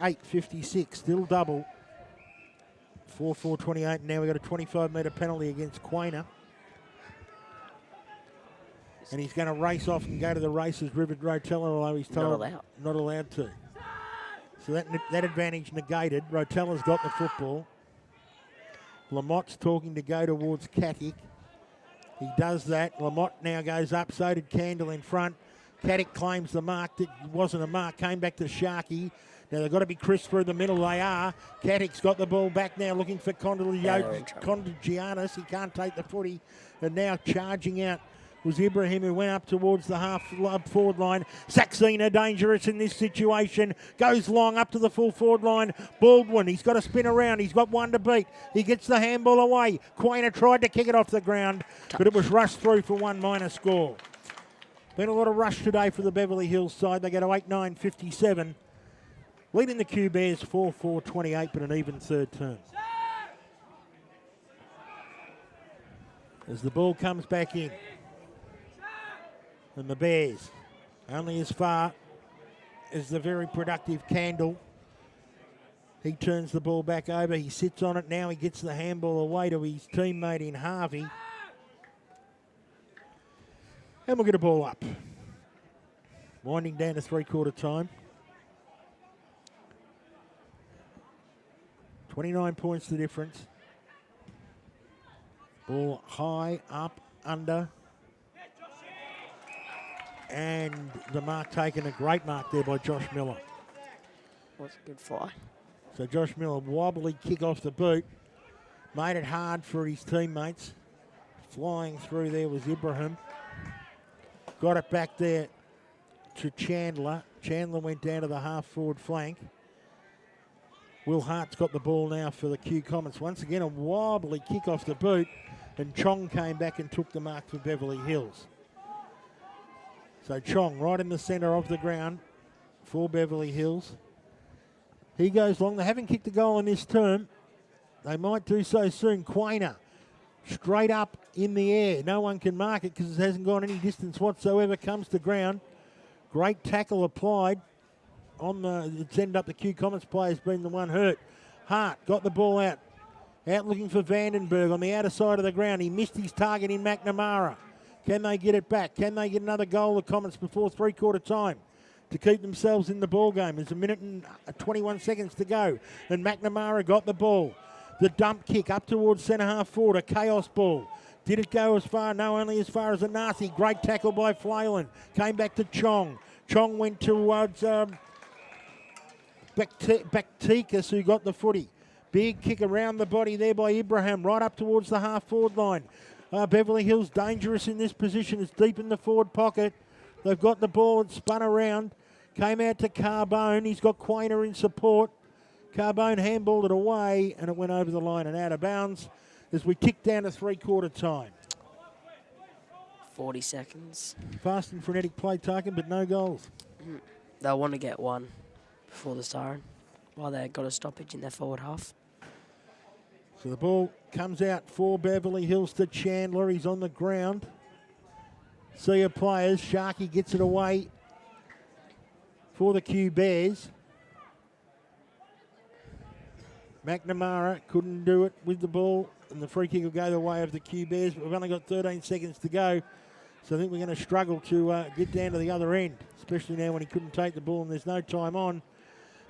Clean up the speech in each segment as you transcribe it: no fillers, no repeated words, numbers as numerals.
8.56, still double. 4-4-28, and now we've got a 25-metre penalty against Quainer. And he's going to race off and go to the races, Rivet Rotella, although he's told not allowed to. So that advantage negated. Rotella's got the football. Lamott's talking to go towards Katic. He does that. Lamott now goes up, so did Candle in front. Katic claims the mark. That wasn't a mark. Came back to Sharkey. Now they've got to be crisp through the middle. They are. Katic's got the ball back now, looking for Condigianis. He can't take the footy. And now charging out was Ibrahim, who went up towards the half-forward line. Saxena dangerous in this situation. Goes long up to the full forward line. Baldwin, he's got to spin around. He's got one to beat. He gets the handball away. Quainer tried to kick it off the ground, but it was rushed through for 1 minor score. Been a lot of rush today for the Beverly Hills side. They go to 8-9-57. Leading the Q Bears 4-4-28, but an even third term. As the ball comes back in. And the Bears only as far as the very productive Candle. He turns the ball back over. He sits on it. Now he gets the handball away to his teammate in Harvey. And we'll get a ball up. Winding down to three-quarter time. 29 points the difference. Ball high, up, under. And the mark taken, a great mark there by Josh Miller. Was a good fly. So Josh Miller, wobbly kick off the boot. Made it hard for his teammates. Flying through there was Ibrahim. Got it back there to Chandler. Chandler went down to the half-forward flank. Will Hart's got the ball now for the Q Comets. Once again, a wobbly kick off the boot. And Chong came back and took the mark for Beverly Hills. So Chong right in the centre of the ground for Beverly Hills. He goes long. They haven't kicked a goal in this term. They might do so soon. Quainer straight up in the air. No one can mark it because it hasn't gone any distance whatsoever. Comes to ground. Great tackle applied. It's ended up the Q Comets player's been the one hurt. Hart got the ball out. Out looking for Vandenberg on the outer side of the ground. He missed his target in McNamara. Can they get it back? Can they get another goal, the Comets, before three-quarter time to keep themselves in the ball game? There's a minute and 21 seconds to go. And McNamara got the ball. The dump kick up towards centre-half forward, a chaos ball. Did it go as far? No, only as far as a nasty. Great tackle by Flayland. Came back to Chong. Chong went towards Bactikas, who got the footy. Big kick around the body there by Ibrahim, right up towards the half-forward line. Beverly Hills dangerous in this position. It's deep in the forward pocket. They've got the ball and spun around. Came out to Carbone. He's got Quainer in support. Carbone handballed it away and it went over the line and out of bounds as we tick down to three-quarter time. 40 seconds. Fast and frenetic play taken, but no goals. They'll want to get one before the siren while they've got a stoppage in their forward half. So the ball comes out for Beverly Hills to Chandler. He's on the ground. See your players. Sharkey gets it away for the Q Bears. McNamara couldn't do it with the ball, and the free kick will go the way of the Q Bears. But we've only got 13 seconds to go, so I think we're going to struggle to get down to the other end, especially now when he couldn't take the ball and there's no time on.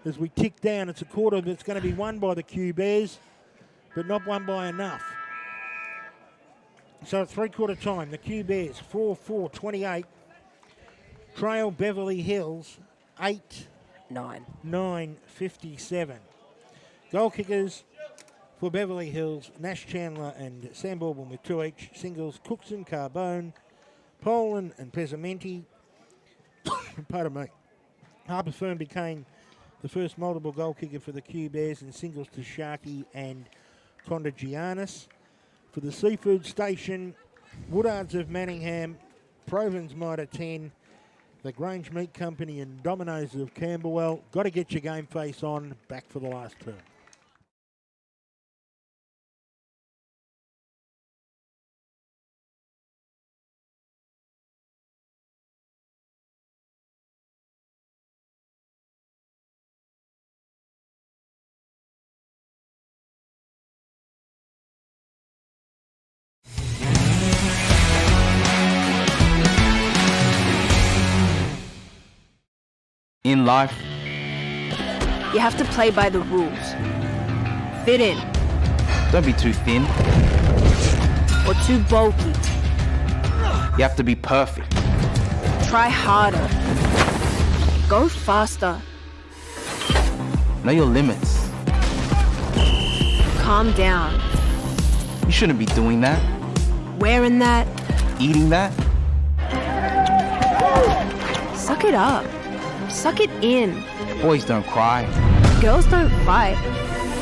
As we tick down, it's a quarter that's going to be won by the Q Bears, but not won by enough. So at three-quarter time, the Q Bears 4-4-28 trail Beverly Hills 8-9-57. Goal kickers for Beverly Hills, Nash Chandler and Sam Baldwin with 2 each. Singles, Cookson, Carbone, Poland and Pesamenti. Pardon me. Harper Fern became the first multiple goal kicker for the Q Bears, and singles to Sharkey and Condigianis. For the Seafood Station, Woodards of Manningham, Provins Mitre 10, the Grange Meat Company and Dominoes of Camberwell. Got to get your game face on, back for the last term. In life, You have to play by the rules. Fit in don't be too thin. or too bulky. You have to be perfect. Try harder. Go faster. Know your limits. Calm down. You shouldn't be doing that, Wearing that. eating that. Suck it up. Suck it in. Boys don't cry. Girls don't fight.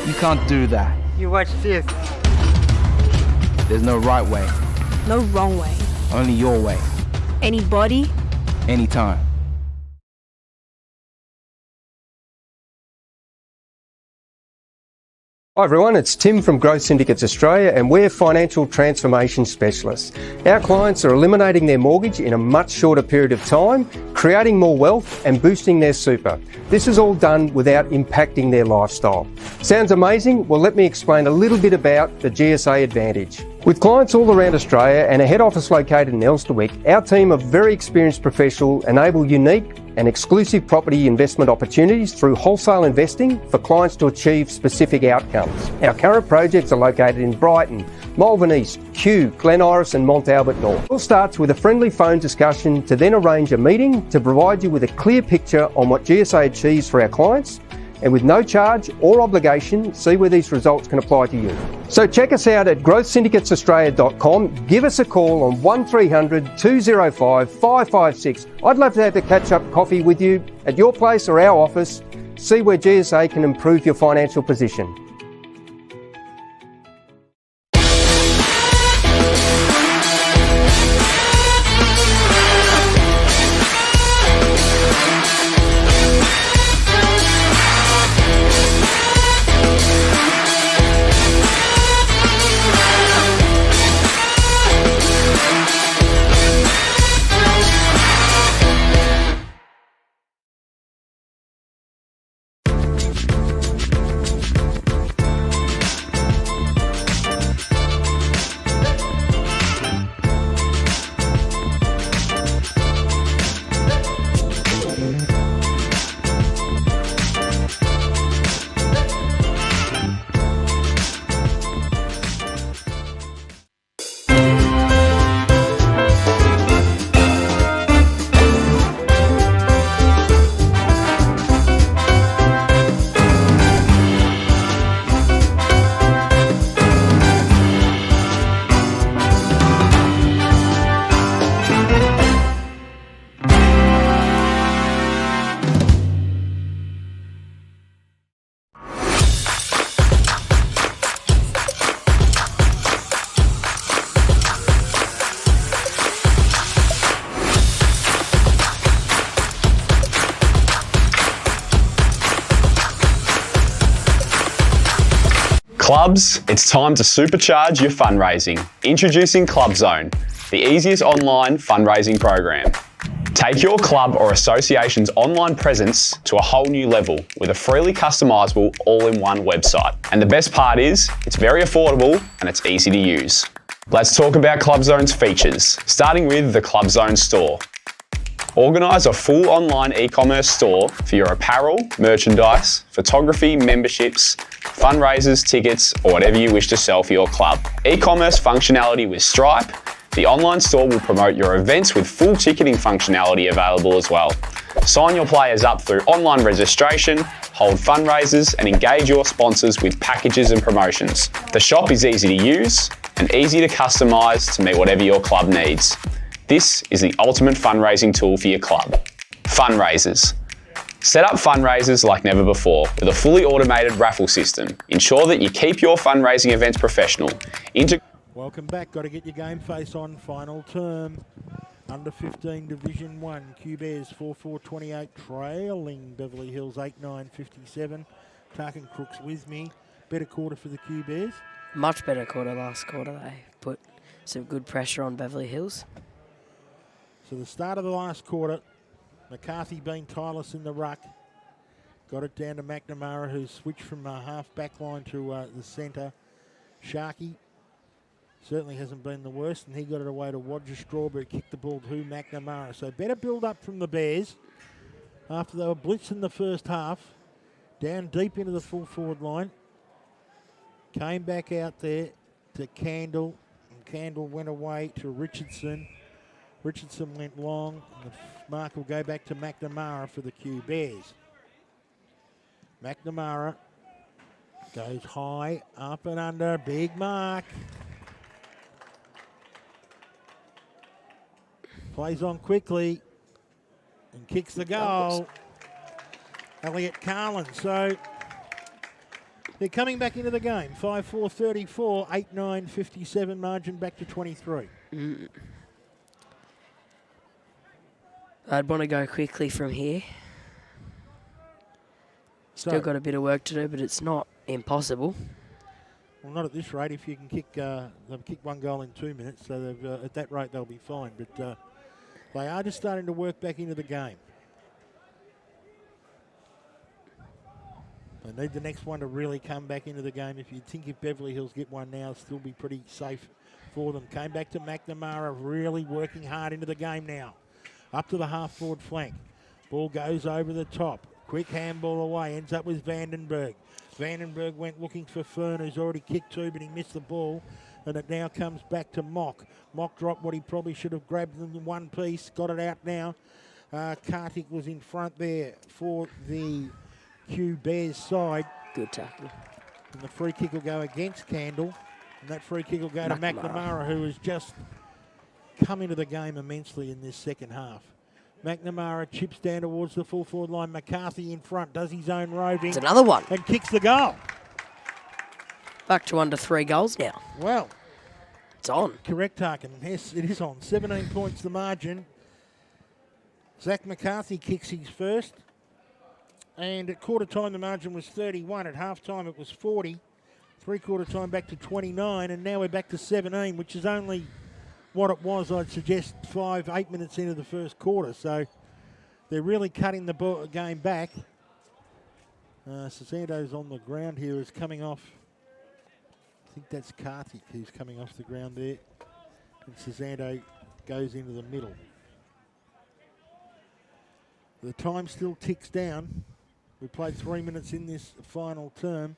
You can't do that. You watch this. There's no right way, No wrong way. only your way, Anybody. anytime. Hi everyone, it's Tim from Growth Syndicates Australia and we're financial transformation specialists. Our clients are eliminating their mortgage in a much shorter period of time, creating more wealth and boosting their super. This is all done without impacting their lifestyle. Sounds amazing? Well, let me explain a little bit about the GSA Advantage. With clients all around Australia and a head office located in Elsternwick, our team of very experienced professionals enable unique and exclusive property investment opportunities through wholesale investing for clients to achieve specific outcomes. Our current projects are located in Brighton, Malvern East, Kew, Glen Iris and Mont Albert North. It all starts with a friendly phone discussion to then arrange a meeting to provide you with a clear picture on what GSA achieves for our clients, and with no charge or obligation, see where these results can apply to you. So check us out at growthsyndicatesaustralia.com. Give us a call on 1300 205 556. I'd love to have a catch-up coffee with you at your place or our office. See where GSA can improve your financial position. Clubs, it's time to supercharge your fundraising. Introducing Club Zone, the easiest online fundraising program. Take your club or association's online presence to a whole new level with a freely customisable all-in-one website. And the best part is, it's very affordable and it's easy to use. Let's talk about Club Zone's features, starting with the Club Zone store. Organise a full online e-commerce store for your apparel, merchandise, photography, memberships, fundraisers, tickets, or whatever you wish to sell for your club. E-commerce functionality with Stripe. The online store will promote your events with full ticketing functionality available as well. Sign your players up through online registration, hold fundraisers, and engage your sponsors with packages and promotions. The shop is easy to use and easy to customise to meet whatever your club needs. This is the ultimate fundraising tool for your club. Fundraisers. Set up fundraisers like never before with a fully automated raffle system. Ensure that you keep your fundraising events professional. Welcome back. Got to get your game face on. Final term. Under 15 Division 1. Q Bears 4-4-28 trailing Beverly Hills 8-9-57. Tarkin Crooks with me. Better quarter for the Q Bears. Much better quarter last quarter. They put some good pressure on Beverly Hills. So the start of the last quarter, McCarthy being tireless in the ruck. Got it down to McNamara, who's switched from half back line to the centre. Sharkey certainly hasn't been the worst, and he got it away to Roger Strawberry, kicked the ball to McNamara. So better build up from the Bears. after they were blitzed in the first half, down deep into the full forward line. Came back out there to Candle, and Candle went away to Richardson. Richardson went long, and the mark will go back to McNamara for the Q Bears. McNamara goes high, up and under, big mark. Plays on quickly and kicks the goal. Elliot Carlin. So they're coming back into the game. 5-4-34, 8-9-57 margin back to 23. I'd want to go quickly from here. Still got a bit of work to do, but it's not impossible. Well, not at this rate. If you can kick, they've kicked one goal in 2 minutes, so they've, at that rate they'll be fine. But they are just starting to work back into the game. They need the next one to really come back into the game. If you think if Beverly Hills get one now, it'll still be pretty safe for them. Came back to McNamara, really working hard into the game now. Up to the half-forward flank. Ball goes over the top. Quick handball away, ends up with Vandenberg. Vandenberg went looking for Fern, who's already kicked two, but he missed the ball. And it now comes back to Mock. Mock dropped what he probably should have grabbed in one piece. Got it out now. Kartik was in front there for the Q Bears side. Good tackle. And the free kick will go against Candle. And that free kick will go to McNamara, who has just come into the game immensely in this second half. McNamara chips down towards the full forward line. McCarthy in front, does his own roving. It's another one. And kicks the goal. Back to under 3 goals now. Well, it's on. Correct, Harkin. Yes, it is on. 17 points the margin. Zach McCarthy kicks his first. And at quarter time, the margin was 31. At half time, it was 40. Three-quarter time back to 29. And now we're back to 17, which is only what it was, I'd suggest, 8 minutes into the first quarter. So they're really cutting the game back. Cesando's on the ground here, is coming off. I think that's Kartik who's coming off the ground there. And Cesando goes into the middle. The time still ticks down. We played 3 minutes in this final term.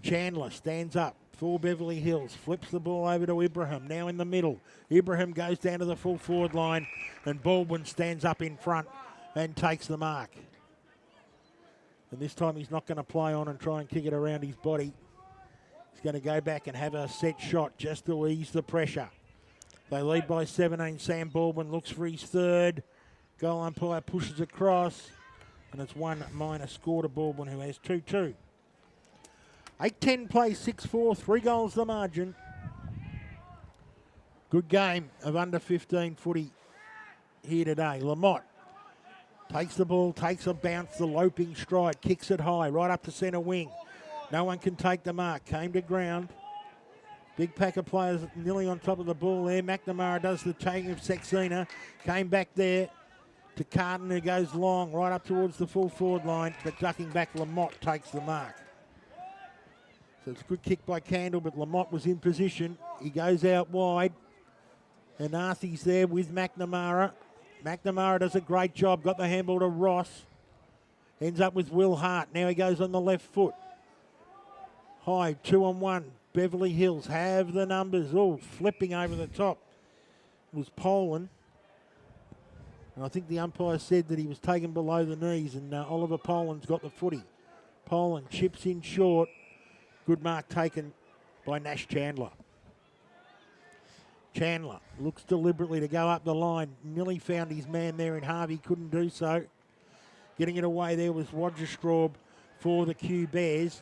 Chandler stands up for Beverly Hills, flips the ball over to Ibrahim, now in the middle. Ibrahim goes down to the full forward line, and Baldwin stands up in front and takes the mark. And this time he's not going to play on and try and kick it around his body. He's going to go back and have a set shot just to ease the pressure. They lead by 17. Sam Baldwin looks for his third. Goal umpire pushes across, and it's 1- score to Baldwin, who has 2-2. 8-10 play, 6-4, 3 goals the margin. Good game of under 15 footy here today. Lamont takes the ball, takes a bounce, the loping stride, kicks it high, right up to centre wing. No one can take the mark. Came to ground. Big pack of players nearly on top of the ball there. McNamara does the taking of Saxena. Came back there to Carton, who goes long, right up towards the full forward line, but ducking back, Lamont takes the mark. So it's a good kick by Candle, but Lamont was in position. He goes out wide, and Arthie's there with McNamara. McNamara does a great job, got the handball to Ross. Ends up with Will Hart. Now he goes on the left foot. High, 2-on-1. Beverly Hills have the numbers. Oh, flipping over the top was Poland. And I think the umpire said that he was taken below the knees, and Oliver Poland's got the footy. Poland chips in short. Good mark taken by Nash Chandler. Chandler looks deliberately to go up the line. Nearly found his man there in Harvey, couldn't do so. Getting it away there was Roger Straub for the Q Bears.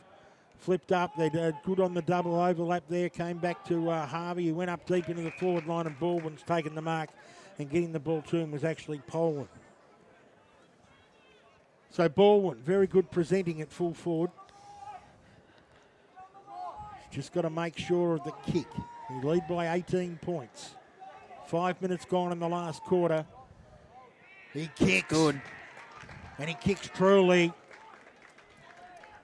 Flipped up, they did good on the double overlap there. Came back to Harvey, who went up deep into the forward line, and Baldwin's taken the mark. And getting the ball to him was actually Poland. So Baldwin, very good presenting at full forward. Just got to make sure of the kick. He lead by 18 points. 5 minutes gone in the last quarter. He kicks. Good. And he kicks truly.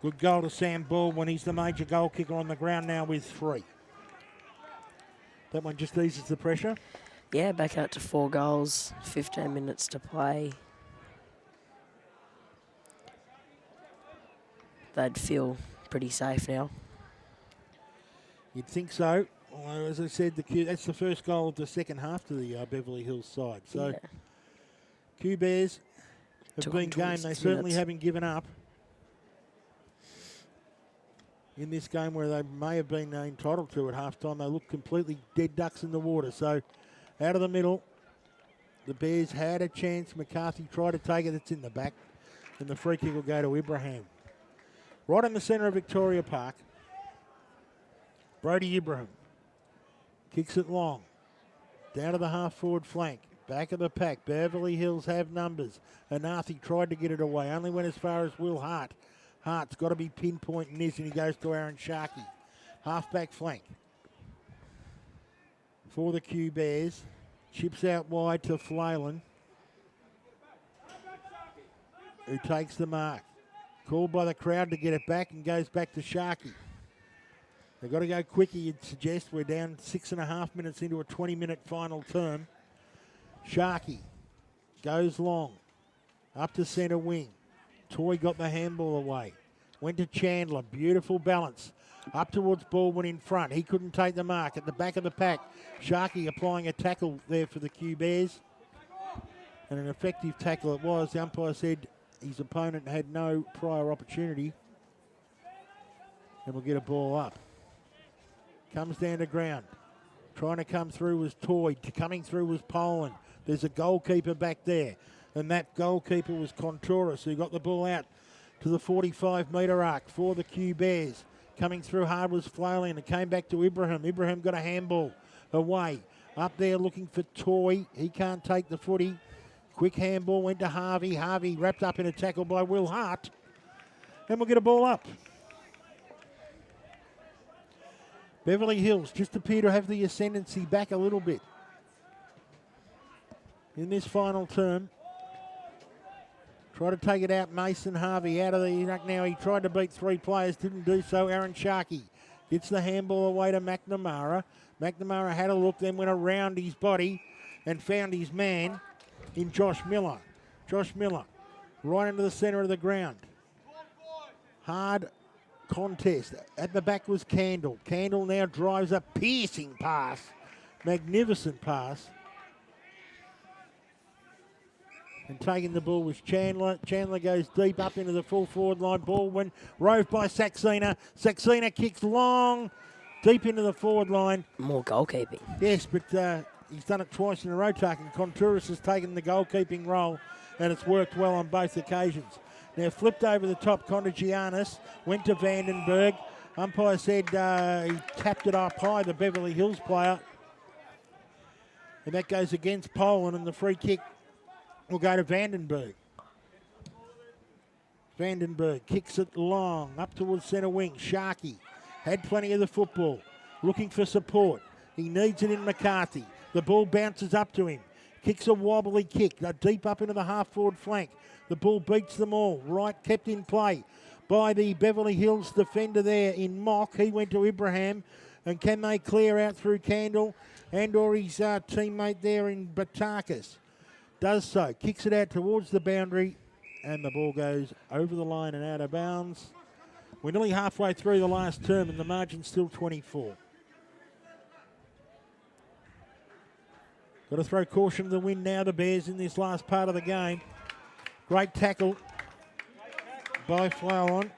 Good goal to Sam Baldwin. He's the major goal kicker on the ground now with 3. That one just eases the pressure. Yeah, back out to 4 goals, 15 minutes to play. they'd feel pretty safe now. You'd think so. Although, as I said, that's the first goal of the second half to the Beverly Hills side. So, Yeah. Q Bears have Took been them game. They 26 certainly minutes. haven't given up in this game where they may have been entitled to at halftime. They look completely dead ducks in the water. So, out of the middle, the Bears had a chance. McCarthy tried to take it. It's in the back. And the free kick will go to Ibrahim. Right in the centre of Victoria Park. Brody Ibrahim kicks it long. Down to the half-forward flank. Back of the pack. Beverly Hills have numbers. Anathi tried to get it away. Only went as far as Will Hart. Hart's got to be pinpointing this, and he goes to Aaron Sharkey. Half-back flank for the Q Bears. Chips out wide to Flayland, who takes the mark. Called by the crowd to get it back and goes back to Sharkey. They've got to go quicker, you'd suggest. We're down 6.5 minutes into a 20-minute final term. Sharkey goes long, up to centre wing. Toy got the handball away. Went to Chandler, beautiful balance. Up towards Baldwin in front. He couldn't take the mark. At the back of the pack, Sharkey applying a tackle there for the Q Bears. And an effective tackle it was. The umpire said his opponent had no prior opportunity. And we'll get a ball up. Comes down to ground. Trying to come through was Toy. Coming through was Poland. There's a goalkeeper back there. And that goalkeeper was Contouris, who got the ball out to the 45-metre arc for the Q Bears. Coming through hard was Flailing. It came back to Ibrahim. Ibrahim got a handball away. Up there looking for Toy. He can't take the footy. Quick handball went to Harvey. Harvey wrapped up in a tackle by Will Hart. And we'll get a ball up. Beverly Hills just appear to have the ascendancy back a little bit in this final term. Try to take it out, Mason Harvey out of the ruck now. He tried to beat 3 players, didn't do so. Aaron Sharkey gets the handball away to McNamara. McNamara had a look, then went around his body and found his man in Josh Miller. Josh Miller right into the centre of the ground. Hard contest. At the back was Candle. Candle now drives a piercing pass. Magnificent pass. And taking the ball was Chandler. Chandler goes deep up into the full forward line. Baldwin rove by Saxena. Saxena kicks long, deep into the forward line. More goalkeeping. Yes, but he's done it twice in a row, Tuck, and Contouris has taken the goalkeeping role, and it's worked well on both occasions. Now flipped over the top, Contagianis, went to Vandenberg. Umpire said he tapped it up high, the Beverly Hills player. And that goes against Poland, and the free kick will go to Vandenberg. Vandenberg kicks it long, up towards centre wing. Sharkey had plenty of the football, looking for support. He needs it in McCarthy. The ball bounces up to him. Kicks a wobbly kick, deep up into the half-forward flank. The ball beats them all. Right, kept in play by the Beverly Hills defender there in Mock. He went to Ibrahim. And can they clear out through Candle and or his teammate there in Batakis? Does so. Kicks it out towards the boundary. And the ball goes over the line and out of bounds. We're nearly halfway through the last term and the margin's still 24. Got to throw caution to the wind now, the Bears, in this last part of the game. Great tackle by Flowon.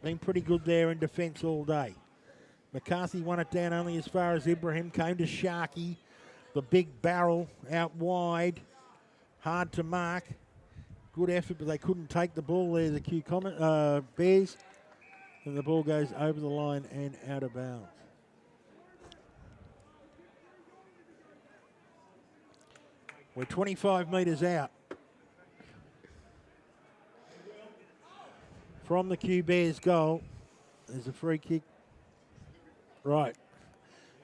Been pretty good there in defence all day. McCarthy won it down only as far as Ibrahim. Came to Sharkey. The big barrel out wide. Hard to mark. Good effort, but they couldn't take the ball there, the Bears. And the ball goes over the line and out of bounds. We're 25 metres out from the Q Bears goal. There's a free kick. Right.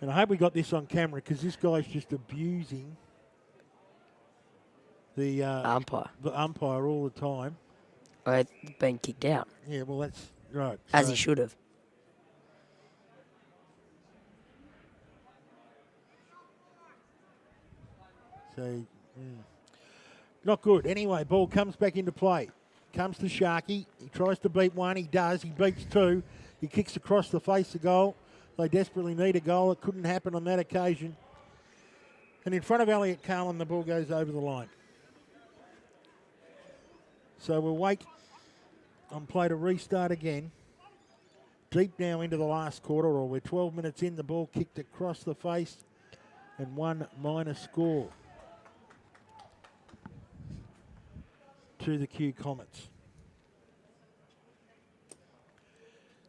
And I hope we got this on camera because this guy's just abusing the umpire all the time. Been kicked out. Yeah, well, that's right. As So- he should have. So, not good. Anyway, ball comes back into play. Comes to Sharkey. He tries to beat one. He does. He beats two. He kicks across the face of goal. They desperately need a goal. It couldn't happen on that occasion. And in front of Elliot Carlin, the ball goes over the line. So we'll wait on play to restart again. Deep now into the last quarter, or we're 12 minutes in. The ball kicked across the face and 1 minor score to the Q Comets.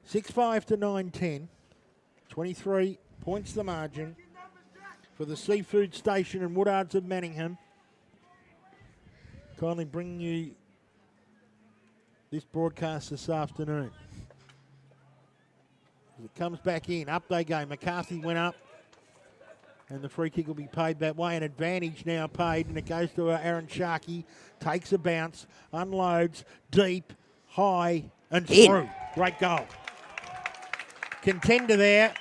6-5 to 9-10. 23 points the margin for the Seafood Station and Woodards of Manningham. Kindly bringing you this broadcast this afternoon. As it comes back in, up they go. McCarthy went up, and the free kick will be paid that way. An advantage now paid, and it goes to Aaron Sharkey. Takes a bounce, unloads, deep, high, and through. Great goal. Contender there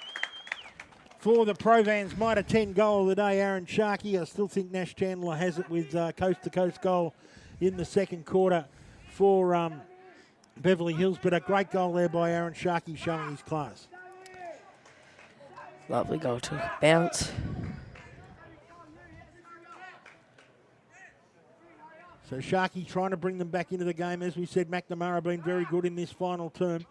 for the Provans Mitre 10 goal of the day, Aaron Sharkey. I still think Nash Chandler has it with coast-to-coast goal in the second quarter for Beverly Hills, but a great goal there by Aaron Sharkey showing his class. Lovely goal, took a bounce. So Sharkey trying to bring them back into the game. As we said, McNamara been very good in this final term.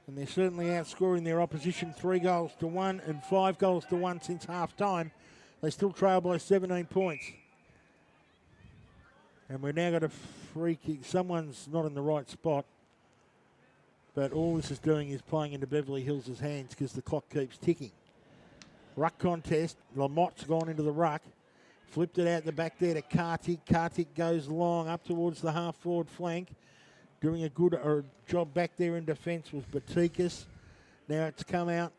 And they're certainly outscoring their opposition 3-1 and 5-1 since half-time. They still trail by 17 points. And we've now got a free kick. Someone's not in the right spot. But all this is doing is playing into Beverly Hills' hands because the clock keeps ticking. Ruck contest. Lamott's gone into the ruck. Flipped it out the back there to Kartik. Kartik goes long up towards the half-forward flank. Doing a good job back there in defence was Batikas. Now it's come out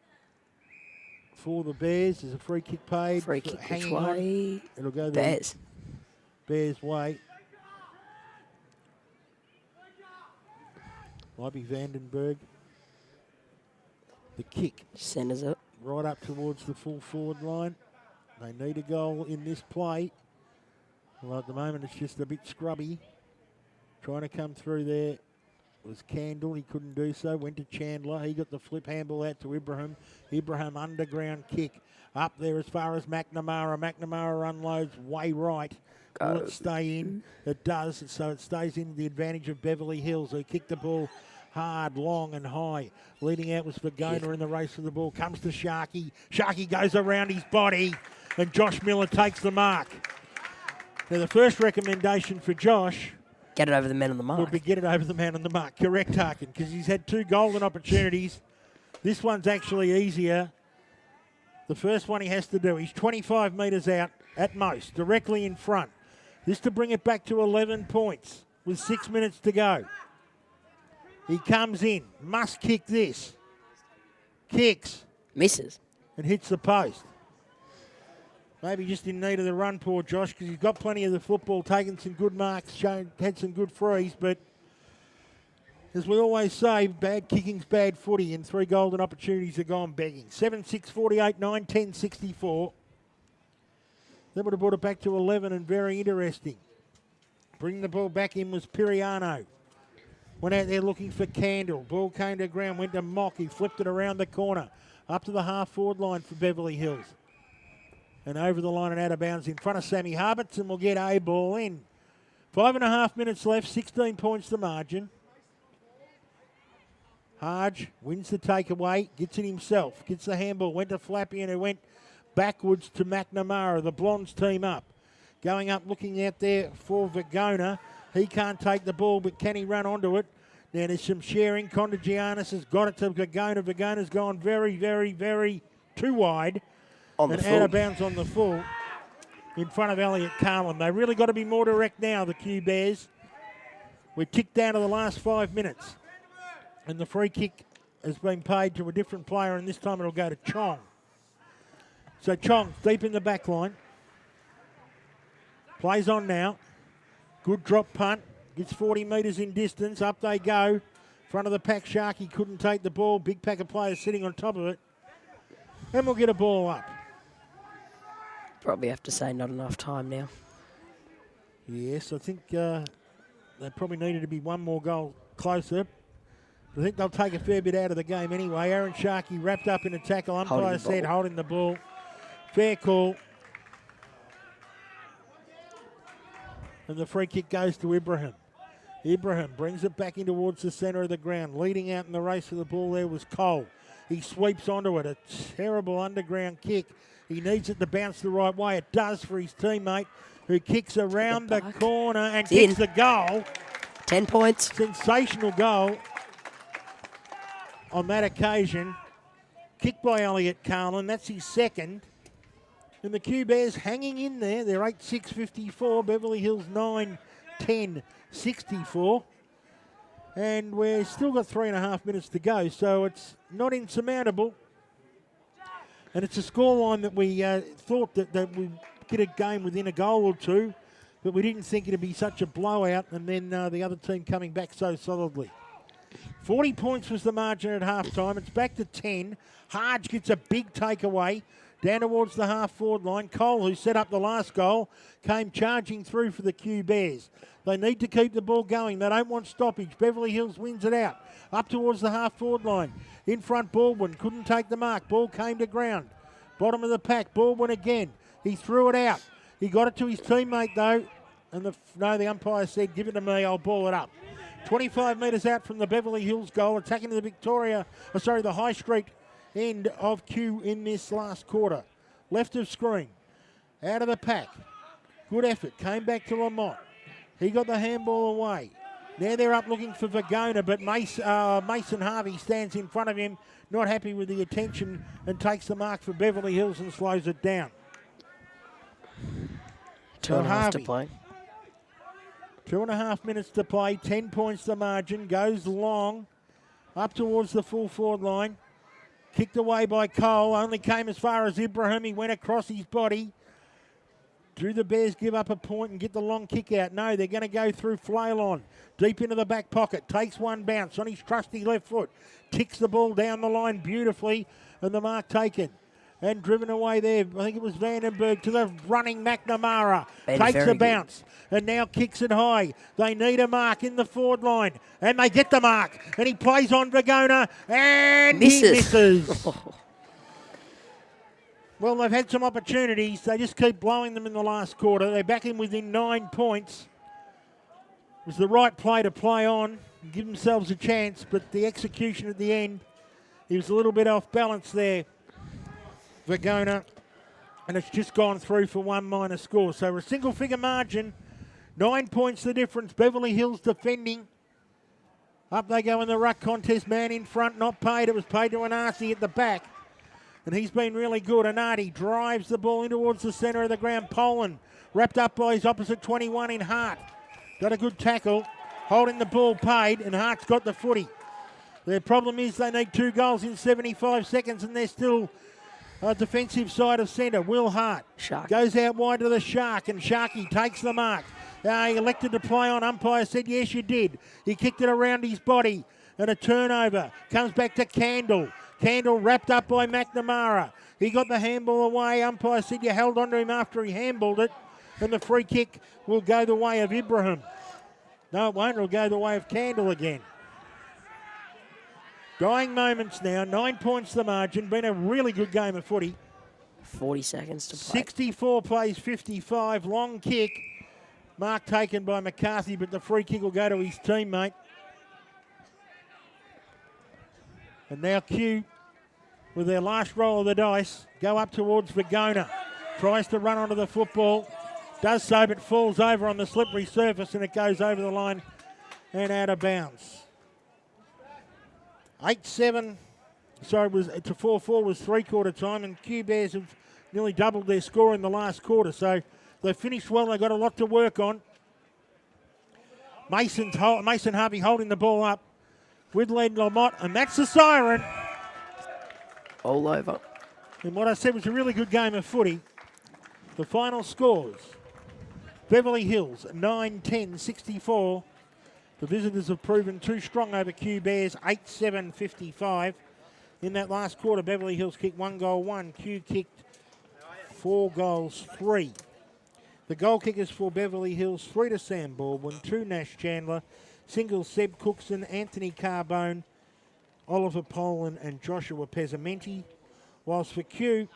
for the Bears. There's a free kick paid. Free kick which way? It'll go the Bears. Bears way. Might be Vandenberg. The kick. Centres it. Right up towards the full forward line. They need a goal in this play. Well, at the moment it's just a bit scrubby. Trying to come through there was Candle. He couldn't do so. Went to Chandler. He got the flip handball out to Ibrahim. Ibrahim underground kick. Up there as far as McNamara. McNamara unloads way right. Will it stay in? It does. So it stays in the advantage of Beverly Hills. Who kicked the ball hard, long and high. Leading out was Vergona in the race for the ball. Comes to Sharkey. Sharkey goes around his body. And Josh Miller takes the mark. Now the first recommendation for Josh... Get it over the man on the mark. Would be get it over the man on the mark. Correct, Harkin, because he's had 2 golden opportunities. This one's actually easier. The first one he has to do. He's 25 metres out at most, directly in front. This to bring it back to 11 points with 6 minutes to go. He comes in. Must kick this. Kicks. Misses. And hits the post. Maybe just in need of the run, poor Josh, because he's got plenty of the football, taken some good marks, had some good frees, but as we always say, bad kicking's bad footy, and 3 golden opportunities are gone begging. 7-6, 48, 9, 10, 64. That would have brought it back to 11, and very interesting. Bringing the ball back in was Piriano. Went out there looking for Candle. Ball came to ground, went to Mock. He flipped it around the corner, up to the half-forward line for Beverly Hills. And over the line and out of bounds in front of Sammy Harbison will get a ball in. 5.5 minutes left, 16 points the margin. Harge wins the takeaway, gets it himself, gets the handball, went to Flappy and it went backwards to McNamara, the Blondes team up. Going up, looking out there for Vergona. He can't take the ball, but can he run onto it? Now there's some sharing. Contagianis has got it to Vergona. Vergona's gone very, very, very too wide. And out of bounds on the full in front of Elliot Carlin. They really got to be more direct now, the Q Bears. We're ticked down to the last 5 minutes. And the free kick has been paid to a different player, and this time it'll go to Chong. So Chong deep in the back line. Plays on now. Good drop punt. Gets 40 metres in distance. Up they go. Front of the pack, Sharkey couldn't take the ball. Big pack of players sitting on top of it. And we'll get a ball up. Probably have to say not enough time now. Yes, I think They probably needed to be one more goal closer. I think they'll take a fair bit out of the game anyway. Aaron Sharkey wrapped up in a tackle. Umpire said holding the ball. Fair call. And the free kick goes to Ibrahim. Ibrahim brings it back in towards the centre of the ground. Leading out in the race for the ball there was Cole. He sweeps onto it. A terrible underground kick. He needs it to bounce the right way. It does for his teammate, who kicks around the corner and kicks the goal. 10 points. Sensational goal on that occasion. Kicked by Elliot Carlin. That's his second. And the Q Bears hanging in there. They're 8-6-54. Beverly Hills 9-10-64. And we've still got 3.5 minutes to go, so it's not insurmountable. And it's a scoreline that we thought that we'd get a game within a goal or two, but we didn't think it'd be such a blowout, and then the other team coming back so solidly. 40 points was the margin at halftime. It's back to 10. Harge gets a big takeaway down towards the half-forward line. Cole, who set up the last goal, came charging through for the Q Bears. They need to keep the ball going. They don't want stoppage. Beverly Hills wins it out. Up towards the half-forward line. In front, Baldwin couldn't take the mark. Ball came to ground. Bottom of the pack, Baldwin again. He threw it out. He got it to his teammate, though. And the umpire said, give it to me, I'll ball it up. 25 metres out from the Beverly Hills goal, attacking the the High Street end of Q in this last quarter. Left of screen. Out of the pack. Good effort. Came back to Lamont. He got the handball away. Now they're up looking for Vagona, but Mason Harvey stands in front of him, not happy with the attention, and takes the mark for Beverly Hills and slows it down. 2.5 to play. 2.5 minutes to play. 10 points the margin. Goes long. Up towards the full forward line. Kicked away by Cole. Only came as far as Ibrahim. He went across his body. Do the Bears give up a point and get the long kick out? No, they're going to go through Flailon. Deep into the back pocket. Takes one bounce on his trusty left foot. Ticks the ball down the line beautifully. And the mark taken. And driven away there. I think it was Vandenberg to the running McNamara. Takes a bounce. And now kicks it high. They need a mark in the forward line. And they get the mark. And he plays on Vagona. And he misses. Well, they've had some opportunities. They just keep blowing them in the last quarter. They're back in within 9 points. It was the right play to play on and give themselves a chance, but the execution at the end, he was a little bit off balance there, Vagona, and it's just gone through for one minor score. So a single-figure margin, 9 points the difference. Beverly Hills defending. Up they go in the ruck contest. Man in front, not paid. It was paid to Anasi at the back. And he's been really good. Anati drives the ball in towards the centre of the ground. Poland wrapped up by his opposite 21 in Hart. Got a good tackle. Holding the ball paid, and Hart's got the footy. Their problem is they need 2 goals in 75 seconds, and they're still defensive side of centre. Will Hart goes out wide to the Shark, and Sharky takes the mark. He elected to play on. Umpire said, yes, you did. He kicked it around his body, and a turnover. Comes back to Candle. Candle wrapped up by McNamara. He got the handball away. Umpire said you held on to him after he handballed it. And the free kick will go the way of Ibrahim. No, it won't. It'll go the way of Candle again. Dying moments now. 9 points the margin. Been a really good game of footy. 40 seconds to play. 64 plays 55. Long kick. Mark taken by McCarthy, but the free kick will go to his teammate. And now Q, with their last roll of the dice, go up towards Vagona. Tries to run onto the football. Does so, but falls over on the slippery surface, and it goes over the line and out of bounds. 8-7, sorry, was to 4-4 was three-quarter time, and Q Bears have nearly doubled their score in the last quarter. So they finished well. They've got a lot to work on. Mason Harvey holding the ball up with Len Lamont, and that's the siren. All over. And what I said was a really good game of footy. The final scores: Beverly Hills 9-10-64. The visitors have proven too strong over Q Bears 8-7-55. In that last quarter, Beverly Hills kicked 1 goal 1. Q kicked 4 goals 3. The goal kickers for Beverly Hills, 3 to Sam Baldwin, 2 Nash Chandler, singles Seb Cookson, Anthony Carbone, Oliver Poland and Joshua Pesamenti. Whilst for Q,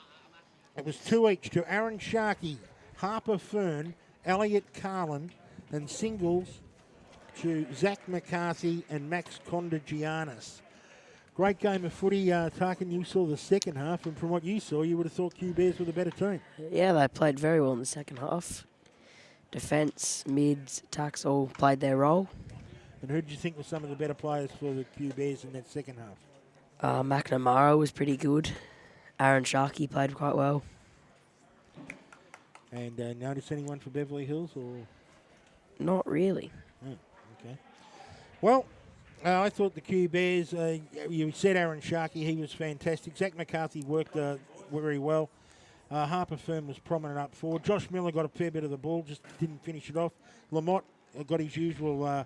it was 2 each to Aaron Sharkey, Harper Fern, Elliot Carlin, and singles to Zach McCarthy and Max Condagianis. Great game of footy. Tarkin, you saw the second half, and from what you saw, you would have thought Q Bears were the better team. Yeah, they played very well in the second half. Defence, mids, attacks all played their role. And who did you think were some of the better players for the Q Bears in that second half? McNamara was pretty good. Aaron Sharkey played quite well. And notice anyone for Beverly Hills? Or Not really. oh, okay. Well, I thought the Q Bears, you said Aaron Sharkey, he was fantastic. Zach McCarthy worked very well. Harper Fern was prominent up forward. Josh Miller got a fair bit of the ball, just didn't finish it off. Lamont got his usual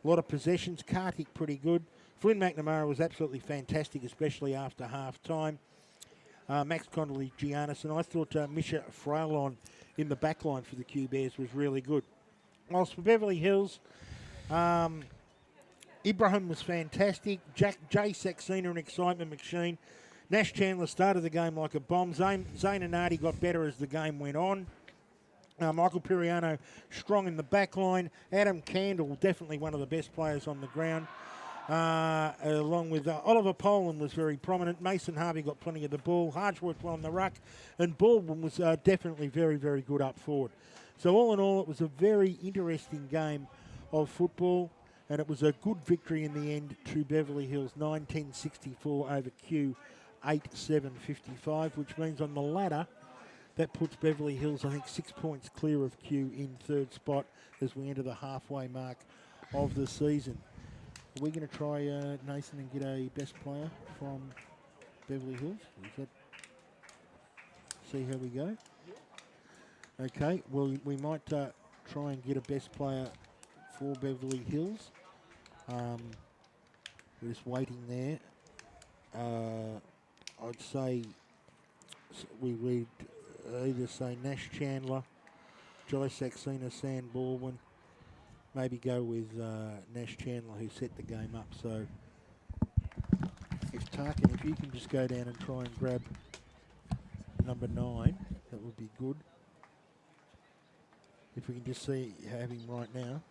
lot of possessions. Kartik pretty good. Flynn McNamara was absolutely fantastic, especially after half-time. Max Connolly, Giannis, and I thought Misha Frailon in the back line for the Q Bears was really good. Whilst for Beverly Hills, Ibrahim was fantastic. Jay Saxena, an excitement machine. Nash Chandler started the game like a bomb. Zane Anardi got better as the game went on. Michael Piriano strong in the back line. Adam Candle, definitely one of the best players on the ground. Along with Oliver Poland was very prominent. Mason Harvey got plenty of the ball. Harge worked well in the ruck. And Baldwin was definitely very, very good up forward. So all in all, it was a very interesting game of football. And it was a good victory in the end to Beverly Hills, 1964 over Q, 8-7-55, which means on the ladder, that puts Beverly Hills, I think, 6 points clear of Q in third spot as we enter the halfway mark of the season. Are we going to try, Nathan, and get a best player from Beverly Hills? See how we go? Okay, well, we might try and get a best player for Beverly Hills. We're just waiting there. I'd say we'd either say Nash Chandler, Jai Saxena, Sam Baldwin. Maybe go with Nash Chandler, who set the game up. So if Tarkin, if you can just go down and try and grab number 9, that would be good. If we can just have him right now.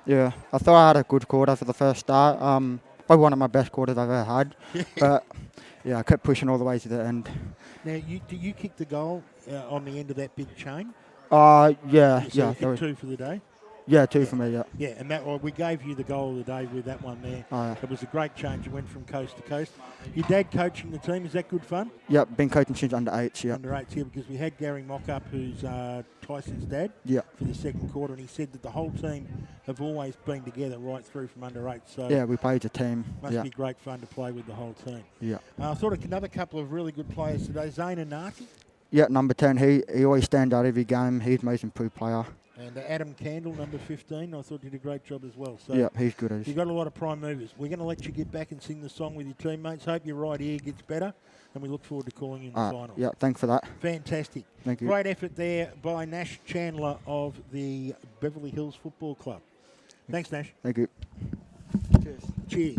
Yeah, I thought I had a good quarter for the first start. Probably one of my best quarters I've ever had. But yeah, I kept pushing all the way to the end. Now, you kicked the goal on the end of that big chain? Yeah. So hit 2 for the day? Yeah, 2 for me, yeah. Yeah, and that we gave you the goal of the day with that one there. Oh, yeah. It was a great change. You went from coast to coast. Your dad coaching the team, is that good fun? Yeah, been coaching since under 8s, yeah. Under 8s here, because we had Gary Mockup, who's Tyson's dad, yeah, for the second quarter, and he said that the whole team have always been together right through from under 8. So yeah, we played a team. Must be great fun to play with the whole team. Yeah. I thought another couple of really good players today. Zane Anarti. Yeah, number 10. He always stands out every game. He's most improved player. And Adam Candle, number 15, I thought did a great job as well. So yeah, he's good. You've got a lot of prime movers. We're going to let you get back and sing the song with your teammates. Hope your right ear gets better, and we look forward to calling you in the final. Yeah, thanks for that. Fantastic. Thank you. Great effort there by Nash Chandler of the Beverly Hills Football Club. Thanks, Nash. Thank you. Cheers.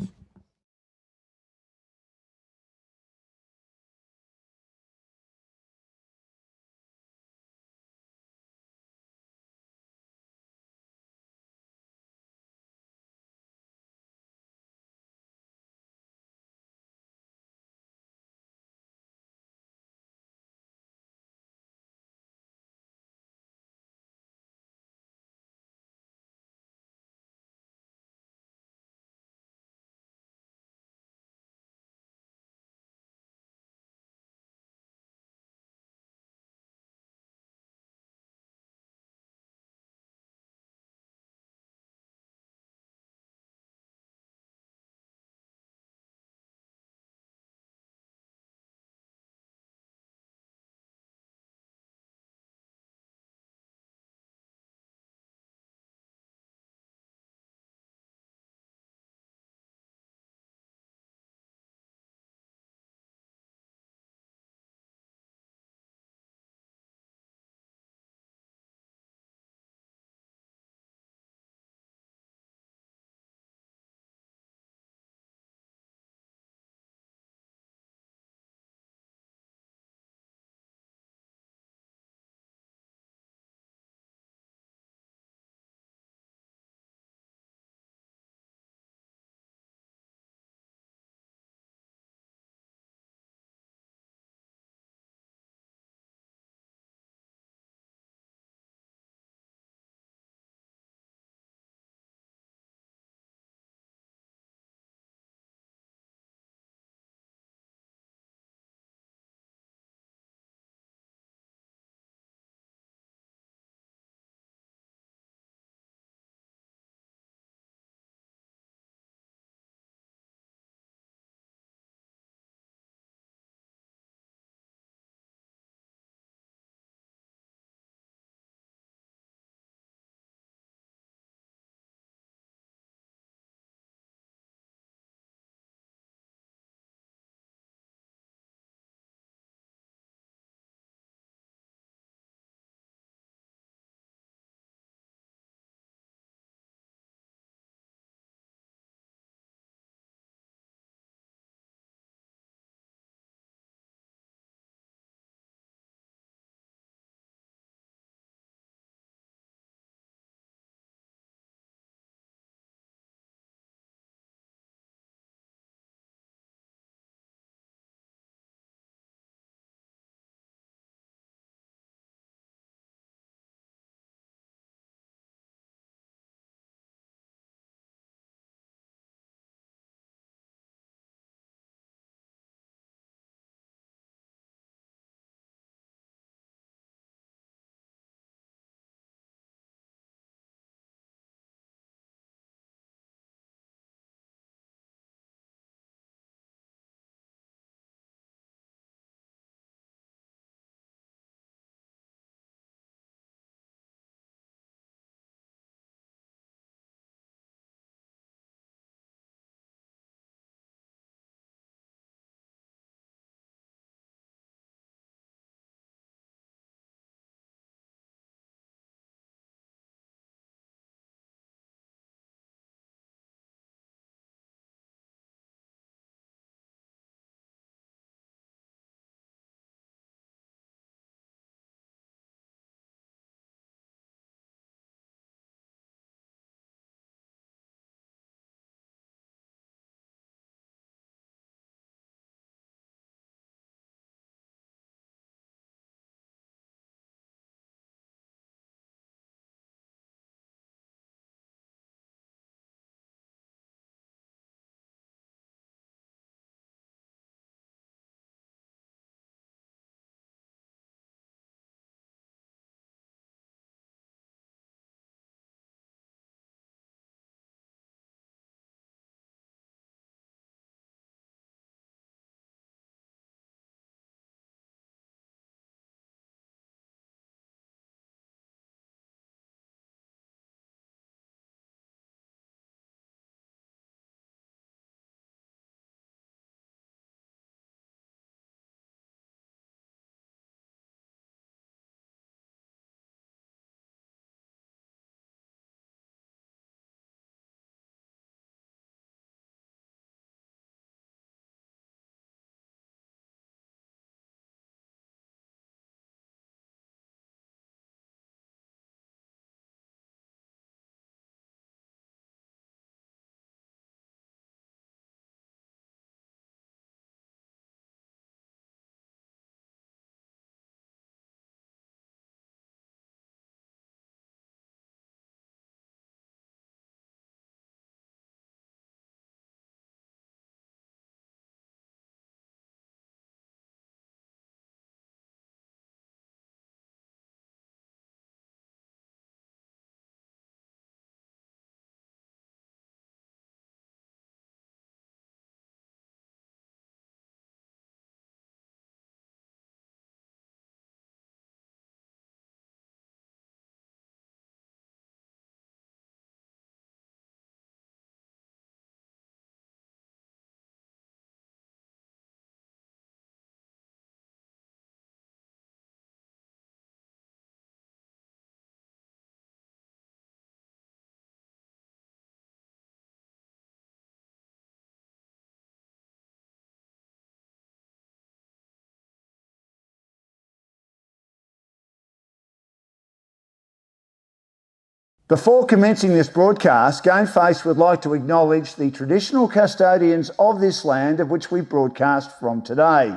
Before commencing this broadcast, Game Face would like to acknowledge the traditional custodians of this land of which we broadcast from today.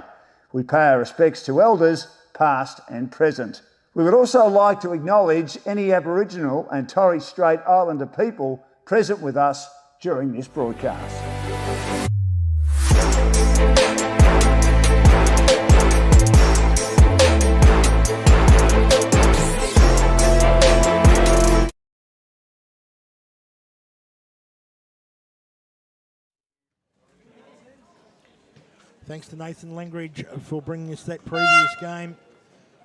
We pay our respects to elders, past and present. We would also like to acknowledge any Aboriginal and Torres Strait Islander people present with us during this broadcast. Thanks to Nathan Langridge for bringing us that previous game.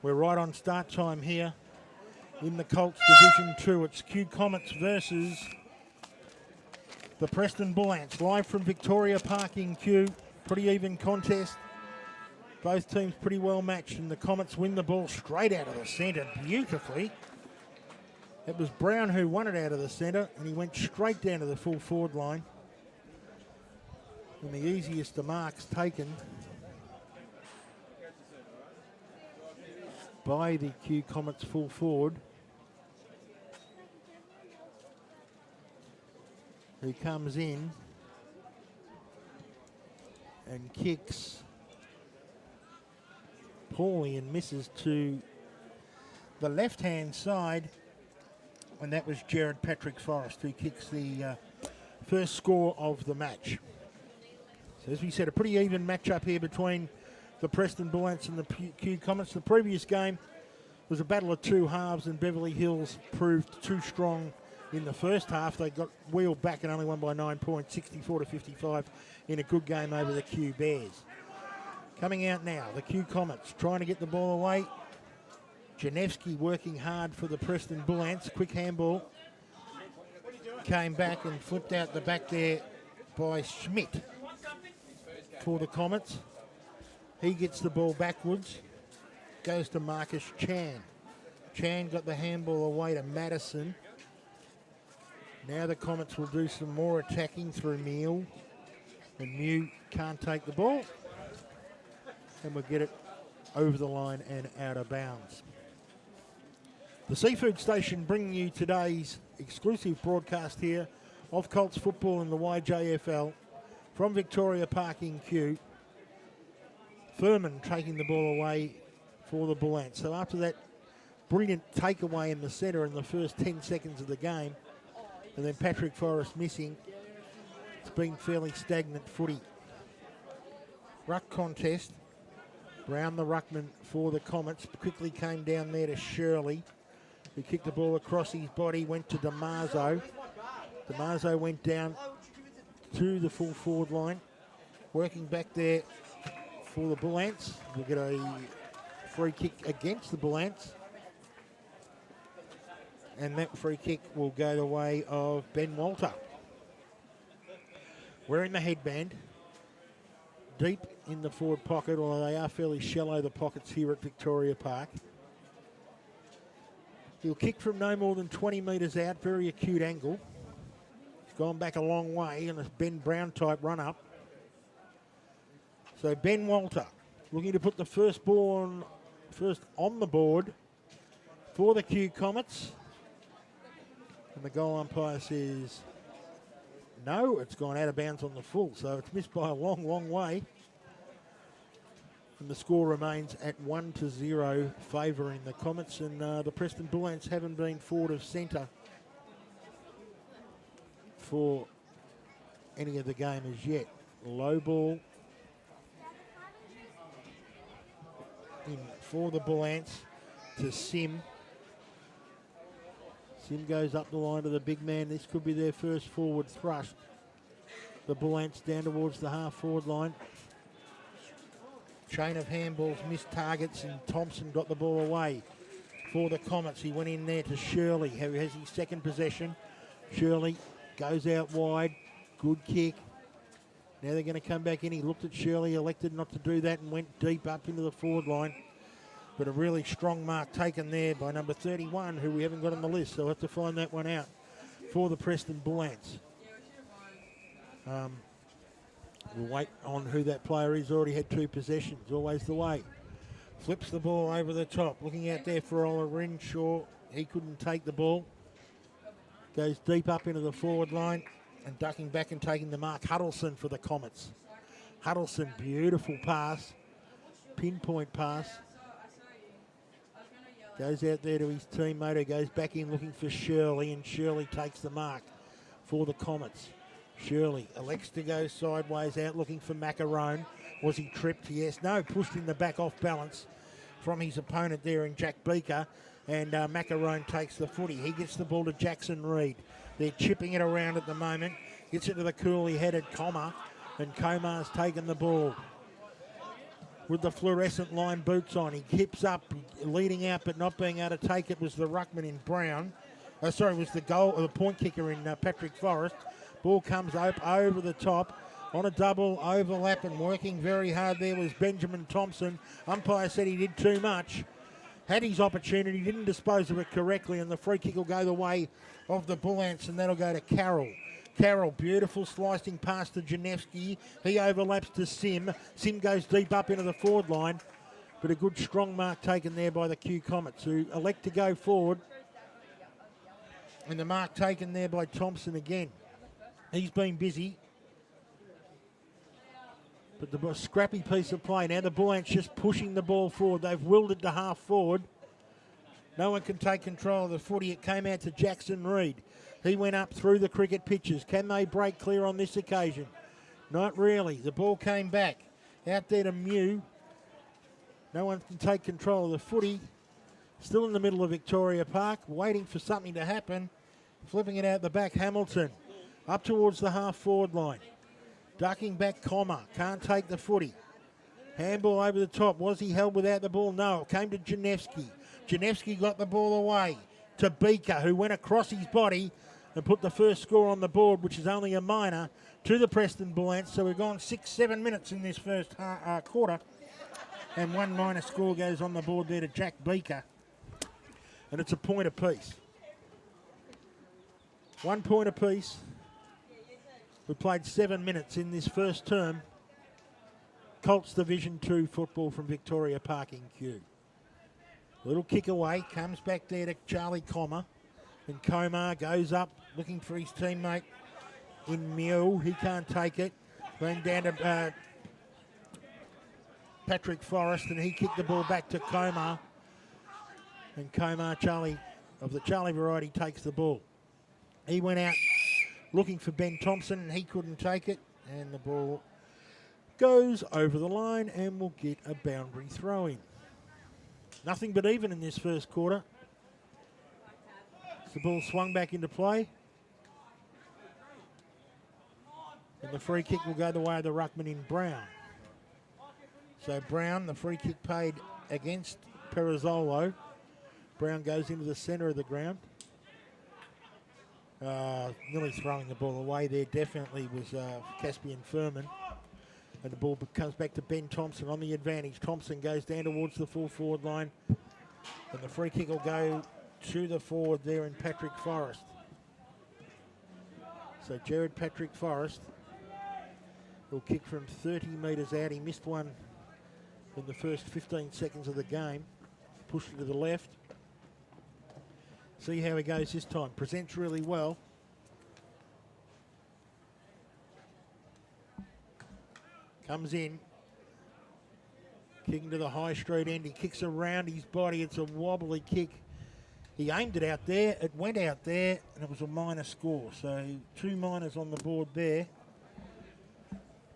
We're right on start time here in the Colts Division 2. It's Comets versus the Preston Bullants. Live from Victoria Park in Kew. Pretty even contest. Both teams pretty well matched, and the Comets win the ball straight out of the centre beautifully. It was Brown who won it out of the centre, and he went straight down to the full forward line. And the easiest of marks taken by the Kew Comets full forward, who comes in and kicks poorly and misses to the left-hand side, and that was Jared Patrick Forrest who kicks the first score of the match. As we said, a pretty even matchup here between the Preston Bullants and the Kew Comets. The previous game was a battle of two halves, and Beverly Hills proved too strong in the first half. They got wheeled back and only won by 9 points, 64-55, in a good game over the Kew Bears. Coming out now, the Kew Comets trying to get the ball away. Janevsky working hard for the Preston Bullants. Quick handball. Came back and flipped out the back there by Schmidt for the Comets. He gets the ball backwards, goes to Marcus Chan. Chan got the handball away to Madison. Now the Comets will do some more attacking through Mew, and Mew can't take the ball, and we'll get it over the line and out of bounds. The Seafood Station bringing you today's exclusive broadcast here of Colts football in the YJFL. From Victoria Park in Kew, Furman taking the ball away for the Bullants. So after that brilliant takeaway in the centre in the first 10 seconds of the game, and then Patrick Forrest missing, it's been fairly stagnant footy. Ruck contest. Brown, the ruckman for the Comets, quickly came down there to Shirley, who kicked the ball across his body, went to DeMarzo. DeMarzo went down to the full forward line, working back there for the Bullants. We'll get a free kick against the Bullants, and that free kick will go the way of Ben Walter. We're in the headband, deep in the forward pocket, although they are fairly shallow, the pockets here at Victoria Park. He'll kick from no more than 20 metres out, very acute angle. Gone back a long way in a Ben Brown type run up. So Ben Walter looking to put the first on the board for the Kew Comets. And the goal umpire says no, it's gone out of bounds on the full. So it's missed by a long, long way. And the score remains at 1-0 favouring the Comets, and the Preston Bullants haven't been forward of centre for any of the game as yet. Low ball in for the Bullants to Sim. Sim goes up the line to the big man. This could be their first forward thrust. The Bullants down towards the half forward line. Chain of handballs, missed targets, and Thompson got the ball away for the Comets. He went in there to Shirley, who has his second possession. Shirley goes out wide, good kick. Now they're going to come back in. He looked at Shirley, elected not to do that, and went deep up into the forward line. But a really strong mark taken there by number 31, who we haven't got on the list, so we'll have to find that one out for the Preston Bullants. We'll wait on who that player is. Already had two possessions, always the way. Flips the ball over the top, looking out there for Ola Renshaw. He couldn't take the ball. Goes deep up into the forward line and ducking back and taking the mark. Huddleston for the Comets. Huddleston, beautiful pass. Pinpoint pass. Goes out there to his teammate who goes back in looking for Shirley, and Shirley takes the mark for the Comets. Shirley elects to go sideways out looking for Macarone. Was he tripped? Yes. No, pushed in the back off balance from his opponent there in Jack Beaker, and Macarone takes the footy. He gets the ball to Jackson Reed. They're chipping it around at the moment. Gets it to the coolly-headed Comer, and Comar's taken the ball with the fluorescent line boots on. He keeps up, leading out but not being able to take it was the ruckman in Brown. Was the point kicker in Patrick Forrest. Ball comes up over the top on a double overlap, and working very hard there was Benjamin Thompson. Umpire said he did too much. Had his opportunity, didn't dispose of it correctly, and the free kick will go the way of the Bullants, and that'll go to Carroll. Carroll, beautiful slicing pass to Janevsky. He overlaps to Sim. Sim goes deep up into the forward line, but a good strong mark taken there by the Q Comets, who elect to go forward. And the mark taken there by Thompson again. He's been busy. But the scrappy piece of play. Now the Bullants just pushing the ball forward. They've willed it to half forward. No one can take control of the footy. It came out to Jackson Reed. He went up through the cricket pitches. Can they break clear on this occasion? Not really. The ball came back. Out there to Mew. No one can take control of the footy. Still in the middle of Victoria Park, waiting for something to happen. Flipping it out the back, Hamilton. Up towards the half-forward line. Ducking back, Comer. Can't take the footy. Handball over the top. Was he held without the ball? No. It came to Janevsky. Janevsky got the ball away to Beaker, who went across his body and put the first score on the board, which is only a minor, to the Preston Bullants. So we've gone 6-7 minutes in this first quarter. And one minor score goes on the board there to Jack Beaker. And it's a point apiece. 1 point apiece. We played 7 minutes in this first term. Colts Division 2 football from Victoria Park in Kew. Little kick away, comes back there to Charlie Comer. And Comer goes up looking for his teammate in Mule. He can't take it. Then down to Patrick Forrest, and he kicked the ball back to Comer. And Comer, Charlie, of the Charlie variety, takes the ball. He went out looking for Ben Thompson, and he couldn't take it. And the ball goes over the line and will get a boundary throw in. Nothing but even in this first quarter. The ball swung back into play. And the free kick will go the way of the ruckman in Brown. So Brown, the free kick paid against Perizzolo. Brown goes into the centre of the ground. Nearly throwing the ball away there definitely was Caspian Furman. And the ball comes back to Ben Thompson on the advantage. Thompson goes down towards the full forward line. And the free kick will go to the forward there in Patrick Forrest. So Jared Patrick Forrest will kick from 30 metres out. He missed one in the first 15 seconds of the game. Pushed it to the left. See how he goes this time. Presents really well. Comes in. Kicking to the high street end. He kicks around his body. It's a wobbly kick. He aimed it out there. It went out there, and it was a minor score. So 2 minors on the board there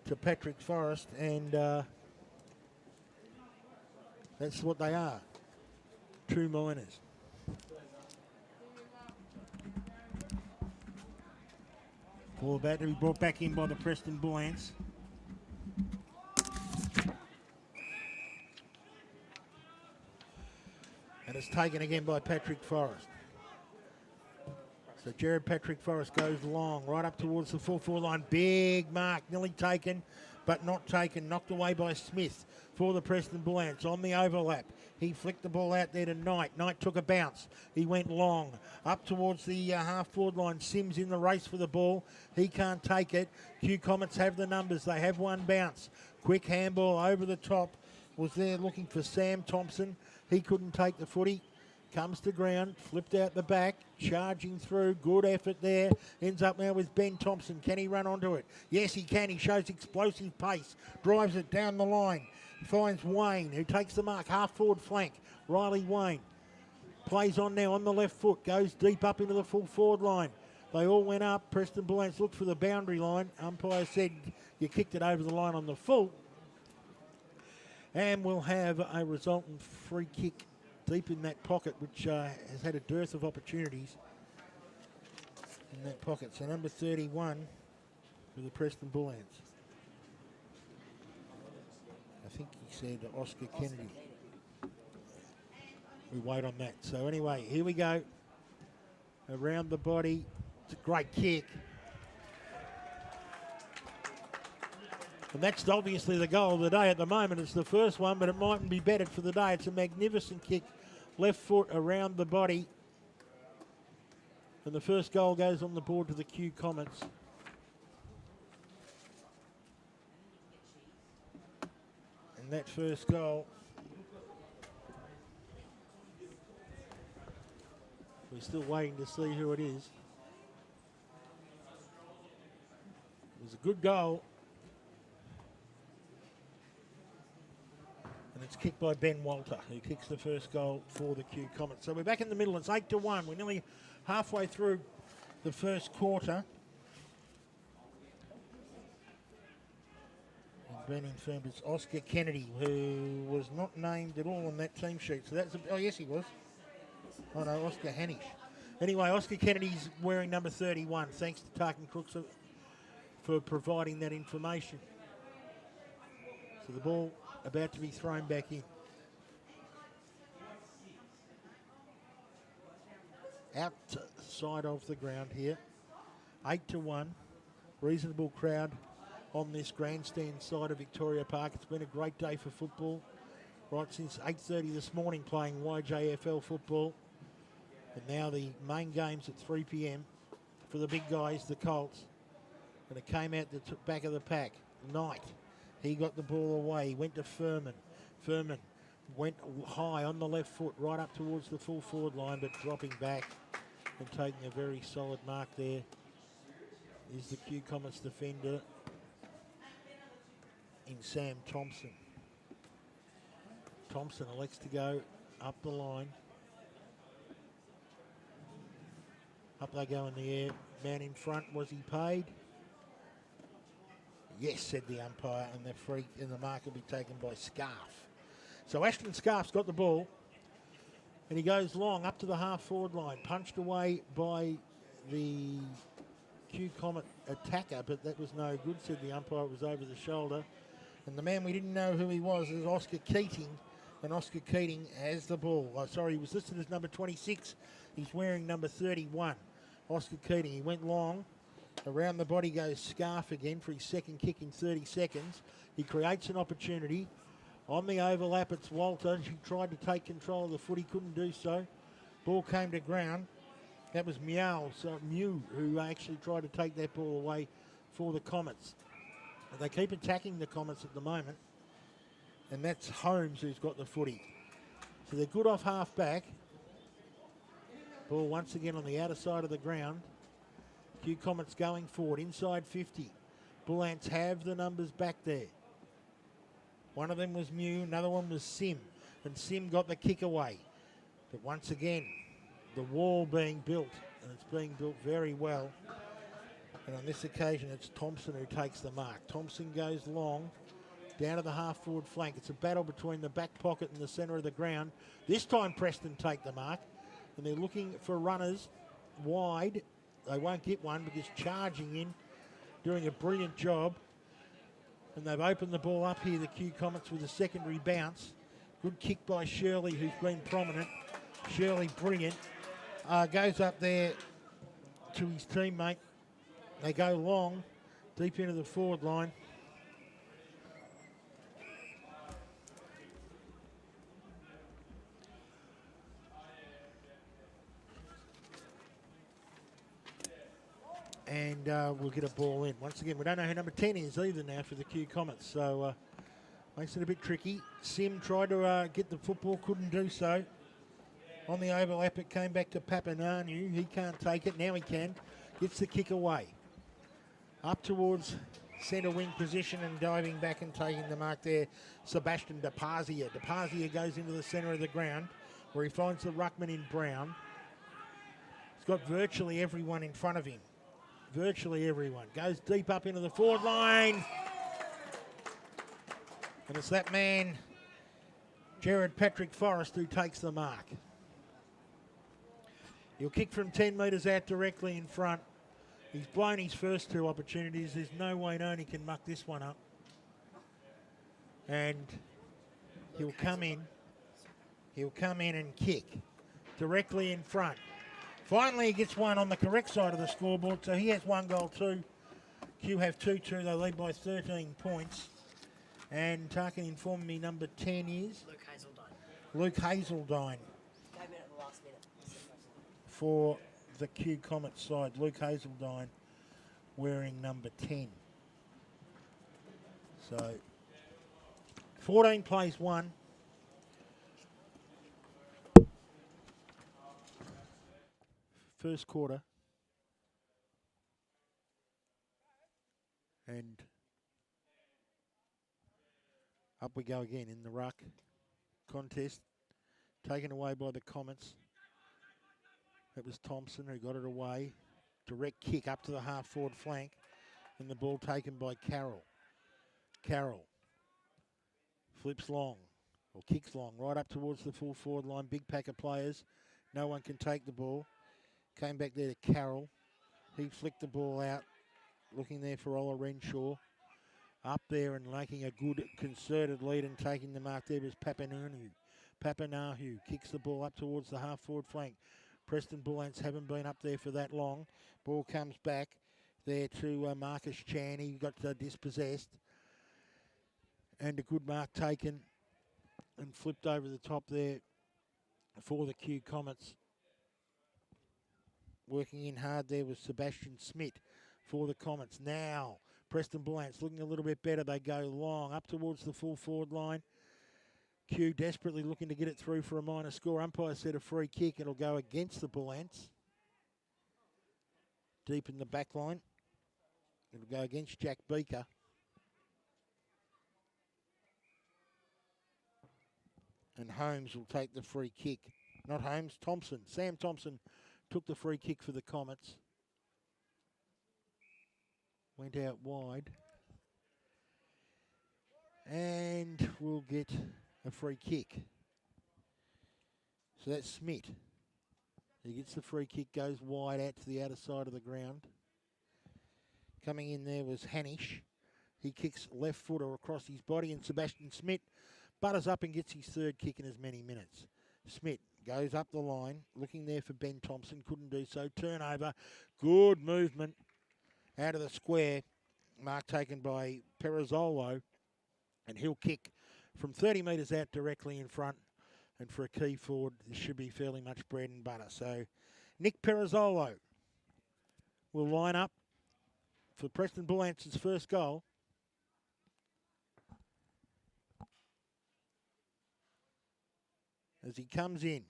to Patrick Forrest, and that's what they are. 2 minors. Ball about to be brought back in by the Preston Bullants. And it's taken again by Patrick Forrest. So Jared Patrick Forrest goes long, right up towards the full forward line. Big mark, nearly taken, but not taken. Knocked away by Smith for the Preston Bullants on the overlap. He flicked the ball out there to Knight. Knight took a bounce. He went long, up towards the half-forward line. Sims in the race for the ball. He can't take it. Q Comets have the numbers. They have one bounce. Quick handball over the top. Was there looking for Sam Thompson. He couldn't take the footy. comes to ground, flipped out the back, charging through, good effort there. Ends up now with Ben Thompson. Can he run onto it? Yes, he can. He shows explosive pace, drives it down the line, finds Wayne, who takes the mark, half forward flank. Riley Wayne plays on now on the left foot, goes deep up into the full forward line. They all went up. Preston Bullants looked for the boundary line. Umpire said you kicked it over the line on the full. And we'll have a resultant free kick deep in that pocket, which has had a dearth of opportunities in that pocket. So number 31 for the Preston Bullants. I think he said Oscar Kennedy. We wait on that. So anyway, here we go. Around the body. It's a great kick. And that's obviously the goal of the day at the moment. It's the first one, but it mightn't be bettered for the day. It's a magnificent kick. Left foot around the body. And the first goal goes on the board to the Q Comets. And that first goal, we're still waiting to see who it is. It was a good goal. And it's kicked by Ben Walter, who kicks the first goal for the Q Comets. So we're back in the middle. It's 8-1. We're nearly halfway through the first quarter. And being informed it's Oscar Kennedy, who was not named at all on that team sheet. So that's oh yes, he was. Oh no, Oscar Hanish. Anyway, Oscar Kennedy's wearing number 31. Thanks to Tarkin Crooks for providing that information. So the ball about to be thrown back in. Outside of the ground here. 8-1. Reasonable crowd on this grandstand side of Victoria Park. It's been a great day for football. Right since 8:30 this morning playing YJFL football. And now the main game's at 3 p.m. for the big guys, the Colts. And it came out the back of the pack. Knight. He got the ball away. He went to Furman. Furman went high on the left foot right up towards the full forward line, but dropping back and taking a very solid mark there is the Q Comets defender in Sam Thompson. Thompson elects to go up the line. Up they go in the air. Man in front, was he paid? Yes, said the umpire, and the free and the mark will be taken by Scarf. So Ashton Scarf's got the ball, and he goes long up to the half-forward line, punched away by the Q Comet attacker, but that was no good, said the umpire. It was over the shoulder. And the man we didn't know who he was is Oscar Keating, and Oscar Keating has the ball. Oh, sorry, he was listed as number 26. He's wearing number 31. Oscar Keating, he went long. Around the body goes Scarf again for his second kick in 30 seconds. He creates an opportunity. On the overlap, it's Walter. He tried to take control of the foot. He couldn't do so. Ball came to ground. That was Mew, who actually tried to take that ball away for the Comets. They keep attacking the Comets at the moment. And that's Holmes who's got the footy. So they're good off half back. Ball once again on the outer side of the ground. Q Comets going forward, inside 50. Bullants have the numbers back there. One of them was Mew, another one was Sim. And Sim got the kick away. But once again, the wall being built. And it's being built very well. And on this occasion, it's Thompson who takes the mark. Thompson goes long, down to the half-forward flank. It's a battle between the back pocket and the centre of the ground. This time, Preston take the mark. And they're looking for runners wide. They won't get one because charging in, doing a brilliant job. And they've opened the ball up here, the Q Comets, with a secondary bounce. Good kick by Shirley, who's been prominent. Shirley, brilliant. Goes up there to his teammate. They go long, deep into the forward line. And we'll get a ball in. Once again, we don't know who number 10 is either now for the Q Comets, so makes it a bit tricky. Sim tried to get the football, couldn't do so. On the overlap, it came back to Papananu. He can't take it. Now he can. Gets the kick away. Up towards centre wing position and diving back and taking the mark there, Sebastian DePazia. DePazia goes into the centre of the ground where he finds the ruckman in Brown. He's got virtually everyone in front of him. Virtually everyone. Goes deep up into the forward line. And it's that man, Jared Patrick Forrest, who takes the mark. He'll kick from 10 metres out directly in front. He's blown his first two opportunities. There's no way known he can muck this one up. And he'll come in. He'll come in and kick directly in front. Finally, he gets one on the correct side of the scoreboard, so he has 1 goal too. Q have 2-2. They lead by 13 points. And Tarkin informed me number 10 is? Luke Hazeldine. For the Q Comets side, Luke Hazeldine wearing number 10. So, 14 plays 1. First quarter. And up we go again in the ruck contest. Taken away by the Comets. It was Thompson who got it away. Direct kick up to the half-forward flank. And the ball taken by Carroll. Carroll flips long, or kicks long, right up towards the full forward line. Big pack of players. No one can take the ball. Came back there to Carroll. He flicked the ball out, looking there for Ola Renshaw. Up there and making a good concerted lead and taking the mark there was Papanahu. Papanahu kicks the ball up towards the half-forward flank. Preston Bullants haven't been up there for that long. Ball comes back there to Marcus Chan. He got dispossessed. And a good mark taken and flipped over the top there for the Q Comets. Working in hard there was Sebastian Smith for the Comets. Now, Preston Bullants looking a little bit better. They go long up towards the full forward line. Q desperately looking to get it through for a minor score. Umpire said a free kick. It'll go against the Bullants. Deep in the back line. It'll go against Jack Beaker. And Holmes will take the free kick. Not Holmes, Thompson. Sam Thompson took the free kick for the Comets. Went out wide. And we'll get a free kick. So that's Smith. He gets the free kick, goes wide out to the outer side of the ground. Coming in there was Hanish. He kicks left footer across his body, and Sebastian Smith butters up and gets his third kick in as many minutes. Smith goes up the line, looking there for Ben Thompson, couldn't do so. Turnover, good movement out of the square. Mark taken by Perazzolo, and he'll kick from 30 metres out directly in front. And for a key forward, this should be fairly much bread and butter. So Nick Perazzolo will line up for Preston Bullants' first goal. As he comes in,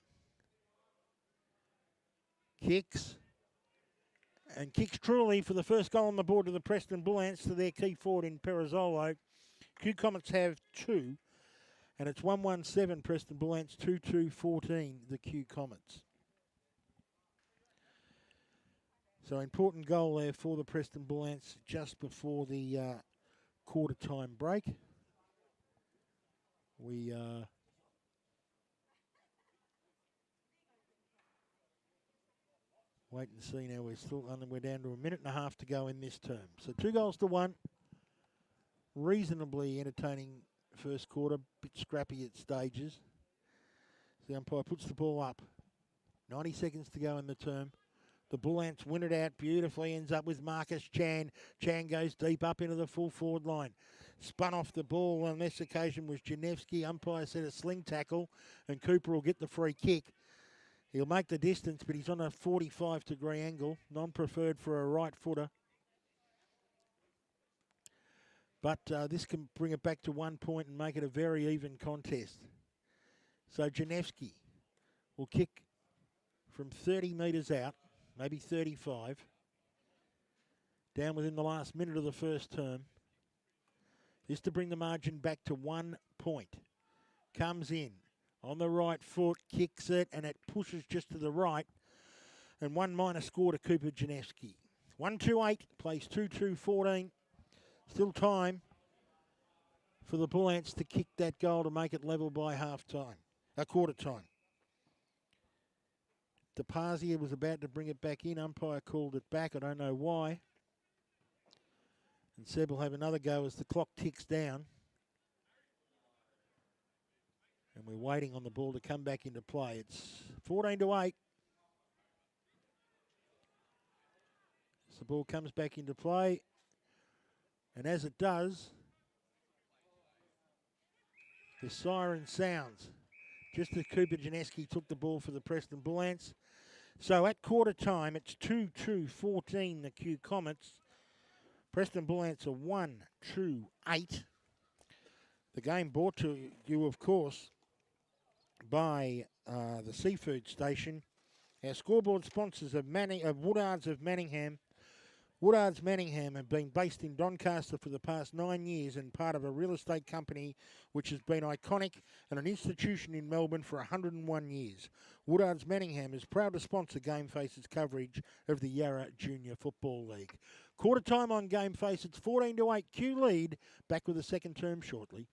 kicks, and kicks truly for the first goal on the board to the Preston Bullants, to their key forward in Perazzolo. Q Comets have 2, and it's 1-1-7 Preston Bullants, 2-2-14 the Q Comets. So important goal there for the Preston Bullants just before the quarter time break. We wait and see now. We're down to a minute and a half to go in this term. So 2-1. Reasonably entertaining first quarter, bit scrappy at stages. The umpire puts the ball up. 90 seconds to go in the term. The Bullants win it out beautifully, ends up with Marcus Chan. Chan goes deep up into the full forward line. Spun off the ball on this occasion was Janevsky. Umpire said a sling tackle, and Cooper will get the free kick. He'll make the distance, but he's on a 45-degree angle, non-preferred for a right footer. But this can bring it back to 1 point and make it a very even contest. So Janevsky will kick from 30 metres out, maybe 35, down within the last minute of the first term. This to bring the margin back to 1 point. Comes in on the right foot, kicks it, and it pushes just to the right. And 1 minor score to Cooper Janeski. 1-2-8, plays 2-2-14. Still time for the Bullants to kick that goal to make it level by quarter time. DePazia was about to bring it back in. Umpire called it back. I don't know why. And Seb will have another go as the clock ticks down. And we're waiting on the ball to come back into play. It's 14-8. As the ball comes back into play. And as it does, the siren sounds just as Cooper Janeski took the ball for the Preston Bullants. So at quarter time, it's 2-2-14 the Kew Comets. Preston Bullants are 1-2-8. The game brought to you, of course, by the Seafood Station. Our scoreboard sponsors of Woodards of Manningham. Woodards Manningham have been based in Doncaster for the past 9 years and part of a real estate company which has been iconic and an institution in Melbourne for 101 years. Woodards Manningham is proud to sponsor Game Face's coverage of the Yarra Junior Football League. Quarter time on Game Face, it's 14-8. Q lead, back with the second term shortly.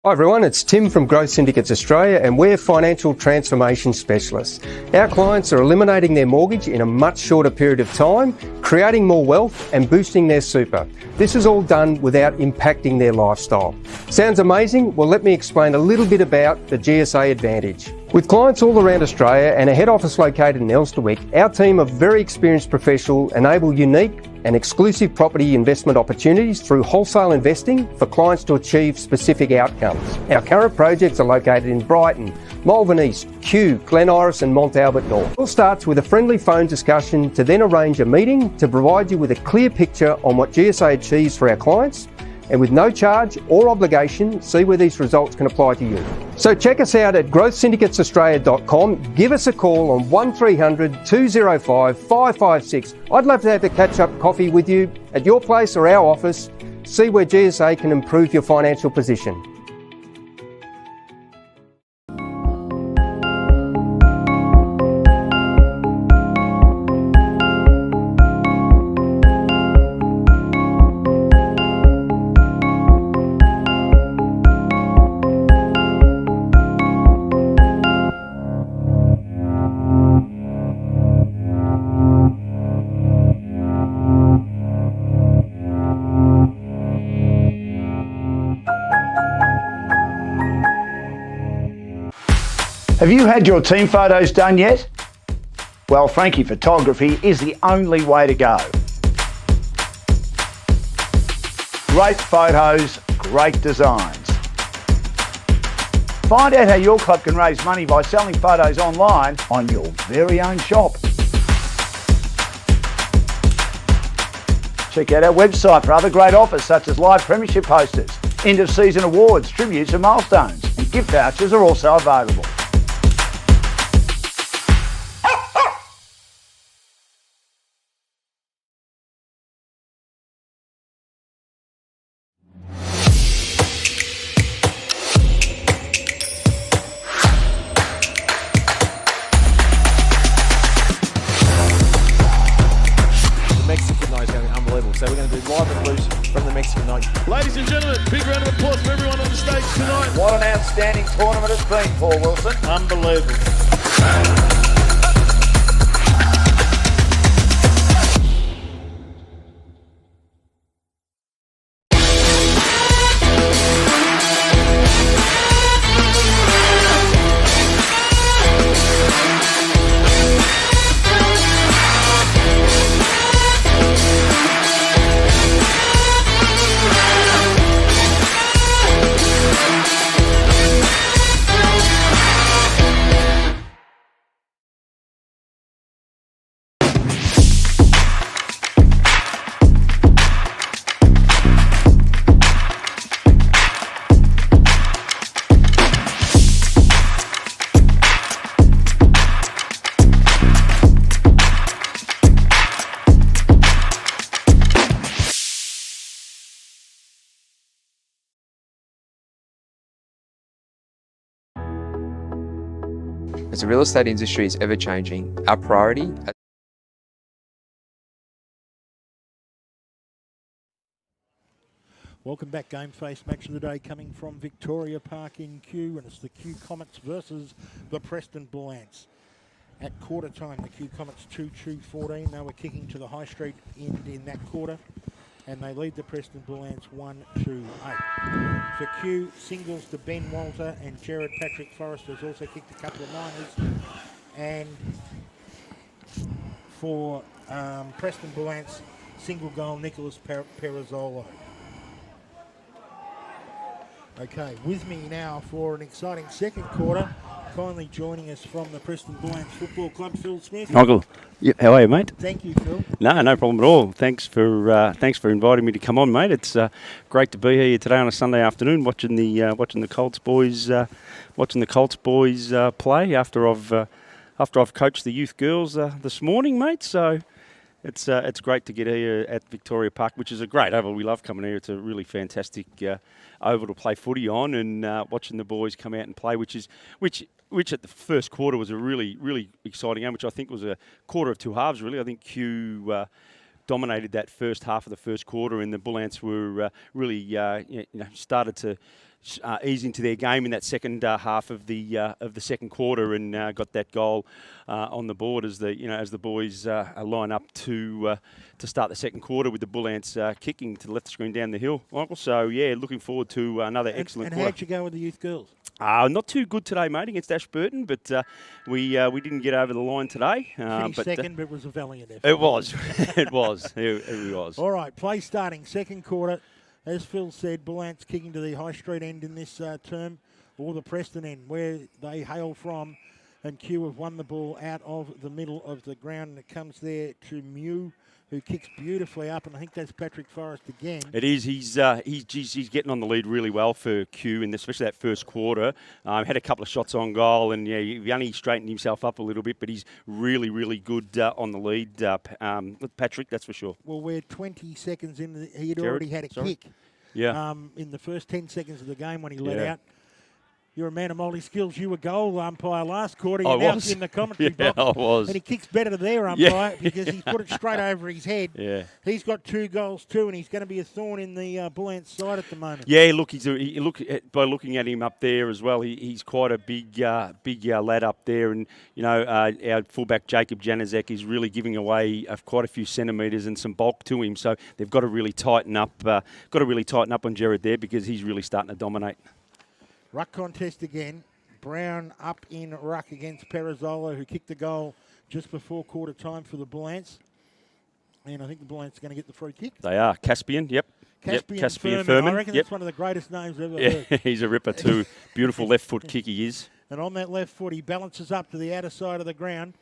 Hi everyone, it's Tim from Growth Syndicates Australia and we're financial transformation specialists. Our clients are eliminating their mortgage in a much shorter period of time, creating more wealth and boosting their super. This is all done without impacting their lifestyle. Sounds amazing? Well, let me explain a little bit about the GSA Advantage. With clients all around Australia and a head office located in Elsternwick, our team of very experienced professionals enable unique and exclusive property investment opportunities through wholesale investing for clients to achieve specific outcomes. Our current projects are located in Brighton, Malvern East, Kew, Glen Iris and Mont Albert North. It all starts with a friendly phone discussion to then arrange a meeting to provide you with a clear picture on what GSA achieves for our clients, and with no charge or obligation, see where these results can apply to you. So check us out at growthsyndicatesaustralia.com. Give us a call on 1300 205 556. I'd love to have a catch-up coffee with you at your place or our office. See where GSA can improve your financial position. Have you had your team photos done yet? Well, Frankie Photography is the only way to go. Great photos, great designs. Find out how your club can raise money by selling photos online on your very own shop. Check out our website for other great offers such as live premiership posters, end of season awards, tributes and milestones, and gift vouchers are also available. So we're going to do live and loose from the Mexican night. Ladies and gentlemen, big round of applause for everyone on the stage tonight. What an outstanding tournament it's been, Paul Wilson. Unbelievable. As the real estate industry is ever changing, our priority Welcome back, Game Face match of the day coming from Victoria Park in Kew, and it's the Kew Comets versus the Preston Bullants. At quarter time, the Kew Comets 2-2-14. They were kicking to the High Street end in that quarter, and they lead the Preston Bullants 1-8. For Kew, singles to Ben Walter and Jared Patrick Forrest has also kicked a couple of minors. And for Preston Bullants, single goal, Nicholas Perizzolo. Okay, with me now for an exciting second quarter, kindly joining us from the Preston Bullants Football Club, Phil Smith. Michael, yep, how are you, mate? Thank you, Phil. No problem at all. Thanks for inviting me to come on, mate. It's great to be here today on a Sunday afternoon, watching the Colts boys play after I've coached the youth girls this morning, mate. So it's great to get here at Victoria Park, which is a great oval. We love coming here. It's a really fantastic oval to play footy on, and watching the boys come out and play, which at the first quarter was a really exciting game, which I think was a quarter of two halves, really. I think Kew dominated that first half of the first quarter, and the Bullants were really started to ease into their game in that second half of the second quarter, and got that goal on the board as the boys line up to start the second quarter with the Bullants kicking to the left screen down the hill, Michael. So yeah, looking forward to another excellent quarter. And how'd you go with the youth girls? Not too good today, mate, against Ashburton, but we didn't get over the line today. Finished second, but it was a valiant effort. It was. It was. All right, play starting, second quarter. As Phil said, Bullants kicking to the High Street end in this term, or the Preston end, where they hail from. And Kew have won the ball out of the middle of the ground, and it comes there to Mew, who kicks beautifully up, and I think that's Patrick Forrest again. It is. He's getting on the lead really well for Kew, and especially that first quarter. Had a couple of shots on goal, and yeah, he only straightened himself up a little bit, but he's really good on the lead. Patrick, that's for sure. Well, we're 20 seconds in. He had already had a kick. Yeah. In the first 10 seconds of the game when he let out. You're a man of multi-skills. You were goal umpire last quarter. You're now in the commentary box. I was. And he kicks better there, umpire, because he's put it straight over his head. Yeah. He's got 2 goals too, and he's going to be a thorn in the Bullants side at the moment. Yeah, look, by looking at him up there as well, he's quite a big lad up there, and our fullback Jacob Janazek is really giving away quite a few centimetres and some bulk to him. So they've got to really tighten up. On Jared there, because he's really starting to dominate. Ruck contest again. Brown up in ruck against Perizzolo, who kicked the goal just before quarter time for the Bullants. And I think the Bullants are going to get the free kick. They are. Caspian, yep. Caspian Furman. I reckon that's one of the greatest names I've ever heard. He's a ripper too. Beautiful left foot kick he is. And on that left foot, he balances up to the outer side of the ground.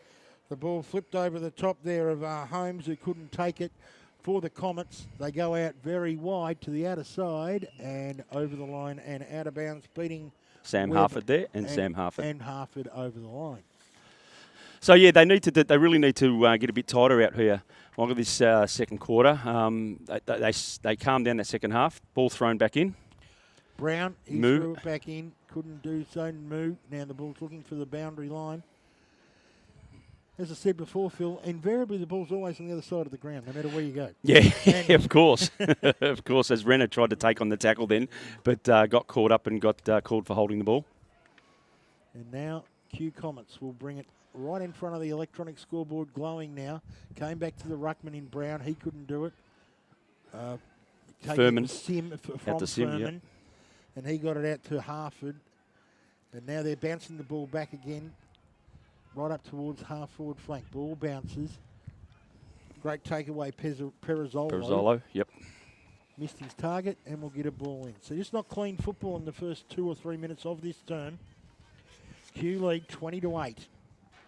The ball flipped over the top there of Holmes, who couldn't take it. For the Comets, they go out very wide to the outer side and over the line and out of bounds, beating Sam Harford there and Sam Harford. And Harford over the line. So yeah, they really need to get a bit tighter out here. Look at this second quarter. They calmed down that second half. Ball thrown back in. Brown, he threw it back in. Couldn't do so. Moo. Now the ball's looking for the boundary line. As I said before, Phil, invariably the ball's always on the other side of the ground, no matter where you go. Yeah, of course. Of course, as Renner tried to take on the tackle then, but got caught up and got called for holding the ball. And now Kew Comets will bring it right in front of the electronic scoreboard, glowing now. Came back to the ruckman in Brown. He couldn't do it. Furman. From Furman. Yep. And he got it out to Harford. And now they're bouncing the ball back again. Right up towards half-forward flank. Ball bounces. Great takeaway, Perizzolo. Perizzolo, yep. Missed his target and will get a ball in. So just not clean football in the first 2 or 3 minutes of this term. Kew lead 20-8.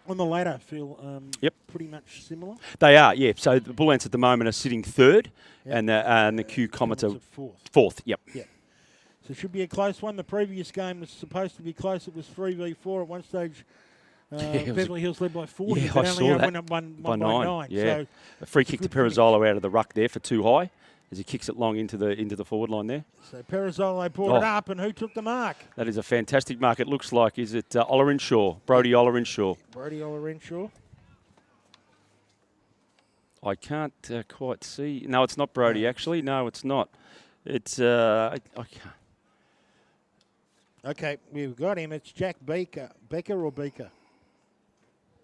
On the ladder, Phil, yep. Pretty much similar? They are, yeah. So the Bullants at the moment are sitting third, yep. and the Kew Comets are fourth. Yep. Yep. So it should be a close one. The previous game was supposed to be close. It was 3v4 at one stage. Beverly Hills led by 40, yeah, but I only saw that. Won by 9. Yeah. So a free kick to Perizzolo out of the ruck there for too high. as he kicks it long into the forward line there. So Perizzolo brought it up, and who took the mark? That is a fantastic mark. It looks like, is it Ollerenshaw? Brody Ollerenshaw. Brody Ollerenshaw. I can't quite see. No, it's not Brody, actually. No, it's not. It's, I can't. Okay, we've got him. It's Jack Becker. Becker or Beaker?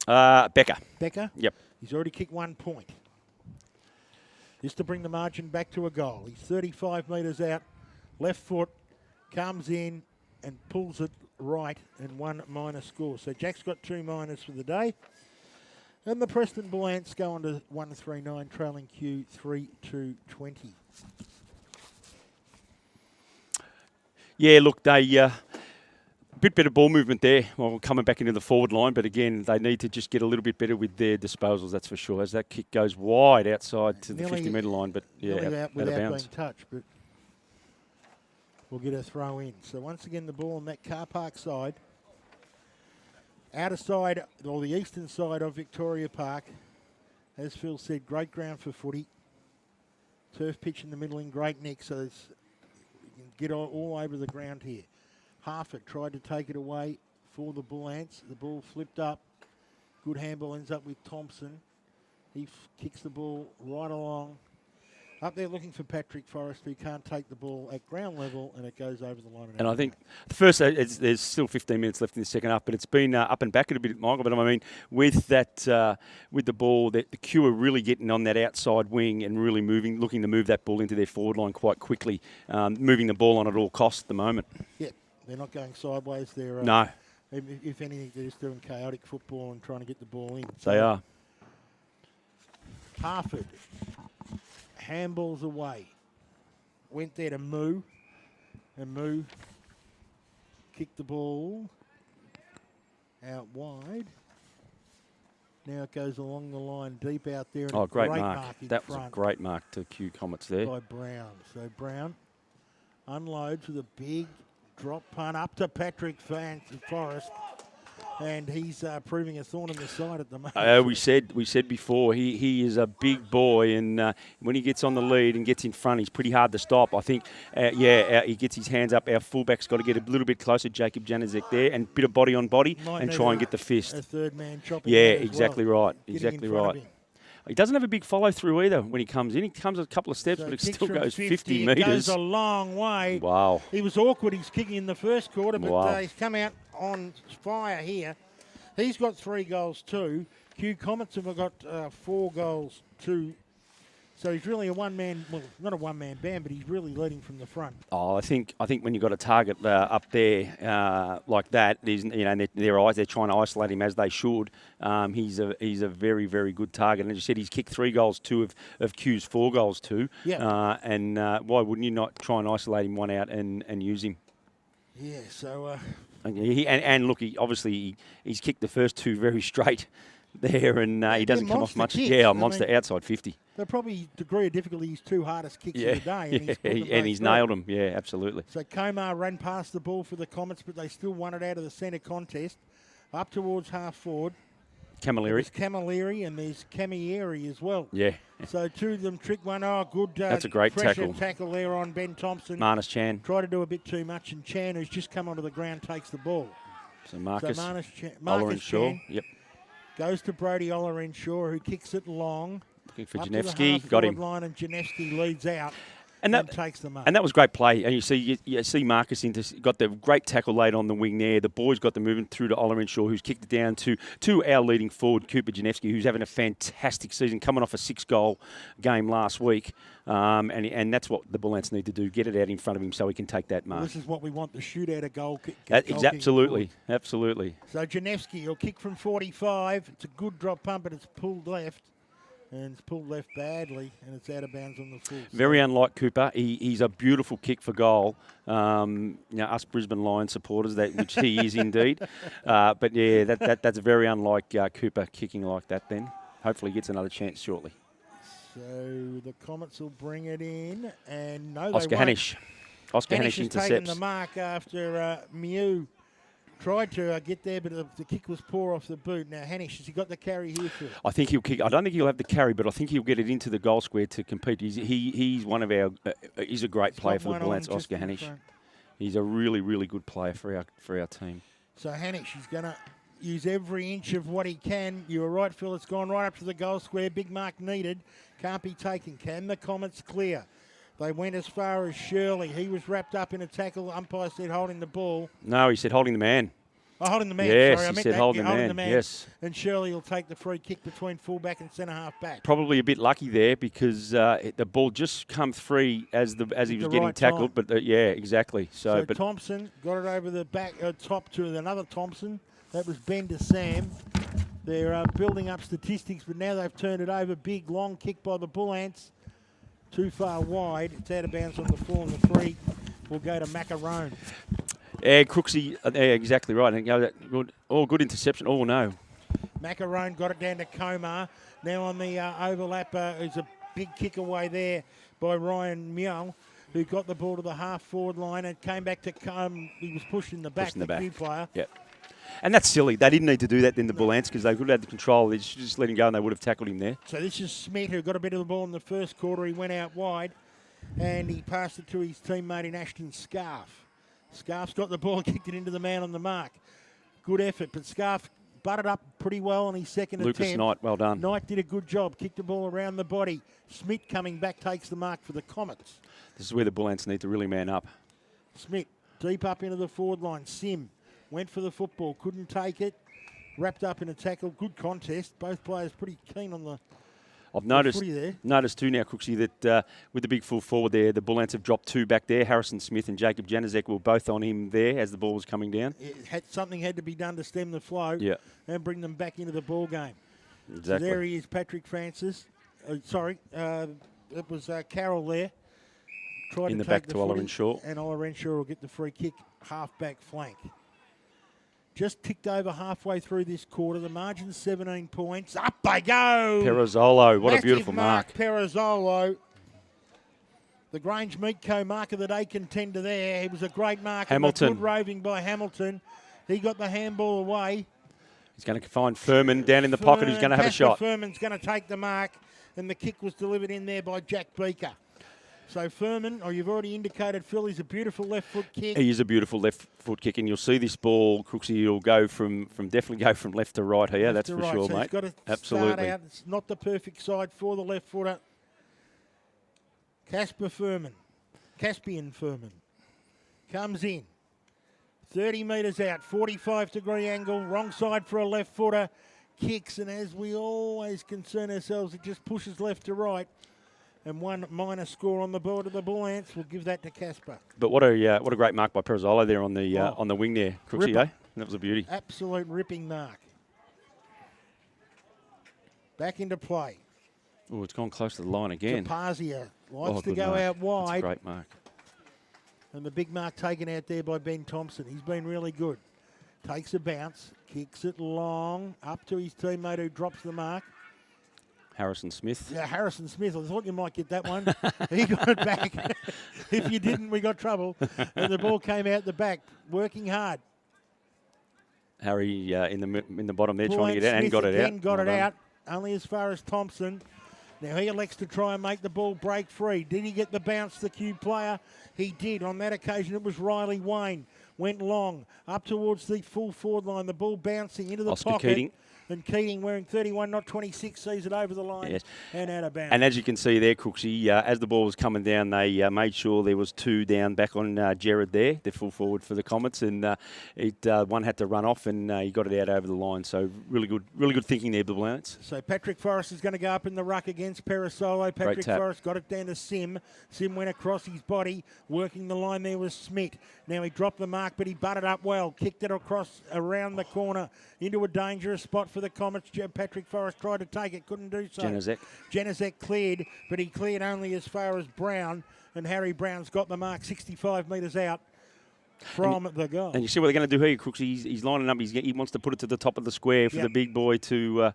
Becker. Becker? Yep. He's already kicked 1 point. Just to bring the margin back to a goal. He's 35 metres out. Left foot comes in and pulls it right, and 1 minus score. So Jack's got 2 minus for the day. And the Preston Bullants go on to 139, trailing Q 3-2-20. Yeah, look, they a bit better ball movement there. Well, coming back into the forward line, but again, they need to just get a little bit better with their disposals. That's for sure. As that kick goes wide outside to the 50-metre line, but yeah, out of without bounds. being touched, but we'll get a throw in. So once again, the ball on that car park side, outer side or the eastern side of Victoria Park. As Phil said, great ground for footy. Turf pitch in the middle in great nick, so it's get all over the ground here. Harford tried to take it away for the Bullants. The ball flipped up. Good handball ends up with Thompson. He kicks the ball right along. Up there looking for Patrick Forrest, who can't take the ball at ground level, and it goes over the line. And I think the first, there's still 15 minutes left in the second half, but it's been up and back a bit, Michael. But I mean, with that, with the ball, the Q are really getting on that outside wing and really looking to move that ball into their forward line quite quickly, moving the ball on at all costs at the moment. Yeah, they're not going sideways. They're no. If anything, they're just doing chaotic football and trying to get the ball in. They are. Harford. Handballs away. Went there to Moo. And Moo kicked the ball out wide. Now it goes along the line deep out there. Oh, great mark. That was a great mark to Q Comets there. By Brown. So Brown unloads with a big drop punt up to Patrick Forrest. And he's proving a thorn in the side at the moment. We said before he is a big boy, and when he gets on the lead and gets in front, he's pretty hard to stop. I think, he gets his hands up. Our fullback's got to get a little bit closer, Jacob Januzek there, and bit of body on body, and try and get the fist. A third man chopping. Yeah, exactly right. Exactly right. He doesn't have a big follow through either when he comes in. He comes a couple of steps, so but it still goes 50 metres. It metres. goes a long way. Wow. He was awkward. He's kicking in the first quarter, but wow. He's come out on fire here. He's got 3 goals too. Q Comets have got 4 goals too. So he's really a one-man, well, not a one-man band, but he's really leading from the front. Oh, I think when you've got a target up there like that, their eyes, they're trying to isolate him as they should. He's a very, very good target. And as you said, he's kicked 3 goals, 2 of Q's 4 goals too. Yeah. And why wouldn't you not try and isolate him one out and use him? Yeah, so... And look, he's kicked the first 2 very straight there, and he doesn't come off much. Kicks. Yeah, monster outside 50. They're probably degree of difficulty his 2 hardest kicks of the day. And he's nailed them. Yeah, absolutely. So Komar ran past the ball for the Comets, but they still won it out of the centre contest. Up towards half forward. Camilleri. There's Camilleri and there's Camieri as well. Yeah. So 2 of them trick one. Oh, good. That's a great tackle. Tackle there on Ben Thompson. Marnus Chan. Tried to do a bit too much, and Chan, who's just come onto the ground, takes the ball. So Marcus Chan Yep. Goes to Brody Ollerenshaw, who kicks it long. Looking for Janevsky. Got him. Line, and Janevsky leads out. And that takes them up. And that was great play. And you see Marcus got the great tackle laid on the wing there. The boys got the movement through to Ollerenshaw, who's kicked it down to our leading forward, Cooper Janevsky, who's having a fantastic season, coming off a 6-goal game last week. And that's what the Bullants need to do, get it out in front of him so he can take that mark. This is what we want, the shootout of goal kick. Absolutely. So Janevsky, he'll kick from 45. It's a good drop pump, but it's pulled left. And it's pulled left badly, and it's out of bounds on the full. Very unlike Cooper. He's a beautiful kick for goal. Us Brisbane Lions supporters, which he is indeed. But yeah, that's very unlike Cooper kicking like that. Then hopefully he gets another chance shortly. So the Comets will bring it in, and no, Oscar Hanish. Oscar Hanish has intercepts. taken the mark after Mew Tried to get there, but the kick was poor off the boot. Now, Hanish, has he got the carry here, Phil? I think he'll kick. I don't think he'll have the carry, but I think he'll get it into the goal square to compete. He's one of our. He's a great player for the Bullants, Oscar Hanish. He's a really, really good player for our team. So Hanish, he's going to use every inch of what he can. You were right, Phil. It's gone right up to the goal square. Big mark needed. Can't be taken. Can the Comets clear? They went as far as Shirley. He was wrapped up in a tackle. Umpire said holding the ball. No, he said holding the man. Oh, holding the man. Yes, sorry, I he meant said that. holding Yeah, the man. Yes. And Shirley will take the free kick between fullback and centre half back. Probably a bit lucky there because the ball just come free as he was getting tackled. Time. But yeah, exactly. So but Thompson got it over the back top to another Thompson. That was Ben to Sam. They're building up statistics, but now they've turned it over. Big long kick by the Bullants. Too far wide. It's out of bounds on the 4 and the 3. We'll go to Macarone. Yeah, Crooksy, exactly right. And good, good interception. Oh, no. Macarone got it down to Komar. Now on the overlap is a big kick away there by Ryan Muell, who got the ball to the half-forward line and came back to he was pushed in the back, the player. Yep. And that's silly. They didn't need to do that in the Bullants because they could have had the control. They should just let him go and they would have tackled him there. So this is Smith, who got a bit of the ball in the first quarter. He went out wide and he passed it to his teammate in Ashton Scarf. Scarf's got the ball, kicked it into the man on the mark. Good effort, but Scarf butted up pretty well on his second attempt. Lucas Knight, well done. Knight did a good job, kicked the ball around the body. Smith coming back takes the mark for the Comets. This is where the Bullants need to really man up. Smith deep up into the forward line. Sim went for the football, couldn't take it. Wrapped up in a tackle, good contest. Both players pretty keen on the I've noticed too now, Crooksy, that with the big full forward there, the Bullants have dropped 2 back there. Harrison Smith and Jacob Januzek were both on him there as the ball was coming down. Something had to be done to stem the flow and bring them back into the ball game. Exactly. So there he is, Patrick Francis. It was Carroll there. Tried in to the back take to Ola Renshaw. And Ola Renshaw will get the free kick, half-back flank. Just ticked over halfway through this quarter. The margin's 17 points. Up they go! Perazzolo, what Massive a beautiful mark. Perazzolo. The Grange Meat Co. mark of the day contender there. It was a great mark. Hamilton. Good roving by Hamilton. He got the handball away. He's going to find Furman down in the pocket who's going to have a shot. Furman's going to take the mark, and the kick was delivered in there by Jack Beaker. So Furman, you've already indicated, Phil, he's a beautiful left foot kick. He is a beautiful left foot kick, and you'll see this ball, Crooksy, he'll go definitely go from left to right here, that's for sure, so mate. He's got to Absolutely. Start out. It's not the perfect side for the left footer. Caspian Furman comes in. 30 metres out, 45-degree angle, wrong side for a left footer. Kicks, and as we always concern ourselves, it just pushes left to right. And one minor score on the board of the Bullants. We'll give that to Casper. But what a great mark by Perazzolo there on the wing there, Crooksy, eh? That was a beauty. Absolute ripping mark. Back into play. Oh, it's gone close to the line again. Tapazia likes to go mark. out wide. That's a great mark. And the big mark taken out there by Ben Thompson. He's been really good. Takes a bounce, kicks it long, up to his teammate who drops the mark. Harrison Smith. Yeah, Harrison Smith. I thought you might get that one. He got it back. If you didn't, we got trouble. And the ball came out the back, working hard. Harry in the bottom there trying to get it and got it out. Got it out, only as far as Thompson. Now he elects to try and make the ball break free. Did he get the bounce, the cue player? He did. On that occasion, it was Riley Wayne. Went long, up towards the full forward line. The ball bouncing into the Oscar pocket. Keating. And Keating, wearing 31, not 26, sees it over the line and out of bounds. And as you can see there, Crooksy, as the ball was coming down, they made sure there was 2 down back on Gerard there, the full forward for the Comets, and one had to run off, and he got it out over the line. So really good thinking there, the Bullants. So Patrick Forrest is going to go up in the ruck against Perazzolo. Patrick Forrest got it down to Sim. Sim went across his body, working the line there was Smith. Now he dropped the mark, but he butted up well, kicked it across around the corner into a dangerous spot for the Comets. Patrick Forrest tried to take it, couldn't do so. Januzek cleared, but he cleared only as far as Brown, and Harry Brown's got the mark 65 metres out from the goal. And you see what they're going to do here, Crooks. He's lining up. He wants to put it to the top of the square for the big boy to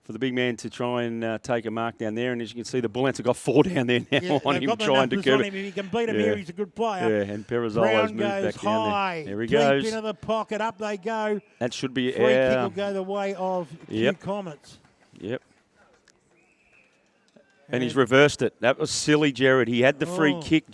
for the big man to try and take a mark down there. And as you can see, the Bullants have got 4 down there now on him, trying to get it. If he can beat him here, he's a good player. Yeah, and Perizolo's Brown moved goes back down high, there. There he deep goes. into the pocket, up they go. That should be Free kick will go the way of Q Comets. Yep. And he's reversed it. That was silly, Jared. He had the free kick.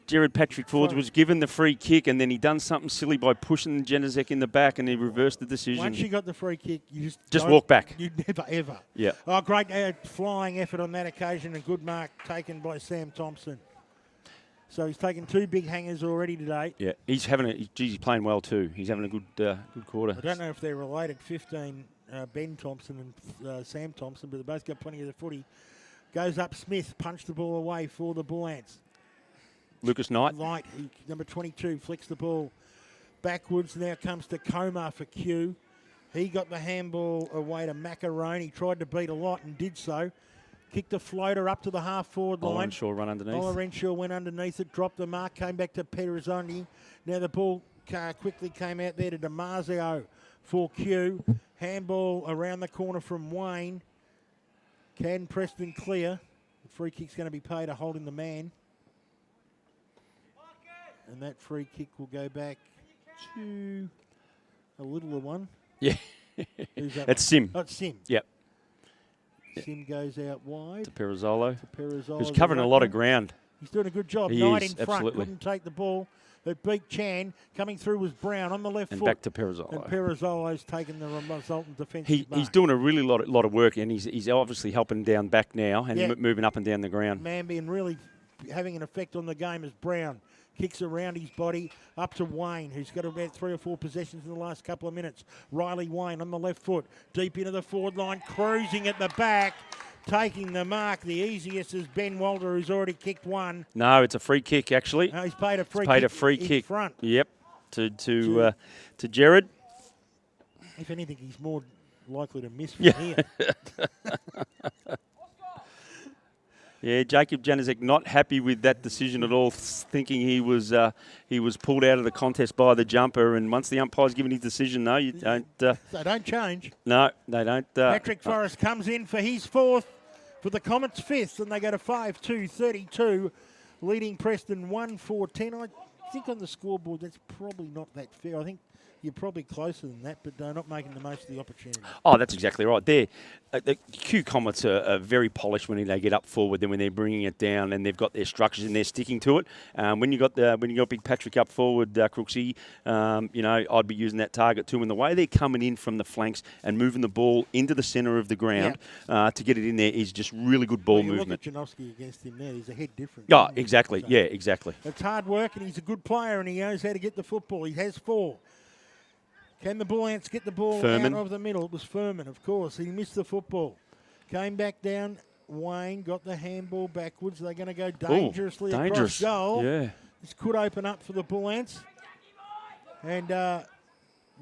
Jared Patrick Fords was given the free kick, and then he done something silly by pushing Januzek in the back, and he reversed the decision. Once you got the free kick, you just walk back. You never, ever. Yeah. Oh, great flying effort on that occasion. A good mark taken by Sam Thompson. So he's taken 2 big hangers already today. Yeah, he's playing well too. He's having a good quarter. I don't know if they're related, 15, Ben Thompson and Sam Thompson, but they both got plenty of the footy. Goes up Smith, punched the ball away for the Bullants. Lucas Knight. Number 22, flicks the ball backwards. Now comes to Coma for Q. He got the handball away to Macaroni. Tried to beat a lot and did so. Kicked a floater up to the half-forward line. Renshaw run underneath. Renshaw went underneath it, dropped the mark, came back to Perizzondi. Now the ball quickly came out there to Damasio for Q. Handball around the corner from Wayne. Can Preston clear? The free kick's going to be paid to holding the man. And that free kick will go back to a littler one. Yeah. It's Sim. Oh, it's Sim. Yep. Sim goes out wide. To Perizolo. Who's covering a lot of ground. He's doing a good job. He Knight is, in front. absolutely. Couldn't take the ball. It beat Chan. Coming through was Brown on the left And foot. back to Perizolo. And Perizolo's taken the resultant defensive mark. He's doing a really lot of work, and he's obviously helping down back now and moving up and down the ground. Manby and really having an effect on the game as Brown kicks around his body up to Wayne, who's got about 3 or 4 possessions in the last couple of minutes. Riley Wayne on the left foot, deep into the forward line, cruising at the back, taking the mark. The easiest is Ben Walter, who's already kicked one. No, it's a free kick, actually. No, he's paid a free kick. Paid a free in kick. Front. Yep, to Jared. If anything, he's more likely to miss from here. Yeah, Jacob Januzek not happy with that decision at all, thinking he was pulled out of the contest by the jumper. And once the umpire's given his decision, no, you don't. They don't change. No, they don't. Patrick Forrest comes in for his 4th, for the Comets' 5th, and they go to 5-2-32, leading Preston 1-4-10. I think on the scoreboard that's probably not that fair. I think you're probably closer than that, but they're not making the most of the opportunity. Oh, that's exactly right. The Q Comets are very polished when they get up forward. Then when they're bringing it down, and they've got their structures and they're sticking to it. When you got big Patrick up forward, Crooksy, I'd be using that target too. And the way they're coming in from the flanks and moving the ball into the centre of the ground to get it in there is just really good ball movement. Look at Janowski against him there. He's a head difference. Oh, exactly. So exactly. It's hard work, and he's a good player, and he knows how to get the football. He has 4. Can the Bullants get the ball out of the middle? It was Furman, of course. He missed the football. Came back down. Wayne got the handball backwards. They're going to go dangerously across goal. Yeah. This could open up for the Bullants. And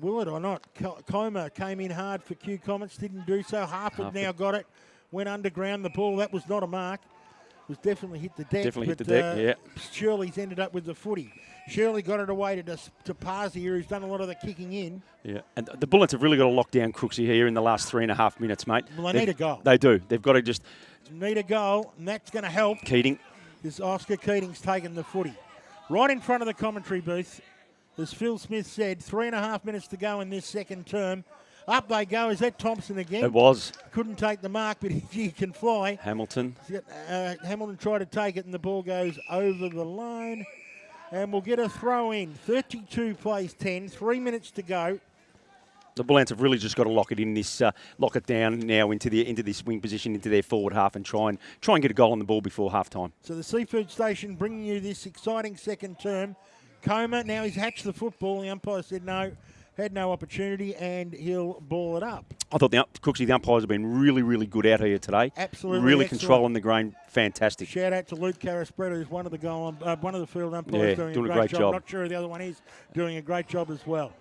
will it or not? Coma came in hard for Q Comets. Didn't do so. Harford now got it. Went underground. The ball, that was not a mark. It was definitely hit the deck. Hit the deck, yeah. Shirley's ended up with the footy. Shirley got it away to Parsi, who's done a lot of the kicking in. Yeah, and the Bullants have really got to lock down Crooksy here in the last 3.5 minutes, mate. Well, they need a goal. They do. They've got to just... Need a goal, and that's going to help. Keating. This Oscar Keating's taken the footy. Right in front of the commentary booth, as Phil Smith said, 3.5 minutes to go in this second term. Up they go. Is that Thompson again? It was. Couldn't take the mark, but he can fly. Hamilton. Hamilton tried to take it, and the ball goes over the line. And we'll get a throw in. 32 plays 10. 3 minutes to go. The Bullants have really just got to lock it down now into this wing position, into their forward half, and try and get a goal on the ball before half time. So the Seafood Station bringing you this exciting second term. Coma, now he's hatched the football. The umpire said no. Had no opportunity, and he'll ball it up. I thought the umpires have been really, really good out here today. Absolutely, really excellent. Controlling the grain, fantastic. Shout out to Luke Carrisbretta, who's one of the field umpires, doing a great job. Not sure who the other one is, doing a great job as well.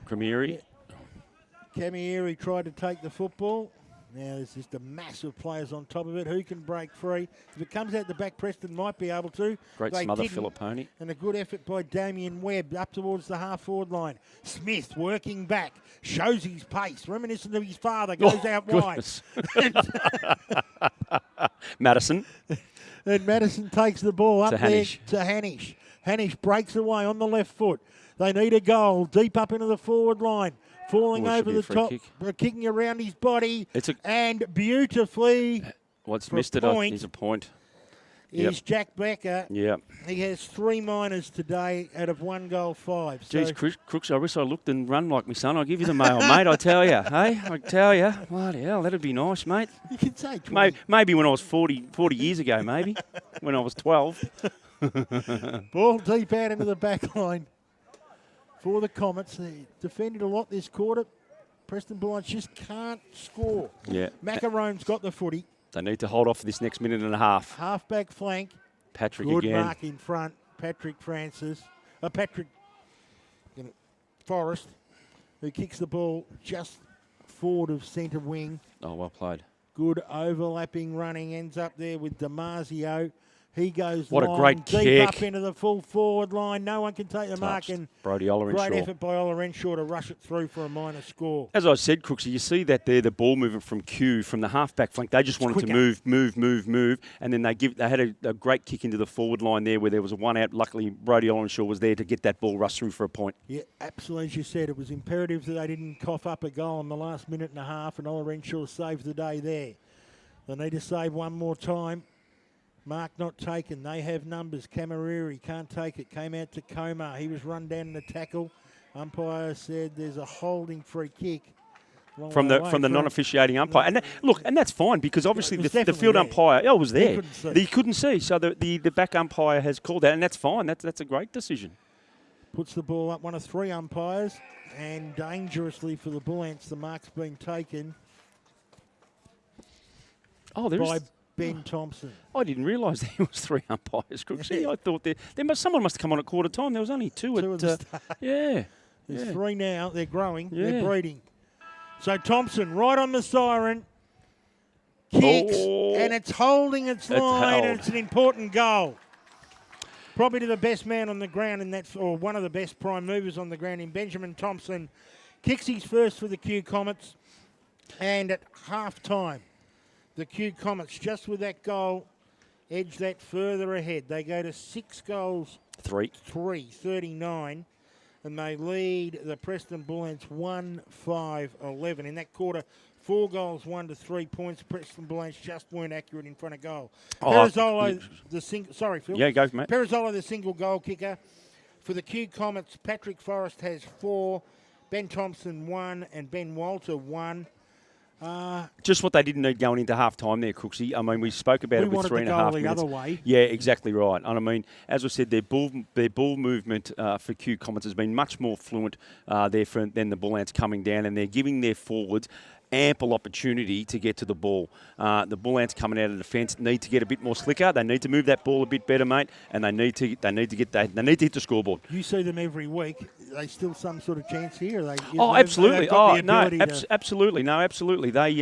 Cramieri. Camieri tried to take the football. Now there's just a mass of players on top of it. Who can break free? If it comes out the back, Preston might be able to. Great They smother, didn't. Filipponi. And a good effort by Damien Webb up towards the half-forward line. Smith working back, shows his pace, reminiscent of his father, goes out wide. Madison. And Madison takes the ball up To there Hanish. to Hanish. Hanish breaks away on the left foot. They need a goal deep up into the forward line. Falling Oh, it should over be the a free top, kick. kicking around his body. It's and beautifully What's for missed it point is a point. is Jack Becker. Yep. He has 3 minors today out of 1 goal 5. Geez, Crooks, I wish I looked and run like my son. I'll give you the mail, mate, I tell you. Hey, I tell you. Bloody hell, that'd be nice, mate. You can say 20. Maybe when I was 40 years ago, maybe. When I was 12. Ball deep out into the back line for the Comets. They defended a lot this quarter. Preston Bullants just can't score. Yeah. Macarone's got the footy. They need to hold off for this next minute and a half. Half-back flank. Patrick Good again. mark in front. Patrick Forrest, who kicks the ball just forward of centre wing. Oh, well played. Good overlapping running. Ends up there with Damasio. He goes What a long, great deep kick. up into the full forward line. No one can take the mark. Touched. And Brodie Ollerenshaw. great effort by Ollerenshaw to rush it through for a minor score. As I said, Crooksy, you see that there, the ball movement from Q, from the half-back flank. They just wanted to move, and then they had a great kick into the forward line there where there was a one out. Luckily, Brodie Ollerenshaw was there to get that ball rushed through for a point. Yeah, absolutely. As you said, it was imperative that they didn't cough up a goal in the last minute and a half, and Ollerenshaw saved the day there. They need to save one more time. Mark not taken. They have numbers. Camariri can't take it. Came out to Komar. He was run down in the tackle. Umpire said there's a holding free kick. From the non-officiating umpire. And that's fine because obviously the field there. umpire was there. He couldn't see. So the back umpire has called that, and that's fine. That's a great decision. Puts the ball up, one of 3 umpires, and dangerously for the Bullants, the mark's been taken by Ben Thompson. I didn't realise there was 3 umpires, Crooksy. I thought someone must have come on at quarter time. There was only 2 at the start. Yeah. There's 3 now. They're growing. Yeah. They're breeding. So Thompson, right on the siren, kicks, and it's holding its line, and it's an important goal. Probably to the best man on the ground in that, or one of the best prime movers on the ground in Benjamin Thompson. Kicks his first for the Q Comets, and at half-time, the Q Comets, just with that goal, edge that further ahead. They go to 6 goals. 39, and they lead the Preston Bullants 1-5-11. In that quarter, 4 goals, 1 to 3 points. Preston Bullants just weren't accurate in front of goal. Perizzolo, the single. Sorry, Phil. Yeah, go, mate. Perizzolo, the single goal kicker. For the Q Comets, Patrick Forrest has 4, Ben Thompson 1, and Ben Walter 1. Just what they didn't need going into half-time there, Crooksy. I mean, we spoke about it with 3.5 minutes. We wanted the goal the other way. Yeah, exactly right. And I mean, as I said, their ball movement for Q Comets has been much more fluent than the Bullants coming down, and they're giving their forwards ample opportunity to get to the ball. The Bullants coming out of defence need to get a bit more slicker. They need to move that ball a bit better, mate, and they need to hit the scoreboard. You see them every week. Are they still some sort of chance here? Absolutely. Absolutely. No, absolutely. They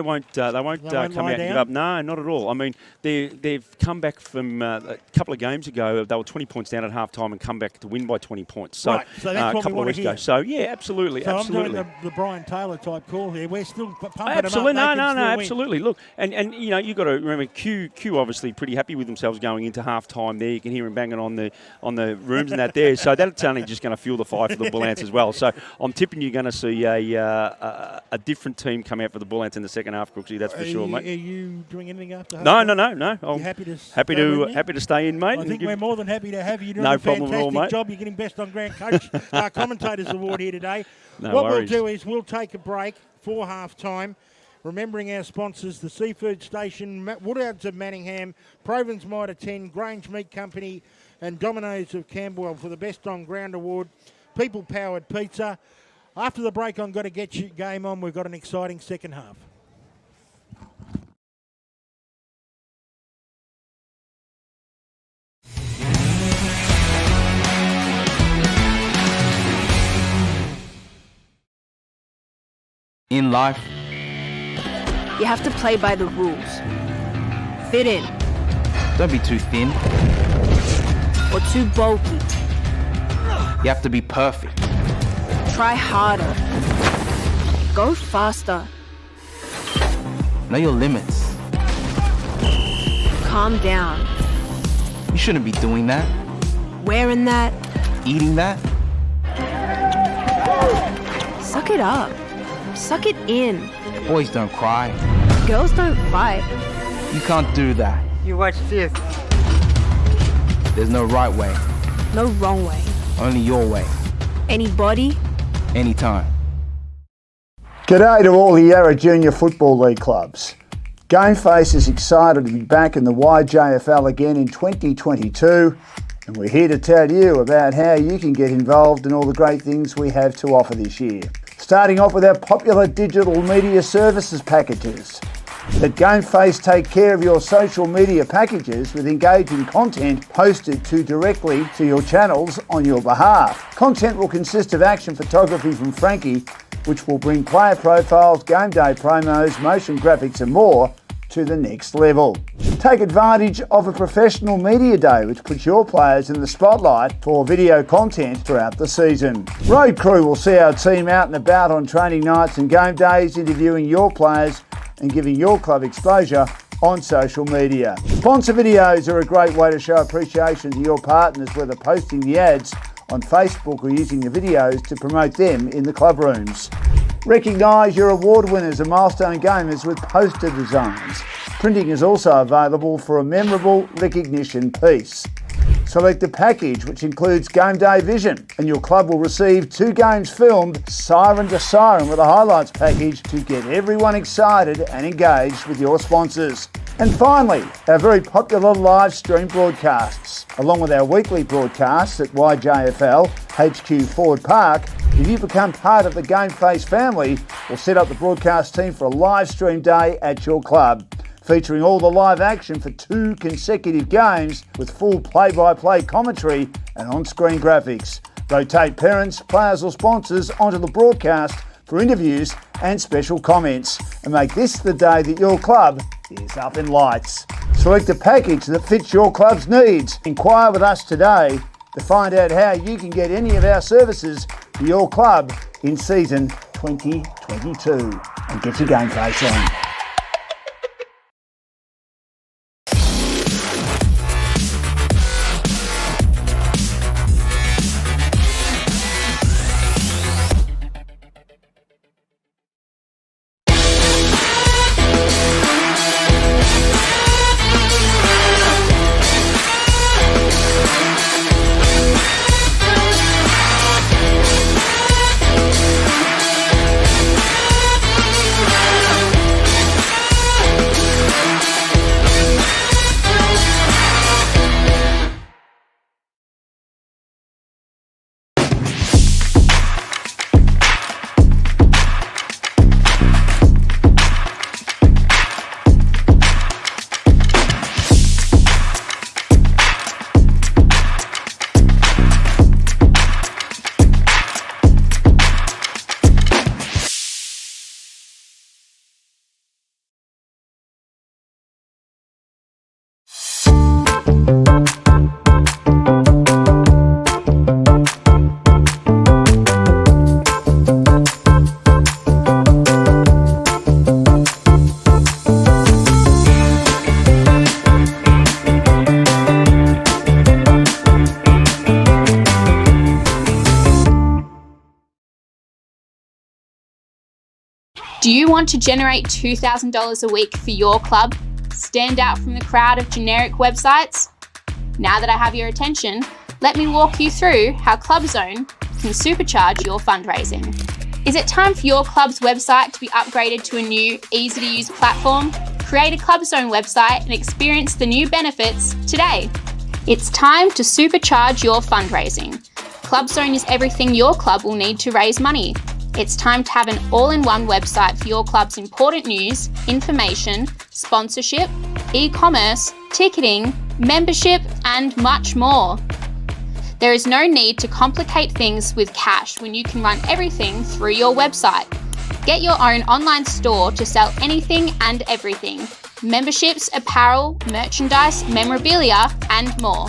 won't come out and give up. No, not at all. I mean, they've come back from a couple of games ago. They were 20 points down at half time and come back to win by 20 points. So, so that's what a couple of weeks ago. So yeah, absolutely. So absolutely. I'm doing the Brian Taylor type call here. We're still pumping absolutely. them up. No, absolutely. Look, and you know, you've got to remember Q obviously pretty happy with themselves going into half time there. You can hear him banging on the rooms and that there. So that's only just going to fuel the fire for the Bullants as well. So I'm tipping you're going to see a different team come out for the Bullants in the second half, Crooksy. That's for sure, mate. Are you doing anything after half? No. I'm happy to stay in, mate. I think we're more than happy to have you. You're doing no a problem fantastic at all, mate. job. You're getting best on ground coach commentators award here today. No what worries. we'll do is we'll take a break for half time. Remembering our sponsors, the Seafood Station, Woodhards of Manningham, Proven's Mitre 10, Grange Meat Company, and Domino's of Camberwell for the Best on Ground Award. People Powered Pizza. After the break, I'm going to get you game on. We've got an exciting second half. In life, You have to play by the rules. Fit in. Don't be too thin. Or too bulky. You have to be perfect. Try harder. Go faster. Know your limits. Calm down. You shouldn't be doing that. Wearing that. Eating that. Suck it up. Suck it in. Boys don't cry. Girls don't fight. You can't do that. You watch this. There's no right way. No wrong way. Only your way. Anybody. Anytime. G'day to all the Yarra Junior Football League clubs. Gameface is excited to be back in the YJFL again in 2022, and we're here to tell you about how you can get involved in all the great things we have to offer this year. Starting off with our popular digital media services packages. Let Gameface take care of your social media packages with engaging content posted directly to your channels on your behalf. Content will consist of action photography from Frankie, which will bring player profiles, game day promos, motion graphics and more to the next level. Take advantage of a professional media day which puts your players in the spotlight for video content throughout the season. Road Crew will see our team out and about on training nights and game days, interviewing your players and giving your club exposure on social media. Sponsor videos are a great way to show appreciation to your partners, whether posting the ads on Facebook or using the videos to promote them in the club rooms. Recognise your award winners and milestone gamers with poster designs. Printing is also available for a memorable recognition piece. Select a package which includes game day vision, and your club will receive 2 games filmed siren to siren with a highlights package to get everyone excited and engaged with your sponsors. And finally, our very popular live stream broadcasts. Along with our weekly broadcasts at YJFL, HQ Ford Park, if you become part of the Gameface family, we'll set up the broadcast team for a live stream day at your club, featuring all the live action for 2 consecutive games with full play-by-play commentary and on-screen graphics. Rotate parents, players or sponsors onto the broadcast for interviews and special comments, and make this the day that your club is up in lights. Select a package that fits your club's needs. Inquire with us today to find out how you can get any of our services for your club in season 2022. And get your game face on. Do you want to generate $2,000 a week for your club? Stand out from the crowd of generic websites? Now that I have your attention, let me walk you through how ClubZone can supercharge your fundraising. Is it time for your club's website to be upgraded to a new, easy-to-use platform? Create a ClubZone website and experience the new benefits today. It's time to supercharge your fundraising. ClubZone is everything your club will need to raise money. It's time to have an all-in-one website for your club's important news, information, sponsorship, e-commerce, ticketing, membership, and much more. There is no need to complicate things with cash when you can run everything through your website. Get your own online store to sell anything and everything. Memberships, apparel, merchandise, memorabilia, and more.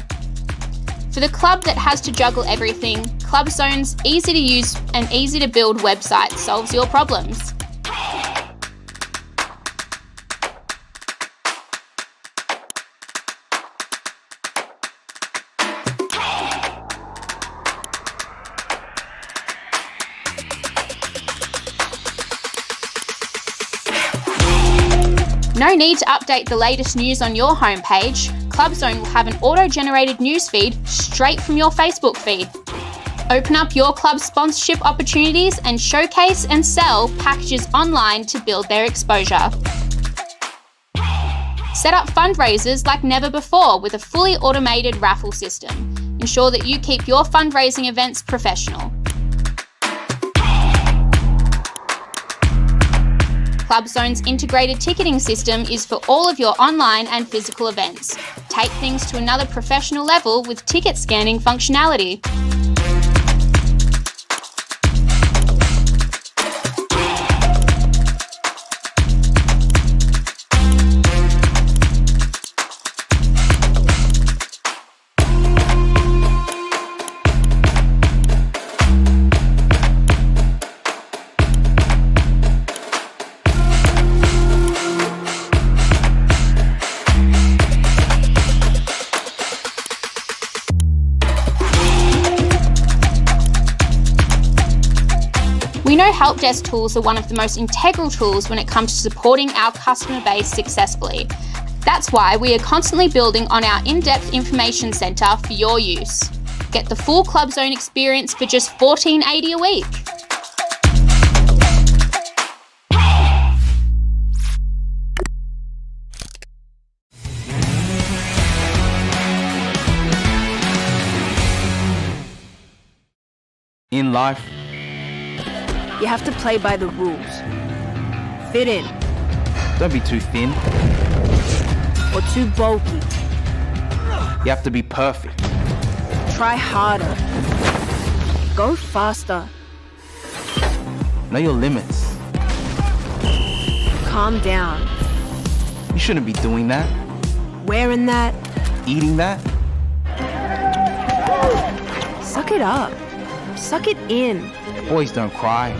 For the club that has to juggle everything, ClubZone's easy to use and easy to build website solves your problems. No need to update the latest news on your homepage. ClubZone will have an auto-generated newsfeed straight from your Facebook feed. Open up your club's sponsorship opportunities and showcase and sell packages online to build their exposure. Set up fundraisers like never before with a fully automated raffle system. Ensure that you keep your fundraising events professional. ClubZone's integrated ticketing system is for all of your online and physical events. Take things to another professional level with ticket scanning functionality. We know help desk tools are one of the most integral tools when it comes to supporting our customer base successfully. That's why we are constantly building on our in-depth information centre for your use. Get the full ClubZone experience for just $14.80 a week. In life, You have to play by the rules. Fit in. don't be too thin. Or too bulky. You have to be perfect. Try harder. Go faster. Know your limits. Calm down. You shouldn't be doing that. Wearing that. Eating that. Suck it up. Suck it in. Boys don't cry.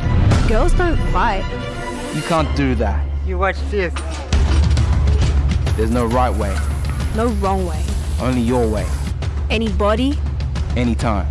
Girls don't fight. You can't do that. You watch this. There's no right way. No wrong way. Only your way. Anybody. Anytime.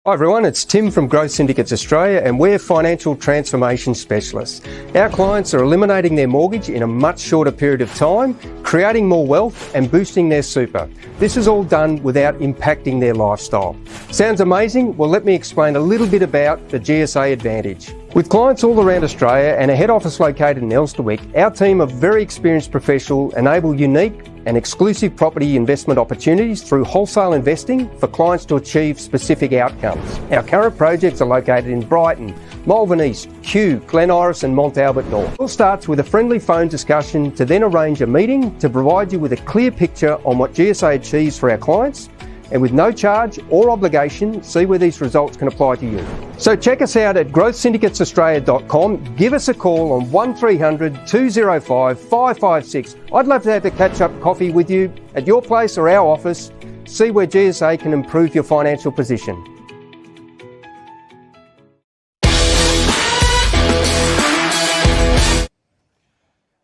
Hi everyone, it's Tim from Growth Syndicates Australia and we're financial transformation specialists. Our clients are eliminating their mortgage in a much shorter period of time, creating more wealth and boosting their super. This is all done without impacting their lifestyle. Sounds amazing? Well, let me explain a little bit about the GSA Advantage. With clients all around Australia and a head office located in Elsternwick, our team of very experienced professionals enable unique and exclusive property investment opportunities through wholesale investing for clients to achieve specific outcomes. Our current projects are located in Brighton, Malvern East, Kew, Glen Iris and Mont Albert North. It all starts with a friendly phone discussion to then arrange a meeting to provide you with a clear picture on what GSA achieves for our clients, and with no charge or obligation, see where these results can apply to you. So check us out at growthsyndicatesaustralia.com. Give us a call on 1300 205 556. I'd love to have a catch-up coffee with you at your place or our office. See where GSA can improve your financial position.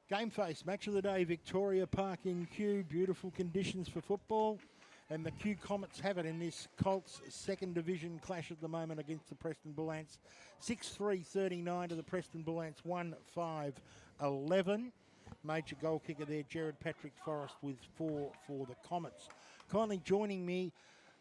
Game face, match of the day, Victoria Park in Kew. Beautiful conditions for football. And the Kew Comets have it in this Colts second division clash at the moment against the Preston Bullants. 6-3-39 to the Preston Bullants, 1-5-11. Major goal kicker there, Jared Patrick Forrest with 4 for the Comets. Kindly joining me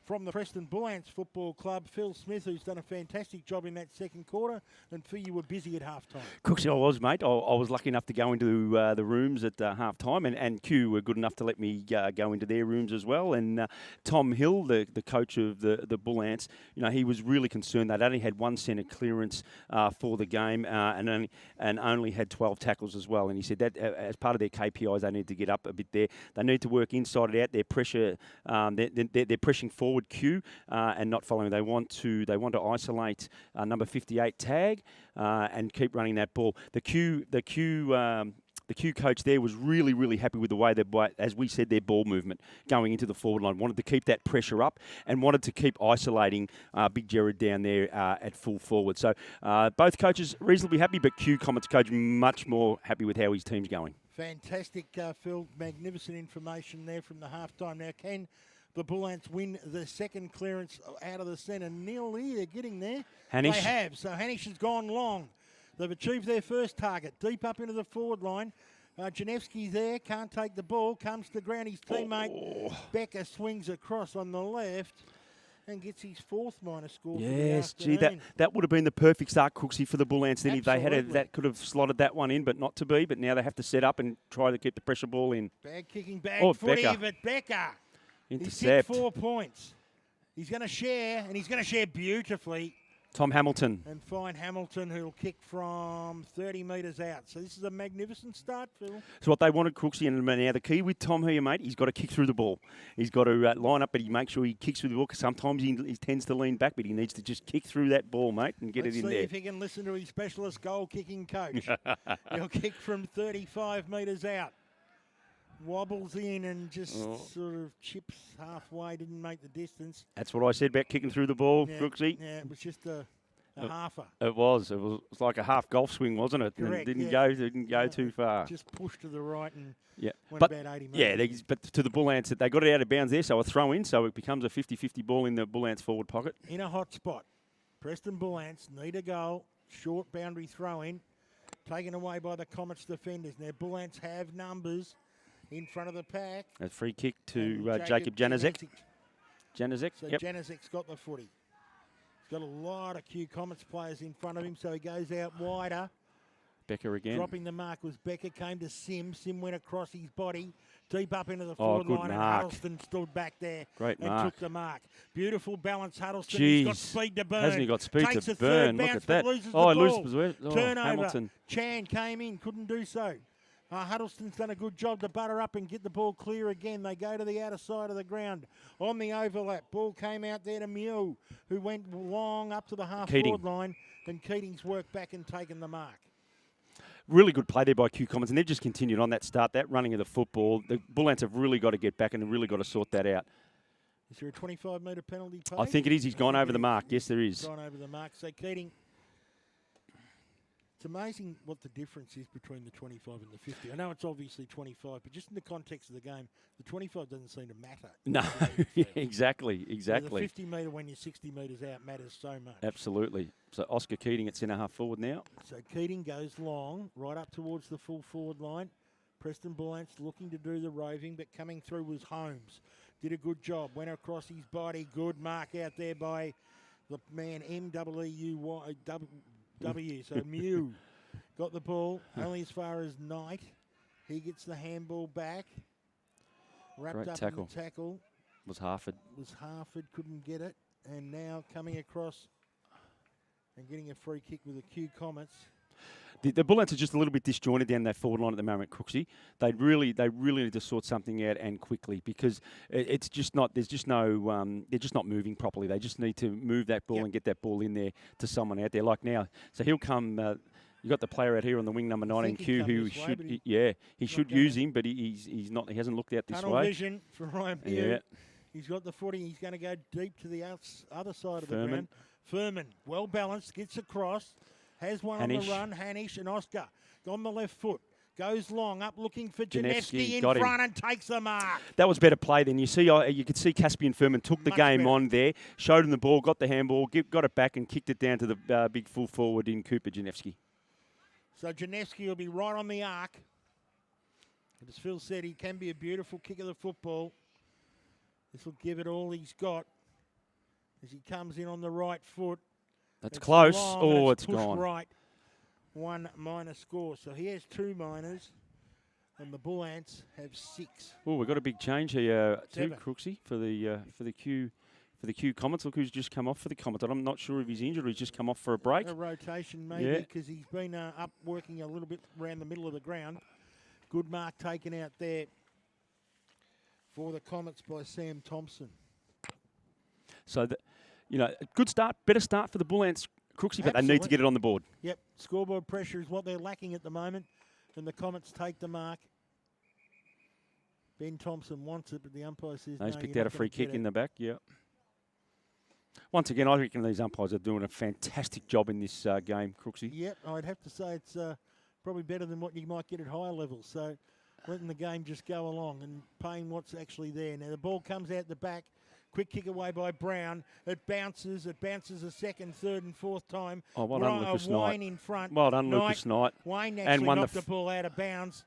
from the Preston Bullants Football Club, Phil Smith, who's done a fantastic job in that second quarter, and Phil, you were busy at half-time. Cooksy, I was, mate. I was lucky enough to go into the rooms at half-time, and Q were good enough to let me go into their rooms as well. And Tom Hill, the coach of the Bullants, he was really concerned. They'd only had one centre clearance for the game and only had 12 tackles as well. And he said that as part of their KPIs, they need to get up a bit there. They need to work inside and out. Their pressure, they're pushing forward forward Q and not following. They want to isolate number 58 Tag and keep running that ball. The Q coach there was really, really happy with the way as we said, their ball movement going into the forward line. Wanted to keep that pressure up and wanted to keep isolating Big Jared down there at full forward. So both coaches reasonably happy, but Q Comets coach much more happy with how his team's going. Fantastic, Phil. Magnificent information there from the halftime. Now, can the Bullants win the second clearance out of the centre? Nearly, they're getting there. Hanish. They have. So Hanish has gone long. They've achieved their first target. Deep up into the forward line. Janevsky's there, can't take the ball, comes to ground. His teammate Becker swings across on the left and gets his fourth minor score. Yes, for the afternoon. that would have been the perfect start, Cooksy, for the Bullants. Then if they had that could have slotted that one in, but not to be. But now they have to set up and try to keep the pressure ball in. Bag kicking, footy, Becker. but Becker. Intercept. He's hit 4 points. He's going to share, and he's going to share beautifully. Tom Hamilton. And find Hamilton, who'll kick from 30 metres out. So this is a magnificent start, Phil. So what they wanted, Cooksy, and now the key with Tom here, mate, he's got to kick through the ball. He's got to line up, but he makes sure he kicks through the ball, because sometimes he tends to lean back, but he needs to just kick through that ball, mate, and get it in there. Let's see if he can listen to his specialist goal-kicking coach. He'll kick from 35 metres out. Wobbles in and just sort of chips halfway, didn't make the distance. That's what I said about kicking through the ball, Brooksy. Yeah, it was just a halfer. It was like a half golf swing, wasn't it? Correct, and didn't go too far. Just pushed to the right and went but, about 80 metres. Yeah, but to the Bullants, they got it out of bounds there, so a throw in, so it becomes a 50-50 ball in the Bullants forward pocket. In a hot spot. Preston Bullants need a goal. Short boundary throw in. Taken away by the Comets defenders. Now Bullants have numbers in front of the pack. A free kick to Jacob Januzek. So yep. Januzek's got the footy. He's got a lot of Q Comets players in front of him, so he goes out wider. Becker again. Dropping the mark was Becker, came to Sim. Sim went across his body, deep up into the forward line, and Huddleston stood back there and took the mark. Beautiful balance, Huddleston. He's got speed to burn. Hasn't he got speed Takes to Third burn? bounce, Look at that. Loses the he ball. loses Turnover. Hamilton. Chan came in, couldn't do so. Huddleston's done a good job to butter up and get the ball clear again. They go to the outer side of the ground on the overlap. Ball came out there to Mew, who went long up to the half-forward line, and Keating's worked back and taken the mark. Really good play there by Q Comets, and they've just continued on that start, that running of the football. The Bullants have really got to get back and have really got to sort that out. Is there a 25-metre penalty paid? I think it is. He's gone over the mark. Yes, there is. Gone over the mark. So Keating... It's amazing what the difference is between the 25 and the 50. I know it's obviously 25, but just in the context of the game, the 25 doesn't seem to matter. No, exactly. The 50 metre when you're 60 metres out matters so much. Absolutely. So Oscar Keating at centre half forward now. So Keating goes long, right up towards the full forward line. Preston Bullants looking to do the roving, but coming through was Holmes. Did a good job, went across his body. Good mark out there by the man M-W-E-U-Y. So Mew got the ball only as far as Knight. He gets the handball back. Wrapped Great up tackle. in the tackle. Was Harford, couldn't get it. And now coming across and getting a free kick with the Q Comets. The Bullants are just a little bit disjointed down that forward line at the moment, Cooksy. They really need to sort something out and quickly, because it's just not. There's just no. They're just not moving properly. They just need to move that ball and get that ball in there to someone out there. Like now, so he'll come. You got the player out here on the wing, number 19, Q, who should he should use him, but he's not. He hasn't looked out this Tunnel way. Vision for Ryan Mew. Yeah. He's got the footy. He's going to go deep to the other side of the ground. Furman, well balanced, gets across. Has one on the run, Hanish and Oscar. On the left foot. Goes long, up looking for Janevsky in front and takes the mark. That was better play than you see. You could see Caspian Furman took the game on there, showed him the ball, got the handball, got it back and kicked it down to the big full forward in Cooper Janevsky. So Janevsky will be right on the arc. And as Phil said, he can be a beautiful kick of the football. This will give it all he's got as he comes in on the right foot. That's close. It's gone. Right. 1 minor score. So he has 2 minors, and the Bullants have 6. Oh, we've got a big change here too, Crooksy, for the Q Comets. Look who's just come off for the Comets. I'm not sure if he's injured or he's just come off for a break. A rotation maybe, because he's been up working a little bit around the middle of the ground. Good mark taken out there for the Comets by Sam Thompson. So, a good start, better start for the Bullants, Crooksy, but they need to get it on the board. Yep, scoreboard pressure is what they're lacking at the moment, and the Comets take the mark. Ben Thompson wants it, but the umpire says no. He's picked out a free kick in the back, yeah. Once again, I reckon these umpires are doing a fantastic job in this game, Crooksy. Yep, I'd have to say it's probably better than what you might get at higher levels. So letting the game just go along and paying what's actually there. Now the ball comes out the back. Quick kick away by Brown. It bounces a second, third and fourth time. Oh, well done, Lucas Knight. Wayne in front. Well done, Lucas Knight. Wayne actually knocked the ball out of bounds.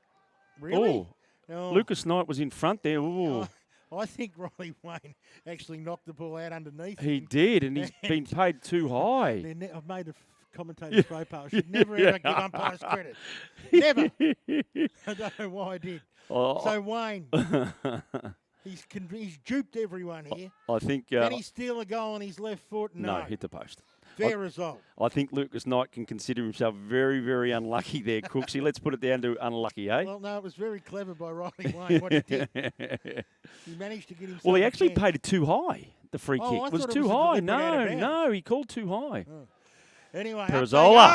Really? Oh, Lucas Knight was in front there. Ooh. I think Riley Wayne actually knocked the ball out underneath. He did, and he's been paid too high. I've made a commentator's faux pas. I should never ever give umpires credit. Never. I don't know why I did. So Wayne, he's duped everyone here. I think. Can he steal a goal on his left foot? No, hit the post. Fair result. I think Lucas Knight can consider himself very, very unlucky there, Crooksy. Let's put it down to unlucky, eh? Well, no, it was very clever by Riley Wayne what he did. He managed to get himself. Well, he actually paid it too high. The free kick I was thought it too was high. deliberate No, he called too high. Oh. Anyway, Perizzola.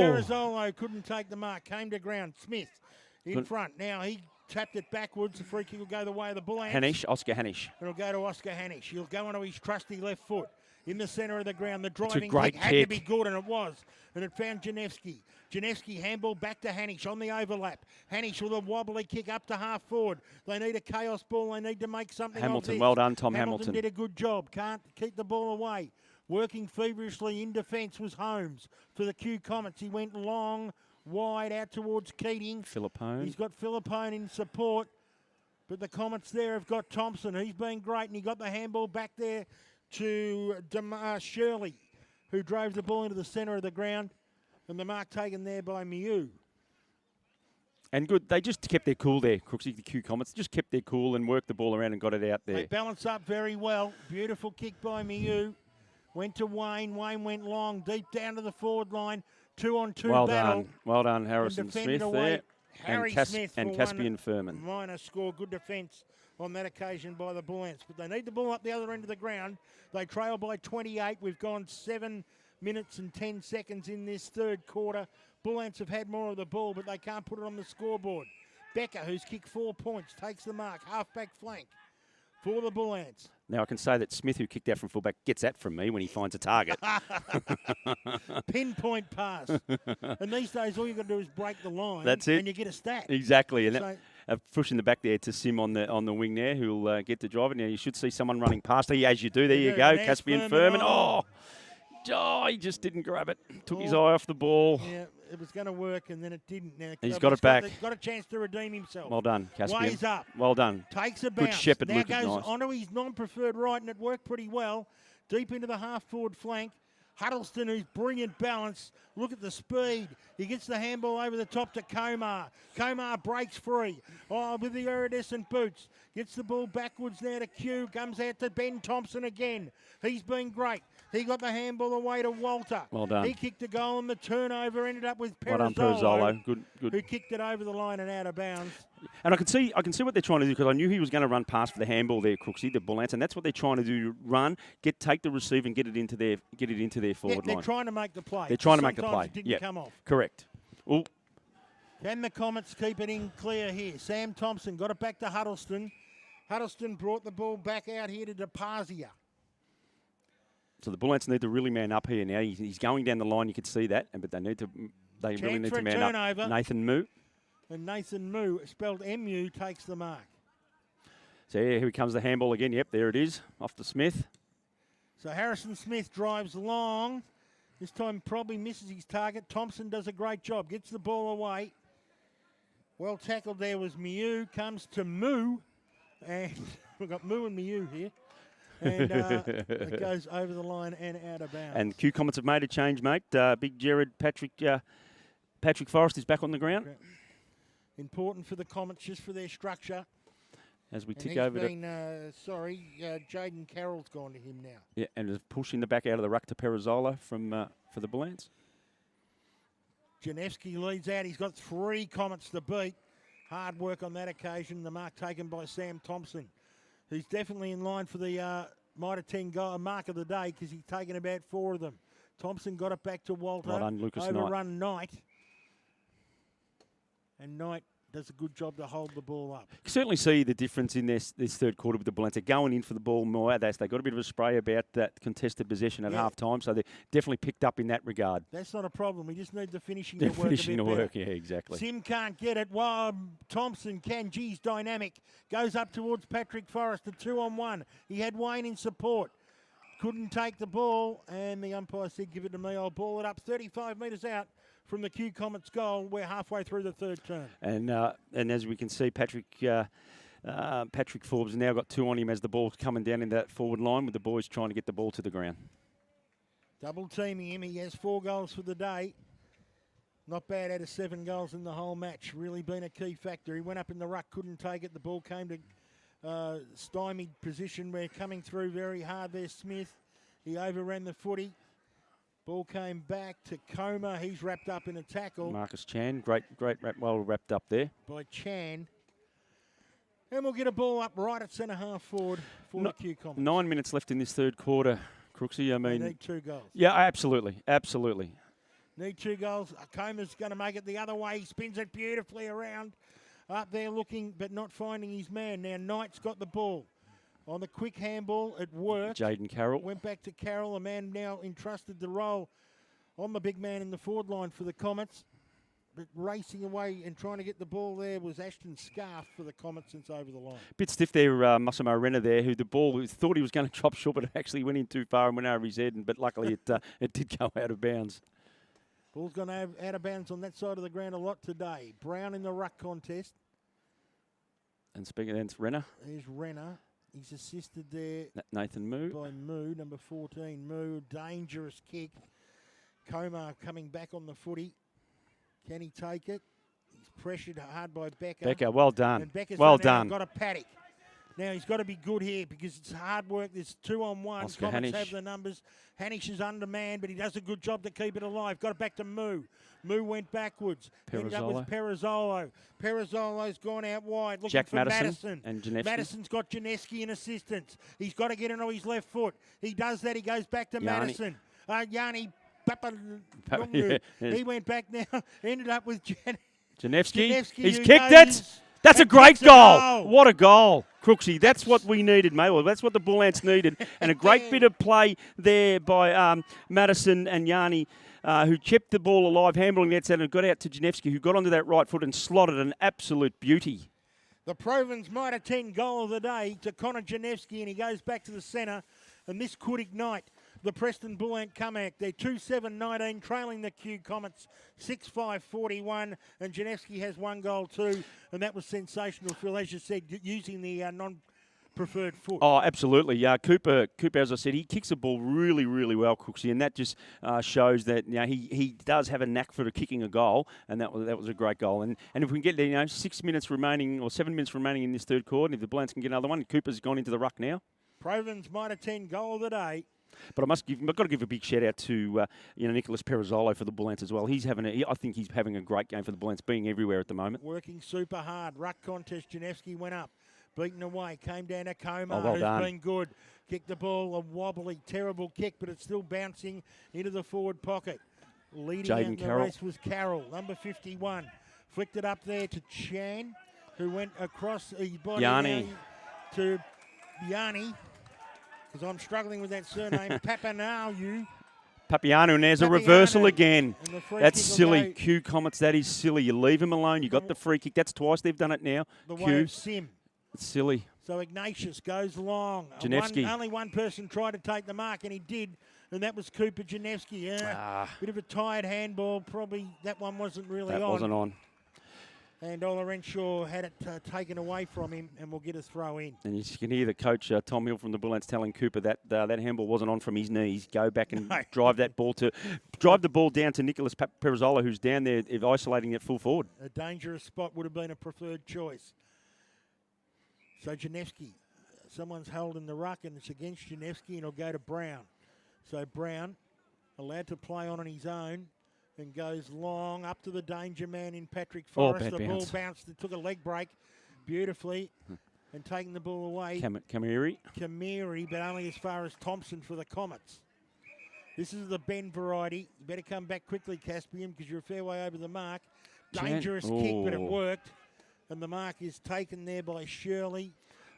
Perizzola couldn't take the mark. Came to ground. Smith in front. Now he tapped it backwards. The free kick will go the way of the Bullants. Oscar Hanish. It'll go to Oscar Hanish. He'll go onto his trusty left foot. In the centre of the ground, the driving kick had to be good, and it was. And it found Janevsky. Janevsky handball back to Hanish on the overlap. Hanish with a wobbly kick up to half forward. They need a chaos ball. They need to make something of this. Well done, Tom Hamilton did a good job. Can't keep the ball away. Working feverishly in defence was Holmes for the Q Comets. He went long, wide out towards Keating. Philippone. He's got Philippone in support. But the Comets there have got Thompson. He's been great, and he got the handball back there to Shirley, who drove the ball into the centre of the ground, and the mark taken there by Miu. And good, they just kept their cool there, Crooksy, the Q Comets. Just kept their cool and worked the ball around and got it out there. They balanced up very well. Beautiful kick by Miu. Went to Wayne. Wayne went long, deep down to the forward line. 2-on-2 battle. Well done, Harrison Smith there. Smith and Caspian Furman. Minor score. Good defence on that occasion by the Bullants. But they need the ball up the other end of the ground. They trail by 28. We've gone 7 minutes and 10 seconds in this third quarter. Bullants have had more of the ball, but they can't put it on the scoreboard. Becker, who's kicked 4 points, takes the mark. Half-back flank for the Bullants. Now, I can say that Smith, who kicked out from fullback, gets that from me when he finds a target. Pinpoint pass. And these days, all you've got to do is break the line. That's it. And you get a stat. Exactly. And pushing the back there to Sim on the wing there, who'll get the drive. Now, you should see someone running past her. As you do, there you go. Caspian Furman. Oh, he just didn't grab it. Took his eye off the ball. Yeah, it was going to work, and then it didn't. Now, he's got it back. Got a chance to redeem himself. Well done, Caspian. Ways up. Well done. Takes a bounce. Good shepherd, now Lucas goes nice. onto his non-preferred right, and it worked pretty well. Deep into the half-forward flank. Huddleston, who's brilliant balance. Look at the speed. He gets the handball over the top to Komar. Komar breaks free. With the iridescent boots. Gets the ball backwards now to Q. Comes out to Ben Thompson again. He's been great. He got the handball away to Walter. Well done. He kicked a goal, and the turnover ended up with Perizzola. Well done, Perizzola. Good. Who kicked it over the line and out of bounds. And I can see what they're trying to do, because I knew he was going to run past for the handball there, Crooksy, the Bullants, and that's what they're trying to do: run, take the receive, and get it into their forward line. They're trying to make the play. They're trying to make the play. It didn't come off. Correct. Well, can the Comets keep it in clear here? Sam Thompson got it back to Huddleston. Huddleston brought the ball back out here to DePazia. So the Bullants need to really man up here now. He's going down the line. You can see that, but they really need to man up. Nathan Moo. And Nathan Moo, spelled M-U, takes the mark. So here comes the handball again. Yep, there it is, off to Smith. So Harrison Smith drives long. This time probably misses his target. Thompson does a great job. Gets the ball away. Well tackled there was Miu. Comes to Moo. And we've got Moo and Miu here. And it goes over the line and out of bounds. And Q Comets have made a change, mate. Big Jared Patrick Forrest is back on the ground. Important for the Comets, just for their structure. As we tick over to... Jaden Carroll's gone to him now. Yeah, and is pushing the back out of the ruck to Perizzola for the Bullants. Janevsky leads out. He's got 3 Comets to beat. Hard work on that occasion. The mark taken by Sam Thompson. He's definitely in line for the might have 10 goal mark of the day because he's taken about 4 of them. Thompson got it back to Walter. Well done, Lucas Knight. Overrun Knight. And Knight does a good job to hold the ball up. You can certainly see the difference in this third quarter with the Bullants. They're going in for the ball more. They got a bit of a spray about that contested possession at half time, so they definitely picked up in that regard. That's not a problem. We just need the finishing to work finishing a bit to work, better. yeah, exactly. Sim can't get it. While Thompson can. Geez, dynamic. Goes up towards Patrick Forrest, a 2-on-1. He had Wayne in support. Couldn't take the ball, and the umpire said, give it to me. I'll ball it up 35 metres out from the Q Comets goal. We're halfway through the third term. And as we can see, Patrick Forbes now got 2 on him as the ball's coming down in that forward line with the boys trying to get the ball to the ground. Double teaming him. He has 4 goals for the day. Not bad out of 7 goals in the whole match. Really been a key factor. He went up in the ruck, couldn't take it. The ball came to stymied position. We're coming through very hard there, Smith. He overran the footy. Ball came back to Coma. He's wrapped up in a tackle. Marcus Chan, great well wrapped up there. By Chan. And we'll get a ball up right at centre half forward for the Q Comets. 9 minutes left in this third quarter, Crooksy. I mean, they need 2 goals. Yeah, absolutely. Need 2 goals. Coma's going to make it the other way. He spins it beautifully around. Up there looking, but not finding his man. Now Knight's got the ball. On the quick handball, it worked. Jaden Carroll. Went back to Carroll, a man now entrusted the role on the big man in the forward line for the Comets. But racing away and trying to get the ball there was Ashton Scarf for the Comets since over the line. Bit stiff there, Massimo Renner there, who the ball thought he was going to drop short, but it actually went in too far and went over his head. But luckily it did go out of bounds. Ball's gone out of bounds on that side of the ground a lot today. Brown in the ruck contest. And speaking of that, it's Renner. There's Renner. He's assisted there Nathan Moo. By Moo, number 14. Moo, dangerous kick. Comar coming back on the footy. Can he take it? He's pressured hard by Becker. Becker, well done. And Becker's well done. Got a paddock. Now he's got to be good here because it's hard work. There's 2-on-1. Oscar Comets Hanish. have the numbers. Hanish is undermanned, but he does a good job to keep it alive. Got it back to Moo. Moo went backwards. Ended up with Perizzolo. Perizzolo's gone out wide looking Jack for Madison. And Janevsky. Madison's got Janevsky in assistance. He's got to get into his left foot. He does that. He goes back to Madison. Yanni Papa, he went back now. Ended up with Janevsky. He's kicked it. That's a great goal. What a goal, Crooksy. That's what we needed, mate. Well, that's what the Bullants needed. And a great bit of play there by Madison and Yanni, who kept the ball alive, handballing the outside, and got out to Janevsky, who got onto that right foot and slotted an absolute beauty. The Provens might have 10 goal of the day to Connor Janevsky, and he goes back to the centre, and this could ignite the Preston Bullant comeback. They're 2-7-19, trailing the Q Comets 6-5-41, and Janevsky has 1 goal too, and that was sensational, Phil, as you said, using the non-preferred foot. Oh, absolutely. Cooper, as I said, he kicks the ball really, really well, Cooksy, and that just shows that he does have a knack for kicking a goal, and that was a great goal. And if we can get there, 6 minutes remaining or 7 minutes remaining in this third quarter, and if the Bullants can get another one, Cooper's gone into the ruck now. Provens might have 10 goal of the day. But I've got to give a big shout out to Nicholas Perizzolo for the Bullants as well. I think he's having a great game for the Bullants, being everywhere at the moment. Working super hard. Ruck contest. Janevsky went up, beaten away, came down to Coma, well done. who's been good. Kicked the ball, a wobbly, terrible kick, but it's still bouncing into the forward pocket. Leading out the race was Carroll, number 51. Flicked it up there to Chan, who went across his body Yanni. To Yanni. Because I'm struggling with that surname, Papianou. And there's a reversal again. That's silly. Q Comets, that is silly. You leave him alone. You got the free kick. That's twice they've done it now. The way of Sim. It's silly. So Ignatius goes long. Janevsky. Only one person tried to take the mark, and he did, and that was Cooper Janevsky. Bit of a tired handball. Probably that one wasn't really on. That wasn't on. And Ola Renshaw had it taken away from him, and we'll get a throw in. And you can hear the coach, Tom Hill from the Bullants, telling Cooper that that handball wasn't on from his knees. Go back and drive the ball down to Nicholas Perizzolo, who's down there isolating it full forward. A dangerous spot would have been a preferred choice. So Janevsky, someone's holding the ruck, and it's against Janevsky, and it'll go to Brown. So Brown, allowed to play on his own, and goes long up to the danger man in Patrick Forrest. The ball bounced. It took a leg break beautifully. and taking the ball away. Kamiri. Kamiri, but only as far as Thompson for the Comets. This is the bend variety. You better come back quickly, Caspian, because you're a fair way over the mark. Dangerous kick, but it worked. And the mark is taken there by Shirley.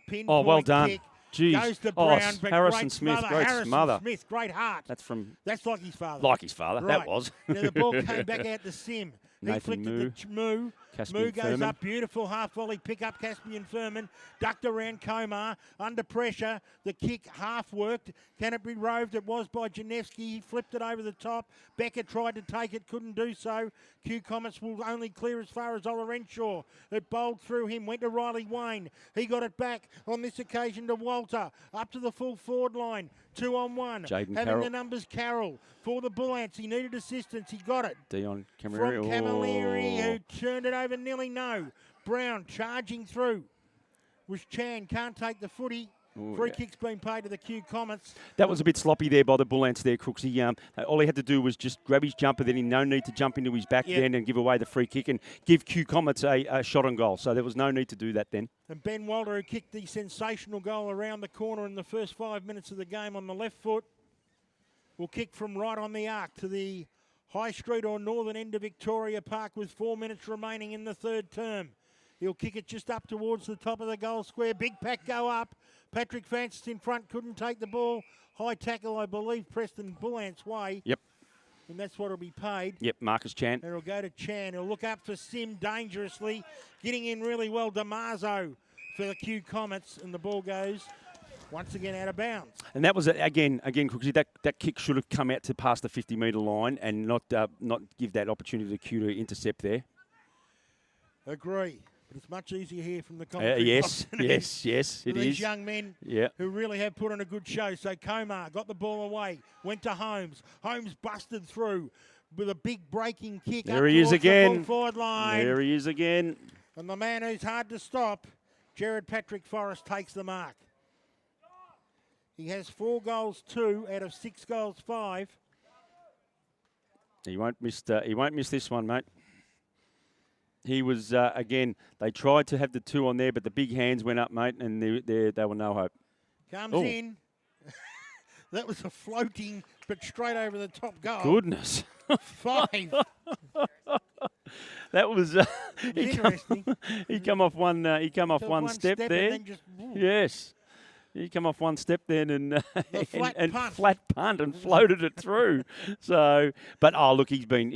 Pinpoint well done. kick. Jeez. Goes to Brown, but Harrison great Smith, smother. great Harrison smother. Smith, great heart. That's like his father. Like his father, right. that was. Now the ball came back out to Sim. He Nathan flicked Moo. it to Moo. Caspian Moo goes Furman. up, beautiful half volley pick up. Caspian Furman ducked around Komar under pressure. The kick half worked. Can it be roved? It was by Janevsky. He flipped it over the top. Becker tried to take it, couldn't do so. Q Comets will only clear as far as Olorenshaw. It bowled through him, went to Riley Wayne. He got it back on this occasion to Walter. Up to the full forward line. 2-on-1. Jaden Having Carroll. the numbers Carroll for the Bullants. He needed assistance. He got it. Dion From Camilleri. Camilleri, who turned it over nearly no. Brown charging through. Was Chan, can't take the footy. Free kick's been paid to the Q Comets. That was a bit sloppy there by the Bullants there, Crooksy. All he had to do was just grab his jumper, then he no need to jump into his back then and give away the free kick and give Q Comets a shot on goal. So there was no need to do that then. And Ben Walter, who kicked the sensational goal around the corner in the first 5 minutes of the game on the left foot, will kick from right on the arc to the High Street or northern end of Victoria Park with 4 minutes remaining in the third term. He'll kick it just up towards the top of the goal square. Big pack go up. Patrick Francis in front, couldn't take the ball. High tackle, I believe, Preston Bullants' way. Yep. And that's what will be paid. Yep, Marcus Chan. And it'll go to Chan. He'll look up for Sim dangerously. Getting in really well, Damaso for the Q Comets. And the ball goes once again out of bounds. And that was, again, Crooksy, that kick should have come out to past the 50-metre line and not give that opportunity to Q to intercept there. Agree. But it's much easier here from the commentary. Yes, it these is. young men Yeah. who really have put on a good show. So Komar got the ball away, went to Holmes. Holmes busted through with a big breaking kick. There up he is towards the again. full forward line. There he is again. And the man who's hard to stop, Jared Patrick Forrest, takes the mark. He has 4 goals, 2 out of 6 goals, 5. He won't miss this one, mate. He was, again, they tried to have the 2 on there, but the big hands went up, mate, and they were no hope. Comes in. That was a floating, but straight over the top goal. Goodness. 5. That was interesting. He come off one. He come off one step there. And then just, yes. He come off one step then and flat punt and floated it through. So, but look, he's been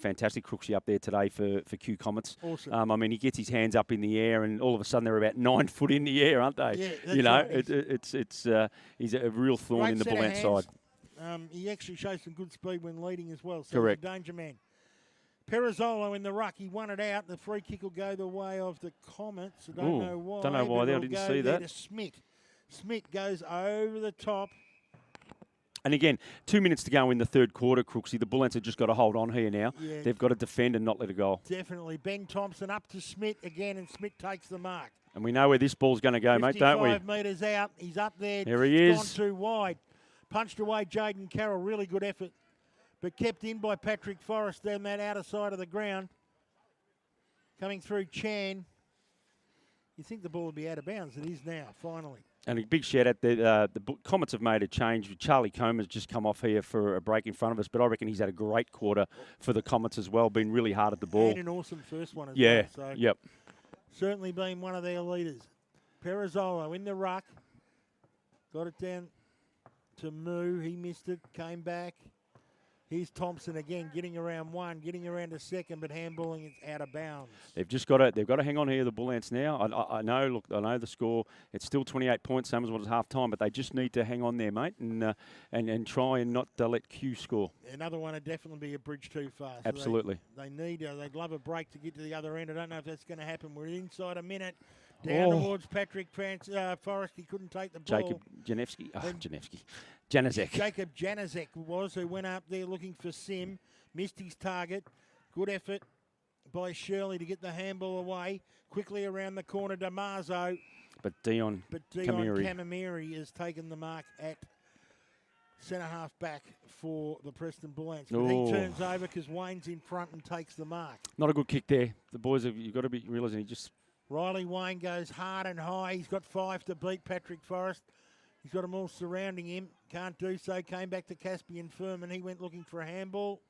fantastic, Crooksy, up there today for Q Comets. Awesome. I mean, he gets his hands up in the air, and all of a sudden they're about 9 foot in the air, aren't they? Yeah, that's you know, right. he's a real thorn Great in the set of Bullant hands. side. He actually shows some good speed when leading as well. So Correct. He's a danger man. Perizzolo in the ruck. He won it out. The free kick will go the way of the Comets. I don't know why. Don't know why but there. I it'll didn't go see there that. to Smith. Smith goes over the top. And again, 2 minutes to go in the third quarter, Crooksy. The Bullants have just got to hold on here now. Yeah. They've got to defend and not let it go. Definitely. Ben Thompson up to Smith again, and Smith takes the mark. And we know where this ball's going to go, mate, don't we? 55 metres out. He's up there. There he is. Gone too wide. Punched away Jaden Carroll. Really good effort. But kept in by Patrick Forrest down that outer side of the ground. Coming through Chan. You think the ball would be out of bounds. It is now, finally. And a big shout out. The Comets have made a change. Charlie Comer's just come off here for a break in front of us, but I reckon he's had a great quarter for the Comets as well. Been really hard at the ball. And an awesome first one as well. So yep. Certainly been one of their leaders. Perizzolo in the ruck. Got it down to Moo. He missed it. Came back. Here's Thompson again, getting around one, getting around a second, but handballing is out of bounds. They've got to hang on here, the Bullants now. I know. Look, I know the score. It's still 28 points, same as what it's half time, but they just need to hang on there, mate, and try and not let Q score. Another one would definitely be a bridge too far. So Absolutely. They'd love a break to get to the other end. I don't know if that's going to happen. We're inside a minute. Down towards Patrick Forrest. He couldn't take the ball. Jacob Janezek. Jacob Janezek was who went up there looking for Sim. Missed his target. Good effort by Shirley to get the handball away. Quickly around the corner, Damaso. But Dion Camilleri has taken the mark at centre half back for the Preston Bullants. But he turns over because Wayne's in front and takes the mark. Not a good kick there. The boys you've got to be realising he just Riley Wayne goes hard and high. He's got 5 to beat Patrick Forrest. He's got them all surrounding him. Can't do so. Came back to Caspian Furman. He went looking for a handball.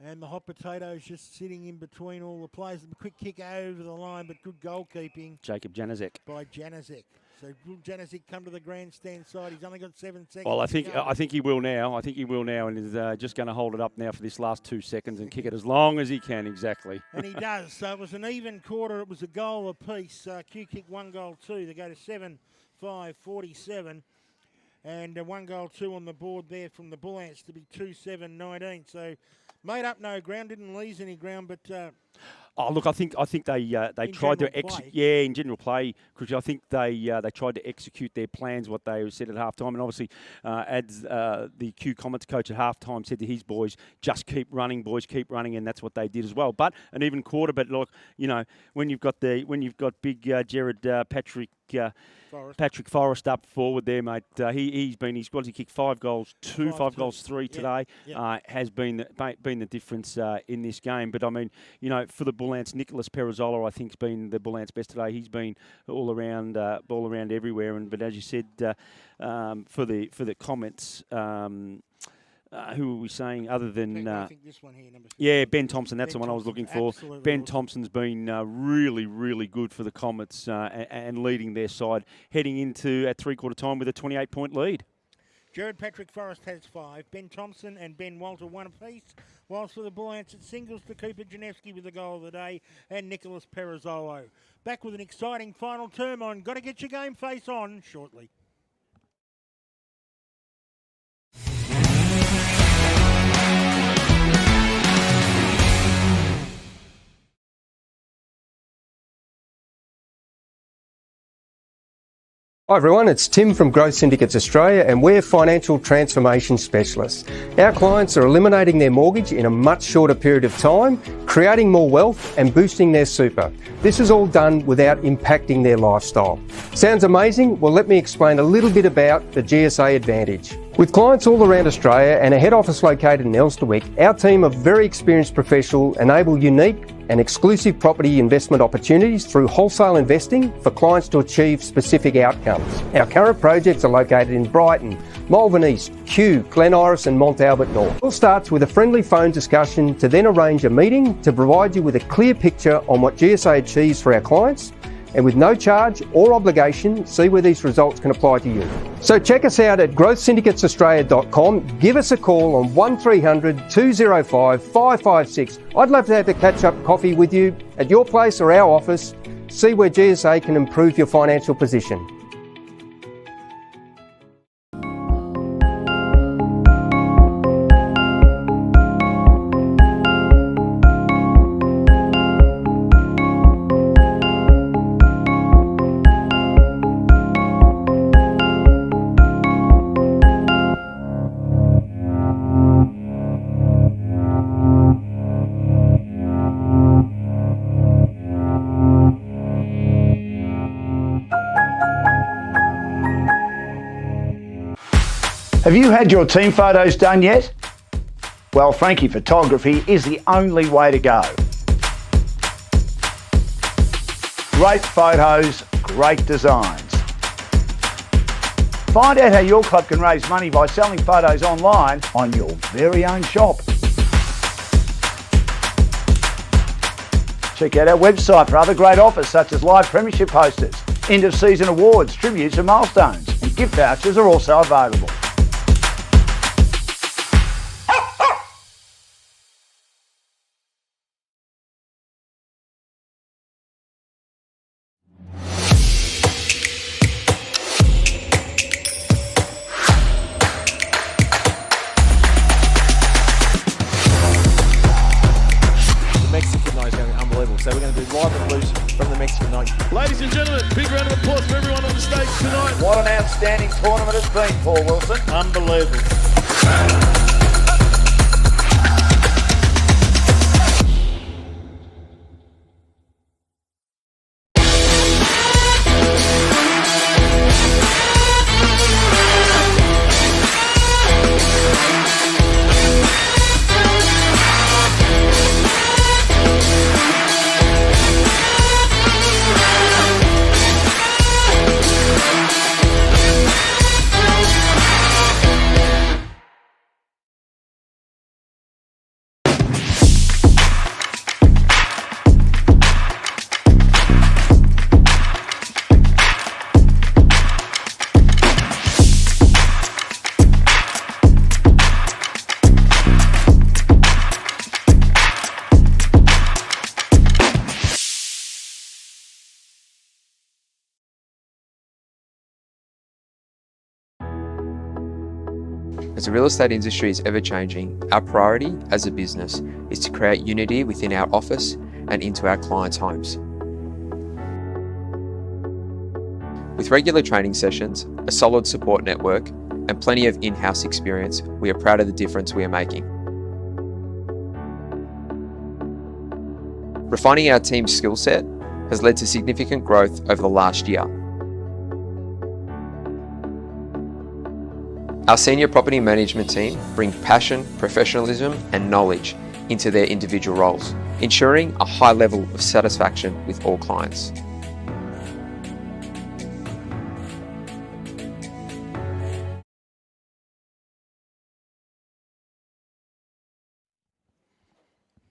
And the hot potato's just sitting in between all the players. A quick kick over the line, but good goalkeeping. Jacob Janaszek. By Janaszek. So will Janaszek come to the grandstand side? He's only got 7 seconds. Well, I think he will now. I think he will now, and is just going to hold it up now for this last 2 seconds and kick it as long as he can. Exactly. And he does. So it was an even quarter. It was a goal apiece. Q kicked 1 goal 2. They go to 7-5-47. And 1 goal 2 on the board there from the Bullants to be 2-7-19. So made up no ground, didn't lose any ground, but. Look, I think they tried to execute. Yeah, in general play, Chris, I think they tried to execute their plans, what they said at halftime, and obviously, as the Q Comets coach at halftime said to his boys, just keep running, boys, keep running, and that's what they did as well. But an even quarter. But look, you know, when you've got big Jared Patrick Forrest up forward there, mate. He kicked 5 goals, 5 goals 3 today. Has been the difference in this game. But I mean, you know, for the Bullants, Nicholas Perazzola, I think, has been the Bullants' best today. He's been all around everywhere. But as you said, for the Comets. Who are we saying other than... I think this one here, Ben Thompson. That's the one I was looking for. Ben Thompson's been really, really good for the Comets and leading their side, heading into at three-quarter time with a 28-point lead. Jared Patrick Forrest has 5. Ben Thompson and Ben Walter 1 apiece. Whilst for the Bullants, it's singles to Cooper Janewski with the goal of the day and Nicholas Perazzolo. Back with an exciting final term on Got to Get Your Game Face On shortly. Hi everyone, it's Tim from Growth Syndicates Australia and we're financial transformation specialists. Our clients are eliminating their mortgage in a much shorter period of time, creating more wealth and boosting their super. This is all done without impacting their lifestyle. Sounds amazing? Well, let me explain a little bit about the GSA Advantage. With clients all around Australia and a head office located in Elsternwick, our team of very experienced professionals enable unique and exclusive property investment opportunities through wholesale investing for clients to achieve specific outcomes. Our current projects are located in Brighton, Malvern East, Kew, Glen Iris and Mont Albert North. It all starts with a friendly phone discussion to then arrange a meeting to provide you with a clear picture on what GSA achieves for our clients, and with no charge or obligation, see where these results can apply to you. So check us out at growthsyndicatesaustralia.com. Give us a call on 1300 205 556. I'd love to have a catch-up coffee with you at your place or our office. See where GSA can improve your financial position. Have you had your team photos done yet? Well, Frankie Photography is the only way to go. Great photos, great designs. Find out how your club can raise money by selling photos online on your very own shop. Check out our website for other great offers such as live premiership posters, end of season awards, tributes and milestones, and gift vouchers are also available. So we're going to do live and loose from the Mexican night. Ladies and gentlemen, big round of applause for everyone on the stage tonight. What an outstanding tournament it's been, Paul Wilson. Unbelievable. As the real estate industry is ever changing, our priority as a business is to create unity within our office and into our clients' homes. With regular training sessions, a solid support network, and plenty of in-house experience, we are proud of the difference we are making. Refining our team's skill set has led to significant growth over the last year. Our senior property management team bring passion, professionalism and knowledge into their individual roles, ensuring a high level of satisfaction with all clients.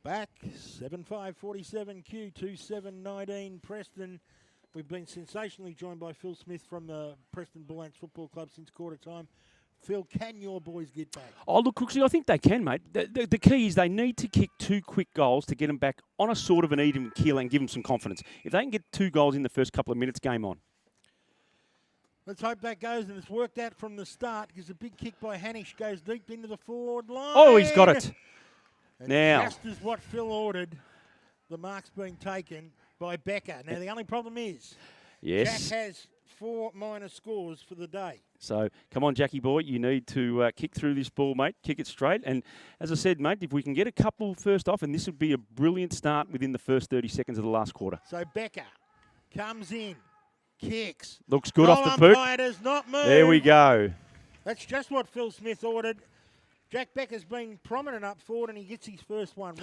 Back, 7-5-47 Q, 2-7-19 Preston. We've been sensationally joined by Phil Smith from the Preston Bullants Football Club since quarter time. Phil, can your boys get back? Oh, look, Crooksy, I think they can, mate. The key is they need to kick 2 quick goals to get them back on a sort of an even keel and give them some confidence. If they can get 2 goals in the first couple of minutes, game on. Let's hope that goes, and it's worked out from the start because a big kick by Hanish goes deep into the forward line. Oh, he's got it. And Now. just as what Phil ordered, the mark's been taken by Becker. Now, the only problem is Yes. Jack has 4 minor scores for the day. So, come on, Jackie boy, you need to kick through this ball, mate. Kick it straight. And as I said, mate, if we can get a couple first off, and this would be a brilliant start within the first 30 seconds of the last quarter. So Becker comes in, kicks. Looks good off the boot. Umpire does not move. There we go. That's just what Phil Smith ordered. Jack Becker's been prominent up forward, and he gets his first one.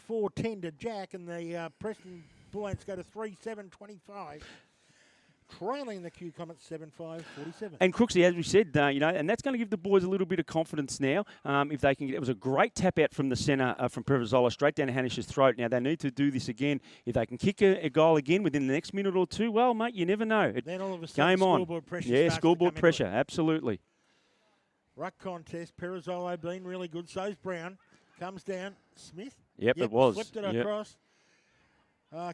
1-4-10 to Jack, and the Preston Bullants go to 3-7-25. Trailing the Q Comets 7-5-47. And Crooksy, as we said, and that's going to give the boys a little bit of confidence now. If they can get, it was a great tap out from the centre from Prevazola straight down to Hanish's throat. Now they need to do this again. If they can kick a goal again within the next minute or two, well, mate, you never know. Then all of a sudden, game on. Scoreboard pressure. Yeah, starts scoreboard to come pressure, into it. absolutely. Ruck contest. Perizolo been really good. So's Brown. Comes down. Smith. Yep, it was. Flipped it across.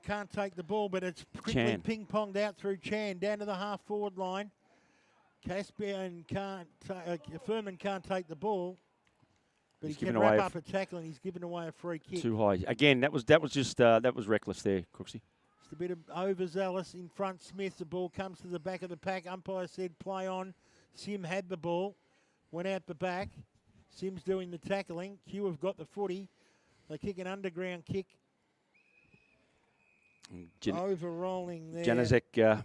Can't take the ball, but it's quickly ping-ponged out through Chan down to the half-forward line. Caspian can't, Furman can't take the ball, but he can wrap up a tackle, and he's given away a free kick. Too high. Again, that was reckless there, Crooksy. Just a bit of overzealous in front. Smith, the ball comes to the back of the pack. Umpire said play on. Sim had the ball, went out the back. Sim's doing the tackling. Q have got the footy. They kick an underground kick. Overrolling there. Januzek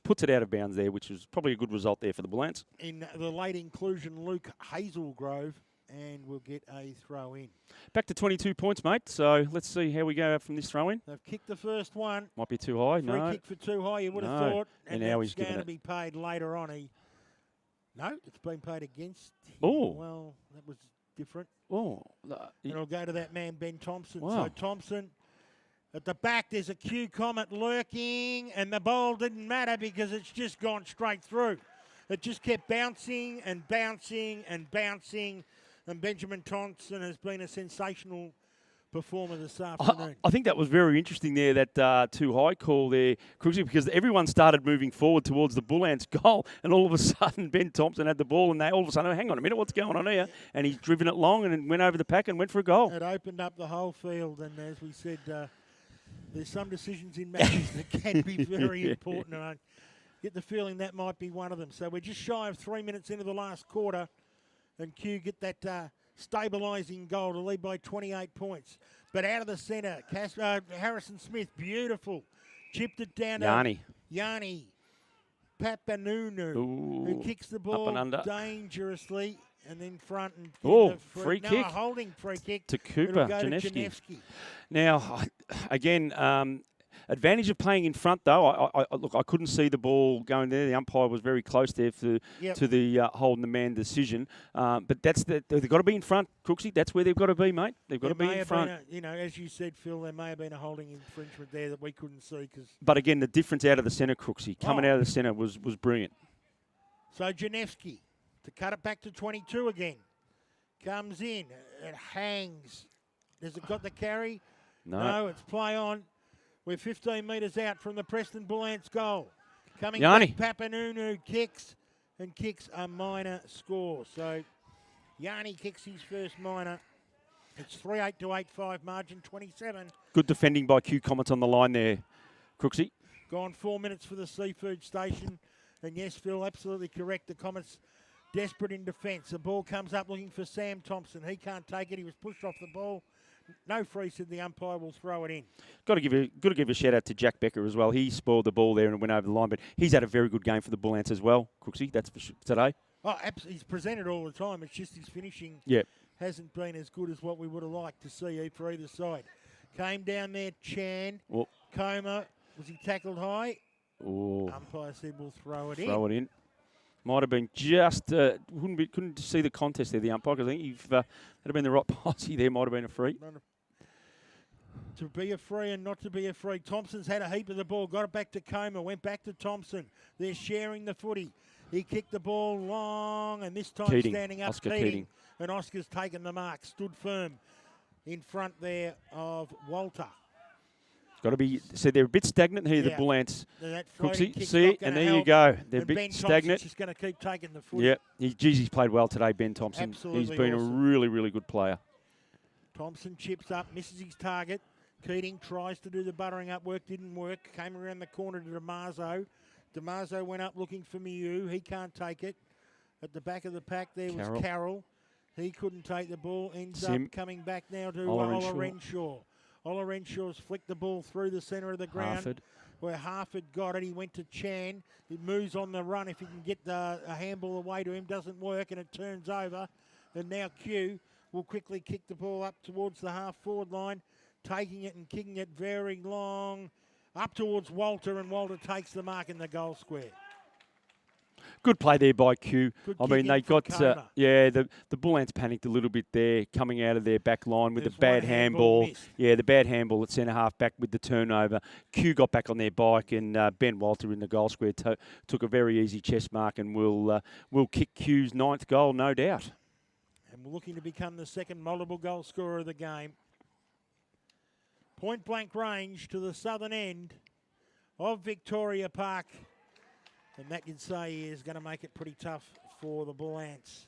puts it out of bounds there, which was probably a good result there for the Bullants. In the late inclusion, Luke Hazelgrove, and we'll get a throw in. Back to 22 points, mate. So let's see how we go from this throw in. They've kicked the first one. Might be too high. Free kick for too high, you would have thought. And now it's he's going to be paid later on. No, it's been paid against him. Oh. Well, that was different. Oh. And it'll go to that man, Ben Thompson. Wow. So Thompson. At the back, there's a Q Comet lurking, and the ball didn't matter because it's just gone straight through. It just kept bouncing and bouncing and bouncing, and Benjamin Thompson has been a sensational performer this afternoon. I think that was very interesting there, that too high call there, Crooksy, because everyone started moving forward towards the Bullants goal, and all of a sudden Ben Thompson had the ball, and they all of a sudden, oh, hang on a minute, what's going on here? And he's driven it long and went over the pack and went for a goal. It opened up the whole field, and as we said, there's some decisions in matches that can be very important, and I get the feeling that might be one of them. So we're just shy of 3 minutes into the last quarter, and Q get that stabilising goal to lead by 28 points. But out of the centre, Harrison Smith, beautiful. Chipped it down to Yanni Papanunu, who kicks the ball dangerously. And then front and free kick. A holding free kick to Cooper Janevsky. Now, again, advantage of playing in front though. I couldn't see the ball going there. The umpire was very close there to the holding the man decision. But they've got to be in front, Crooksy. That's where they've got to be, mate. They've got to be in front. As you said, Phil, there may have been a holding infringement there that we couldn't see. But again, the difference out of the centre, Crooksy, coming out of the centre was brilliant. So Janevsky. To cut it back to 22 again. Comes in. It hangs. Has it got the carry? No, it's play on. We're 15 metres out from the Preston Bullants goal. Coming back, Papanunu kicks a minor score. So Yanni kicks his first minor. It's 3-8 to 8-5 margin, 27. Good defending by Q Comets on the line there, Crooksy. Gone 4 minutes for the seafood station. And yes, Phil, absolutely correct. The Comets desperate in defence. The ball comes up looking for Sam Thompson. He can't take it. He was pushed off the ball. No free, said the umpire will throw it in. Got to give a shout out to Jack Becker as well. He spoiled the ball there and went over the line, but he's had a very good game for the Bullants as well, Crooksy. That's for today. Oh, he's presented all the time. It's just his finishing hasn't been as good as what we would have liked to see for either side. Came down there, Chan. Oh. Coma, was he tackled high? Oh. Umpire said we'll throw it in. Throw it in. Might have been just, couldn't see the contest there, the umpire, because I think if that had been the right policy there, might have been a free. To be a free and not to be a free. Thompson's had a heap of the ball, got it back to Coma, went back to Thompson. They're sharing the footy. He kicked the ball long, and this time standing up, Oscar Keating. And Oscar's taken the mark, stood firm in front there of Walter. Got to be, see, they're a bit stagnant here, the Bullants. Crooksy, see, and there you go. They're a bit Ben stagnant. Just going to keep taking the footy. Yeah, he's played well today, Ben Thompson. Absolutely He's been awesome. a really, really good player. Thompson chips up, misses his target. Keating tries to do the buttering up work, didn't work. Came around the corner to DeMarzo. DeMarzo went up looking for Miu. He can't take it. At the back of the pack there was Carroll. He couldn't take the ball. Ends up coming back now to Ola Renshaw. Ola Renshaw's flicked the ball through the centre of the ground. Where Harford got it. He went to Chan. He moves on the run. If he can get a handball away to him, doesn't work, and it turns over. And now Q will quickly kick the ball up towards the half-forward line, taking it and kicking it very long up towards Walter, and Walter takes the mark in the goal square. Good play there by Q. I mean, they got, Kona. the Bullants panicked a little bit there, coming out of their back line with the bad handball. Yeah, the bad handball at centre half back with the turnover. Q got back on their bike, and Ben Walter in the goal square took a very easy chest mark, and will kick Q's 9th goal, no doubt. And we're looking to become the second multiple goal scorer of the game. Point blank range to the southern end of Victoria Park. And that, you'd say, is going to make it pretty tough for the Bullants.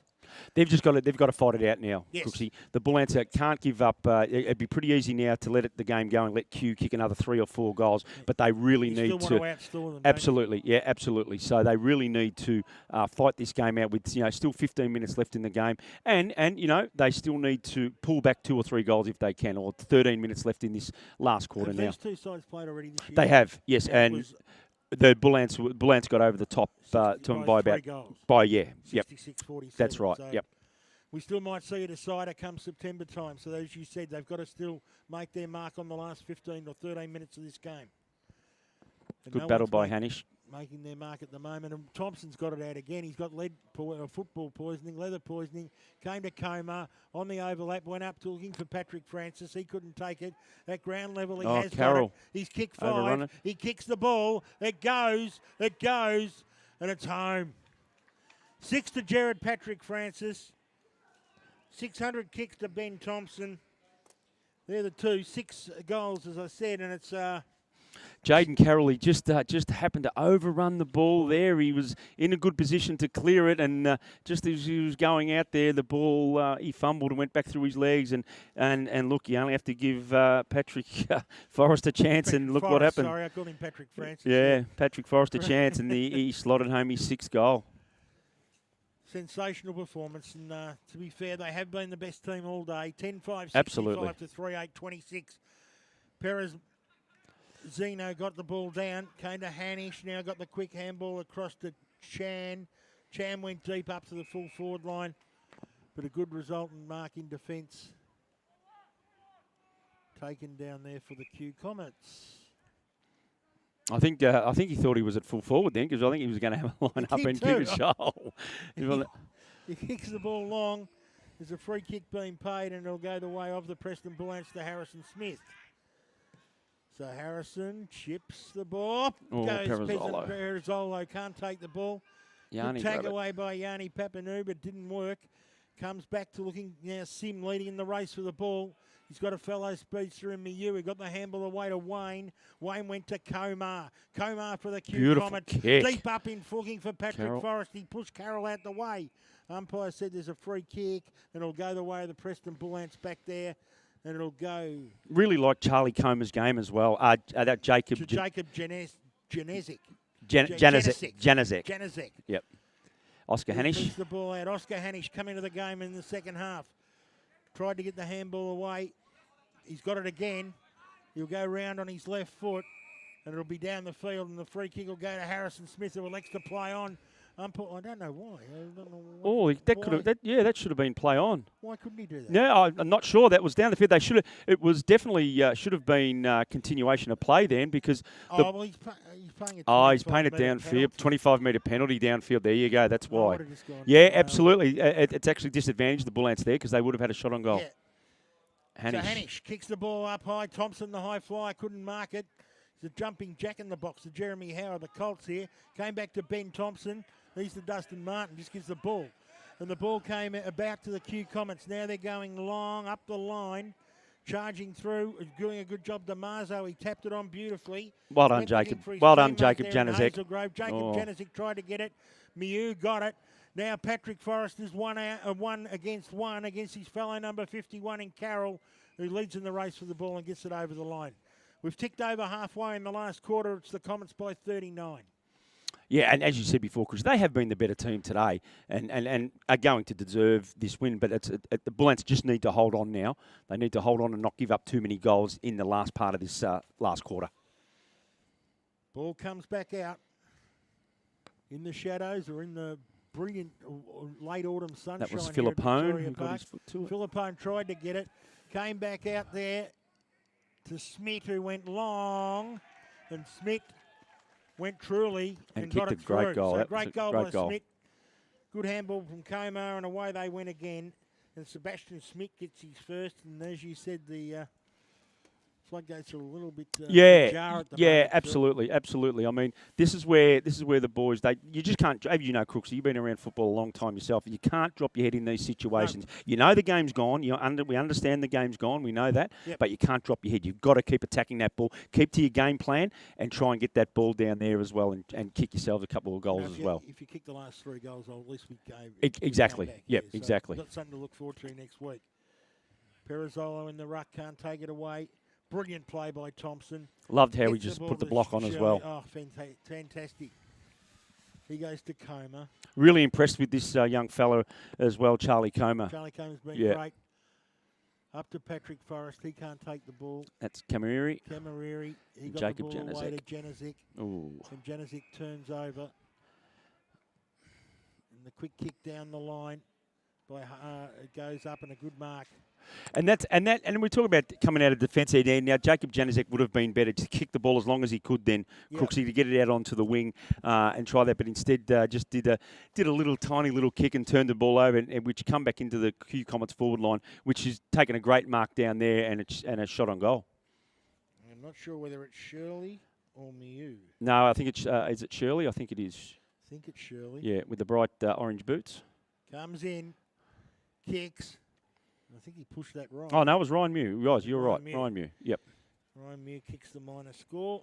They've got to fight it out now, Yes. Crooksy. The Bullants can't give up. It'd be pretty easy now to let the game go and let Q kick another 3 or 4 goals, but they really need to. Outscore them, absolutely, yeah, absolutely. So they really need to fight this game out with still 15 minutes left in the game, and they still need to pull back 2 or 3 goals if they can, or 13 minutes left in this last quarter now. These two sides played already this year. They have, yes, and the Bullants got over the top to them by about 66-47. That's right. So yep. We still might see a decider come September time. So as you said, they've got to still make their mark on the last 15 or 13 minutes of this game. And Good battle by Hanish. Making their mark at the moment. And Thompson's got it out again. He's got football poisoning, leather poisoning. Came to Coma on the overlap. Went up to looking for Patrick Francis. He couldn't take it. At ground level, he has Carroll. got it. He's kicked 5. He kicks the ball. It goes. And it's home. 6 to Jared Patrick Francis. 600 kicks to Ben Thompson. They're the two. 6 goals, as I said, and it's... Jaden Carroll, he just happened to overrun the ball there. He was in a good position to clear it, and just as he was going out there, the ball, he fumbled and went back through his legs. And look, you only have to give Patrick Forrest a chance, and look what happened. Sorry, I called him Patrick Francis. Yeah, Patrick Forrest a chance, and he slotted home his 6th goal. Sensational performance, and to be fair, they have been the best team all day. 10-5, 65 to 3-8, 26. Perez Zeno got the ball down, came to Hanish, now got the quick handball across to Chan. Chan went deep up to the full forward line, but a good result and mark in defence. Taken down there for the Q Comets. I think he thought he was at full forward then, because I think he was going to have a line up and kick a shoal. He kicks the ball long. There's a free kick being paid, and it'll go the way of the Preston Bullants to Harrison Smith. So Harrison chips the ball. Goes Perizzolo. Can't take the ball. Good tag away by Yanni Papanu, but didn't work. Comes back to looking now. Sim leading in the race for the ball. He's got a fellow speedster in Miu. He got the handball away to Wayne. Wayne went to Komar. Komar for the Q Comet. Kick. Deep up in looking for Patrick Forrest. He pushed Carroll out the way. Umpire said there's a free kick, and it'll go the way of the Preston Bullants back there, and it'll go... Really like Charlie Comer's game as well. That Jacob... Jacob Janezek. Janezek. Yep. Oscar Hanish. Puts the ball out. Oscar Hanish come into the game in the second half. Tried to get the handball away. He's got it again. He'll go round on his left foot, and it'll be down the field, and the free kick will go to Harrison Smith, who elects to play on. I don't know why. That should have been play on. Why couldn't he do that? Yeah, I'm not sure. That was down the field. They should have. It was definitely should have been continuation of play then because. He's paying it. He's paying it downfield. 25-metre penalty downfield. There you go. That's why. Yeah, absolutely. It's actually disadvantaged the Bullants there because they would have had a shot on goal. Yeah. So Hanish kicks the ball up high. Thompson, the high flyer, couldn't mark it. He's a jumping jack in the box to Jeremy Howard, the Colts here. Came back to Ben Thompson. He's the Dustin Martin, just gives the ball. And the ball came about to the Q Comets. Now they're going long up the line, charging through, doing a good job. DeMarzo, he tapped it on beautifully. Well done, Jacob. Well done, Jacob Janezek. Jacob Janezek tried to get it. Miu got it. Now Patrick Forrest is one against his fellow number 51 in Carroll, who leads in the race for the ball and gets it over the line. We've ticked over halfway in the last quarter. It's the Comets by 39. Yeah, and as you said before, Chris, they have been the better team today and are going to deserve this win. But the Bullants just need to hold on now. They need to hold on and not give up too many goals in the last part of this last quarter. Ball comes back out in the shadows or in the brilliant late autumn sunshine. That was Philippone who got his foot to it. Philippone tried to get it, came back out there to Smith, who went long, and Smith went truly and got it through. Great goal. So great goal by Smith. Good handball from Comar, and away they went again. And Sebastian Smith gets his first, and as you said, the floodgates are a little bit ajar at the moment. Absolutely. I mean, this is where the boys you just can't. You know, Crooksy, you've been around football a long time yourself. You can't drop your head in these situations. No. You know the game's gone. We understand the game's gone. We know that, but you can't drop your head. You've got to keep attacking that ball. Keep to your game plan and try and get that ball down there as well, and kick yourselves a couple of goals as well. If you kick the last 3 goals, at least we gave. Exactly. Yep. So exactly. Got something to look forward to next week. Perizzolo in the ruck, can't take it away. Brilliant play by Thompson. Loved how he just put the block on as well. Oh, fantastic. He goes to Comer. Really impressed with this young fella as well, Charlie Comer. Charlie Comer's been great. Up to Patrick Forrest. He can't take the ball. That's Camariri. He got Jacob the ball away to Janezek. Ooh. And Janezek turns over. And the quick kick down the line. It goes up and a good mark. And we talk about coming out of defence here. Now Jacob Janezek would have been better to kick the ball as long as he could. Then Crooksy to get it out onto the wing and try that, but instead just did a tiny little kick and turned the ball over, and which come back into the Q Comets forward line, which has taken a great mark down there and a shot on goal. I'm not sure whether it's Shirley or Miu. No, I think it's is it Shirley? I think it is. I think it's Shirley. Yeah, with the bright orange boots. Comes in, kicks. I think he pushed that right. Oh, no, it was Ryan Mew. Guys, you're right. Ryan Mew. Yep. Ryan Mew kicks the minor score.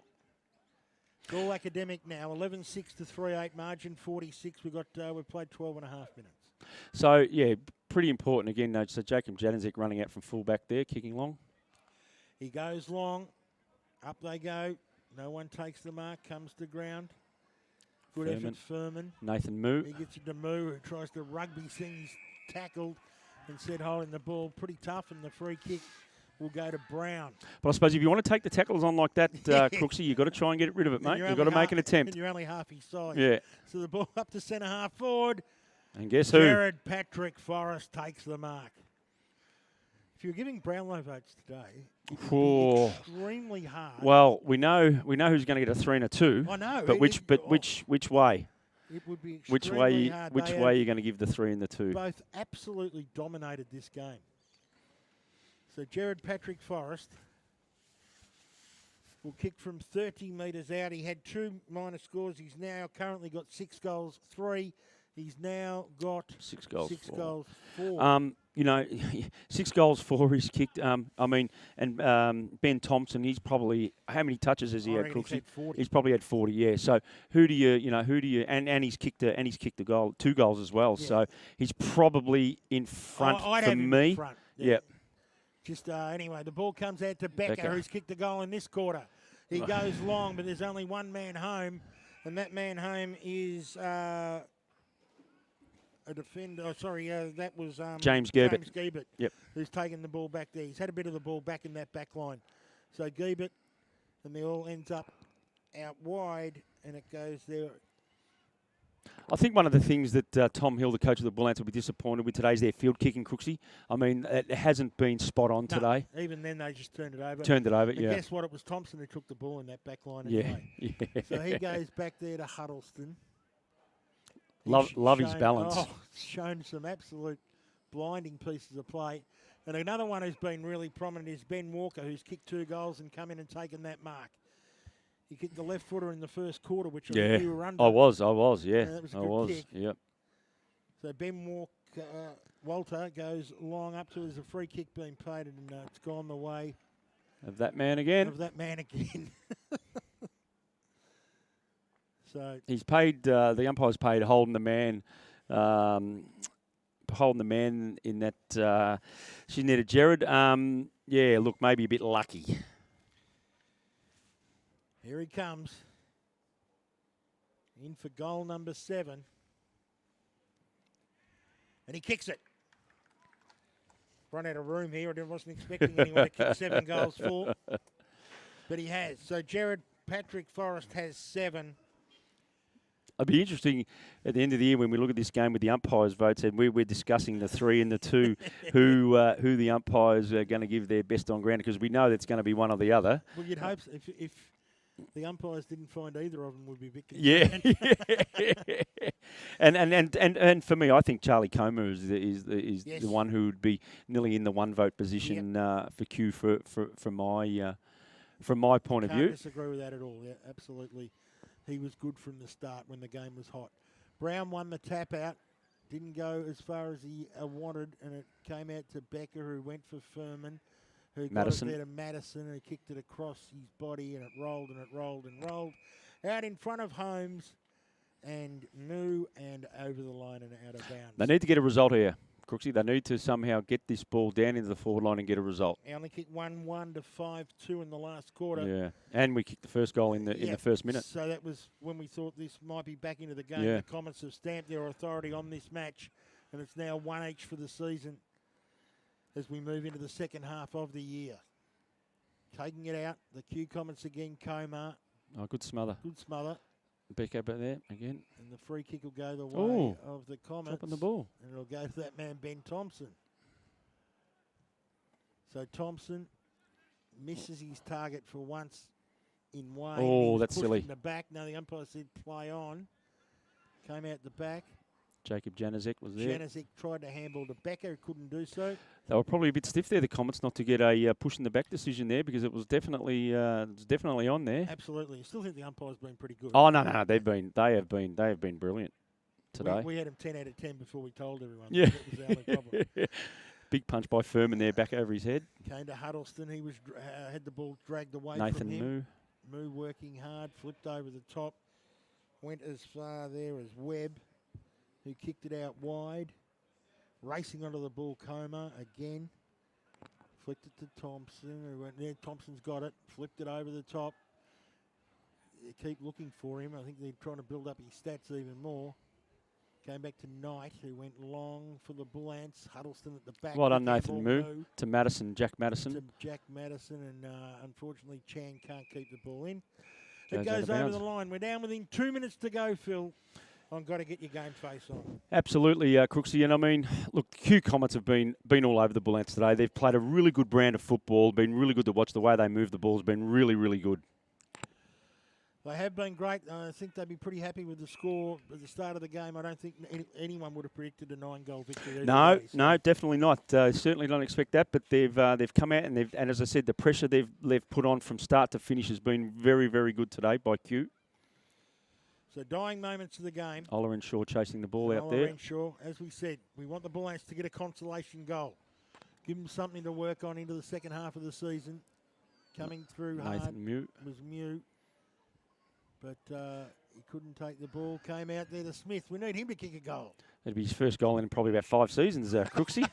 Gall Academic now, 11-6 to 3-8 margin, 46. We've played 12 and a half minutes. So, yeah, pretty important again. So Jacob Janezek running out from full-back there, kicking long. He goes long. Up they go. No one takes the mark, comes to ground. Good effort, Furman. Nathan Moo. He gets it to Moo, who tries to rugby thing. He's tackled. Instead holding the ball pretty tough, and the free kick will go to Brown. But I suppose if you want to take the tackles on like that, Crooksy, you've got to try and get rid of it, mate. You've got to make an attempt. And you're only half his size. Yeah. So the ball up to centre half forward. And guess who? Jared Patrick Forrest takes the mark. If you're giving Brownlow votes today, it would be extremely hard. Well, we know who's going to get a 3 and a 2. I know. But which way? It would be which way are you going to give the 3 and the 2? Both absolutely dominated this game. So Jared Patrick Forrest will kick from 30 metres out. He had 2 minor scores. He's now currently got 6 goals, 3 He's now got 6 goals. 6 goals, 4. You know, 6 goals, 4 he's kicked. Ben Thompson, he's probably, how many touches has he had, Crooksy? He's probably had 40, yeah. So who do you, and he's kicked a goal, 2 goals as well. Yeah. So he's probably in front I'd for have him me. in front. Yeah. Just anyway, the ball comes out to Becker, who's kicked the goal in this quarter. He goes long, but there's only one man home, and that man home is a defender. Oh, sorry, that was James Gerbert. James Gerbert, yep. Who's taken the ball back there. He's had a bit of the ball back in that back line. So Gerbert, and the all ends up out wide, and it goes there. I think one of the things that Tom Hill, the coach of the Bullants, will be disappointed with today is their field kicking, Crooksy. I mean, it hasn't been spot on today. Even then, they just turned it over. And yeah. Guess what? It was Thompson who took the ball in that back line anyway. Yeah. So he goes back there to Huddleston. Love his balance. Shown some absolute blinding pieces of play. And another one who's been really prominent is Ben Walker, who's kicked 2 goals and come in and taken that mark. He kicked the left footer in the first quarter, which you were under. I was, yeah. That was a good kick. Yep. So Ben Walter goes long up to as a free kick being played, and it's gone the way of that man again. So he's paid. The umpire's paid holding the man. Holding the man in that. She's netted Jared. Yeah, look, maybe a bit lucky. Here he comes. In for goal number 7. And he kicks it. Run out of room here. I wasn't expecting anyone to kick 7 goals for. But he has. So Jared Patrick Forrest has 7. It'd be interesting at the end of the year when we look at this game with the umpires' votes, and we're discussing the 3 and the 2, who the umpires are going to give their best on ground, because we know that's going to be one or the other. Well, you'd hope so. If the umpires didn't find either of them, would be a bit concerned. Yeah. and for me, I think Charlie Comer is the one who would be nearly in the 1 vote position for Q from my point of view. Can't disagree with that at all. Yeah, absolutely. He was good from the start when the game was hot. Brown won the tap out. Didn't go as far as he wanted, and it came out to Becker, who went for Furman, who got it there to Madison, who kicked it across his body, and it rolled and it rolled and rolled. Out in front of Holmes and Moo, and over the line and out of bounds. They need to get a result here, Crooksy. They need to somehow get this ball down into the forward line and get a result. He only kicked 1-1 to 5-2 in the last quarter. Yeah, and we kicked the first goal in the first minute. So that was when we thought this might be back into the game. Yeah. The Comets have stamped their authority on this match, and it's now 1 each for the season as we move into the second half of the year. Taking it out, the Q Comets again, Komar. Oh, good smother. Good smother. Beck over there again. And the free kick will go the way of the Comets. Dropping the ball. And it'll go to that man, Ben Thompson. So Thompson misses his target for once in Wayne. Oh, that's silly. In the back. No, the umpire said play on. Came out the back. Jacob Januzek was there. Januzek tried to handball to Becker, couldn't do so. They were probably a bit stiff there, the Comets, not to get a push in the back decision there, because it was definitely on there. Absolutely. I still think the umpire's been pretty good. Oh no, they have been brilliant today. We had him 10 out of 10 before we told everyone. Yeah. That was our only problem. Big punch by Furman there, back over his head. Came to Huddleston. He was had the ball dragged away Nathan from him. Moo. Moo working hard, flipped over the top, went as far there as Webb, who kicked it out wide. Racing onto the ball, Komar again. Flicked it to Thompson, who went there. Thompson's got it, flipped it over the top. They keep looking for him. I think they're trying to build up his stats even more. Came back to Knight, who went long for the Bullants. Huddleston at the back. Well done, Nathan Moo. To Madison, Jack Madison. To Jack Madison, and unfortunately, Chan can't keep the ball in. It goes over the line. We're down within 2 minutes to go, Phil. I've got to get your game face on. Absolutely, Crooksy. And I mean, look, Q Comets have been all over the Bullants today. They've played a really good brand of football, been really good to watch. The way they move the ball has been really, really good. They have been great. I think they'd be pretty happy with the score at the start of the game. I don't think anyone would have predicted a 9-goal victory. No, definitely not. Certainly don't expect that. But they've come out and as I said, the pressure they've put on from start to finish has been very, very good today by Q. So dying moments of the game. Ola and Shaw chasing the ball out there. And Shaw, as we said, we want the Bullants to get a consolation goal. Give them something to work on into the second half of the season. Coming through hard was Mew. But he couldn't take the ball. Came out there to Smith. We need him to kick a goal. It'll be his first goal in probably about 5 seasons, Crooksy.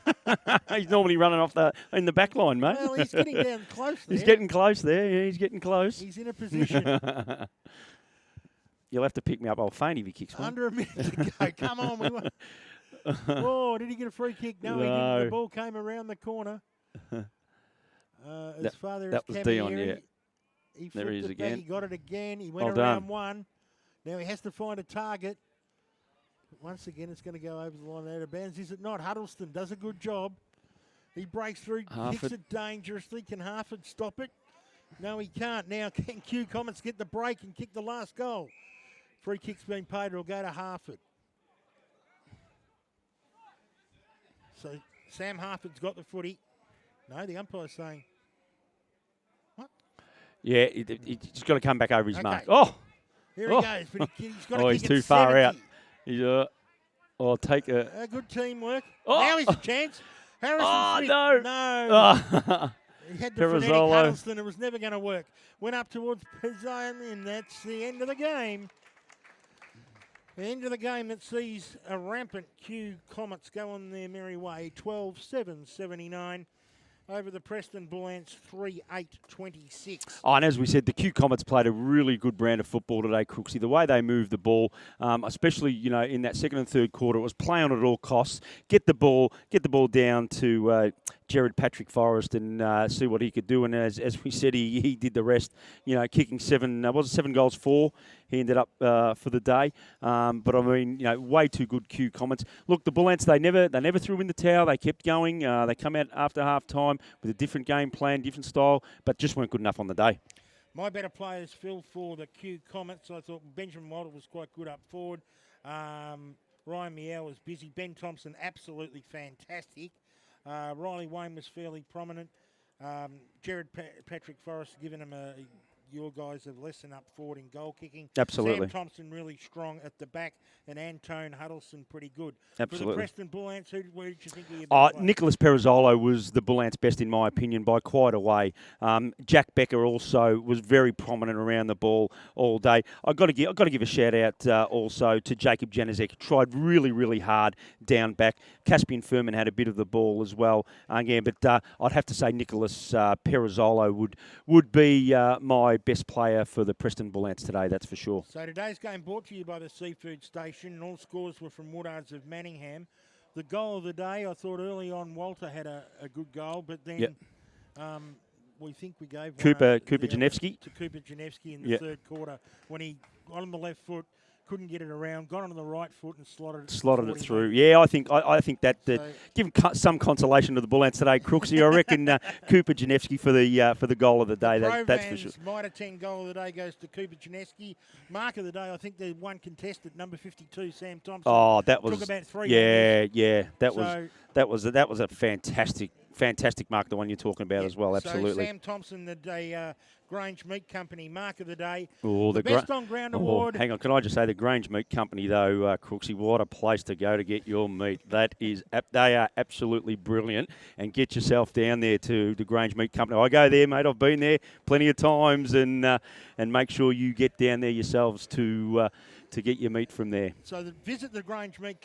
He's normally running off in the back line, mate. Well, he's getting down close there. He's getting close there. Yeah, he's getting close. He's in a position. You'll have to pick me up old Faint if he kicks one. Under a minute to go. Come on. Oh, did he get a free kick? No, he didn't. The ball came around the corner. As far there that as was Dion, yeah. He there he is again. He got it again. He went well around done. one. Now he has to find a target. Once again, it's going to go over the line out of bounds. Is it not? Huddleston does a good job. He breaks through, kicks it dangerously. Can Harford stop it? No, he can't. Now can Q Comets get the break and kick the last goal? Free kick's been paid. It'll go to Harford. So Sam Harford's got the footy. No, the umpire's saying, what? Yeah, he's got to come back over his mark. Oh! Here he goes, but he's got to kick he's too far out. He's, take a good teamwork. Now he's a chance. Harrison Smith. No. He had the frenetic Huddleston. It was never going to work. Went up towards Pizzone, and that's the end of the game. The end of the game that sees a rampant Q Comets go on their merry way. 12-7-79 over the Preston Bullants, 3-8-26. And as we said, the Q Comets played a really good brand of football today, Crooksy. The way they moved the ball, especially in that second and third quarter, it was play on at all costs. Get the ball down to Jared Patrick Forrest and see what he could do. And as we said, he did the rest. Kicking 7 goals 4. He ended up for the day. But I mean, way too good Q Comets. Look, the Bullants, they never threw in the towel. They kept going. They come out after half time with a different game plan, different style, but just weren't good enough on the day. My better players, Phil, for the Q Comets. I thought Benjamin Wilder was quite good up forward. Ryan Miel was busy. Ben Thompson, absolutely fantastic. Riley Wayne was fairly prominent. Jared Patrick Forrest giving him your guys a lesson up forward in goal kicking. Absolutely. Sam Thompson really strong at the back, and Antone Huddleston pretty good. Absolutely. For the Preston Bullants, where did you think he had Nicholas Perizzolo was the Bullants' best, in my opinion, by quite a way. Jack Becker also was very prominent around the ball all day. I've got to give a shout out also to Jacob Januzek. Tried really, really hard down back. Caspian Furman had a bit of the ball as well again, but I'd have to say Nicholas Perizzolo would be my best player for the Preston Bullants today, that's for sure. So today's game brought to you by the Seafood Station, and all scores were from Woodards of Manningham. The goal of the day, I thought early on Walter had a good goal, but then we think we gave Cooper Janevsky. To Cooper Janevsky in the third quarter when he got on the left foot, couldn't get it around, got onto the right foot and slotted it through. Yeah, I think that give some consolation to the Bullants today, Crooksy. I reckon Cooper Janevsky for the goal of the day. That's for sure. Mitre 10 goal of the day goes to Cooper Janevsky. Mark of the day, I think the one contested, number 52, Sam Thompson. Oh, that was took about 3 minutes. That was a fantastic mark, the one you're talking about as well. Absolutely. So Sam Thompson, the Grange Meat Company Mark of the Day. Oh, the Best On Ground Award. Hang on, can I just say the Grange Meat Company, though, Crooksy, what a place to go to get your meat. They are absolutely brilliant. And get yourself down there to the Grange Meat Company. I go there, mate. I've been there plenty of times, and make sure you get down there yourselves to get your meat from there. So visit the Grange Meat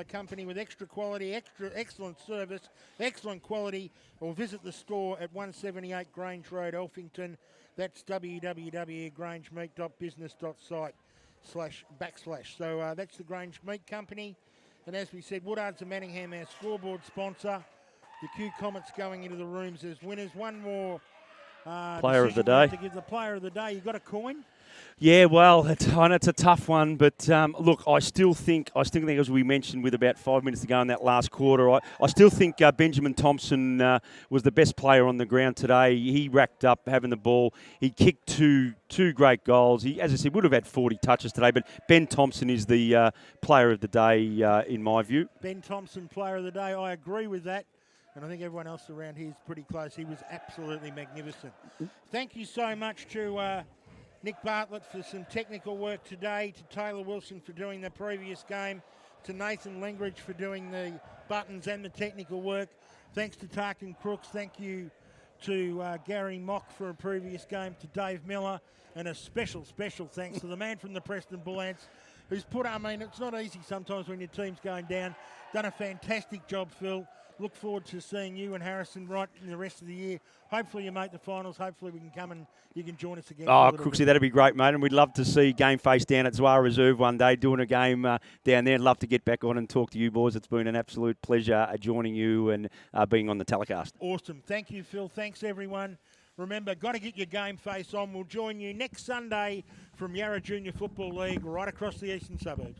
Company with extra quality, excellent service, excellent quality, or visit the store at 178 Grange Road, Elphington. That's www.grangemeat.site//. So that's the Grange Meat Company. And as we said, Woodards of Manningham, our scoreboard sponsor. The Q Comets going into the rooms as winners. One more player of the day. To give the player of the day. You got a coin? Yeah, well, it's a tough one, but look, I still think, as we mentioned with about 5 minutes to go in that last quarter, I still think Benjamin Thompson was the best player on the ground today. He racked up having the ball. He kicked two great goals. He, as I said, would have had 40 touches today, but Ben Thompson is the player of the day in my view. Ben Thompson, player of the day. I agree with that. And I think everyone else around here is pretty close. He was absolutely magnificent. Thank you so much to Nick Bartlett for some technical work today, to Taylor Wilson for doing the previous game, to Nathan Lingridge for doing the buttons and the technical work. Thanks to Tarkin Crooks. Thank you to Gary Mock for a previous game, to Dave Miller, and a special thanks to the man from the Preston Bullants who's put, I mean, it's not easy sometimes when your team's going down. Done a fantastic job, Phil. Look forward to seeing you and Harrison right in the rest of the year. Hopefully you make the finals. Hopefully we can come and you can join us again. Oh, Crooksy, that'd be great, mate. And we'd love to see Game Face down at Zwar Reserve one day, doing a game down there. I'd love to get back on and talk to you boys. It's been an absolute pleasure joining you and being on the telecast. Awesome. Thank you, Phil. Thanks, everyone. Remember, got to get your Game Face on. We'll join you next Sunday from Yarra Junior Football League right across the eastern suburbs.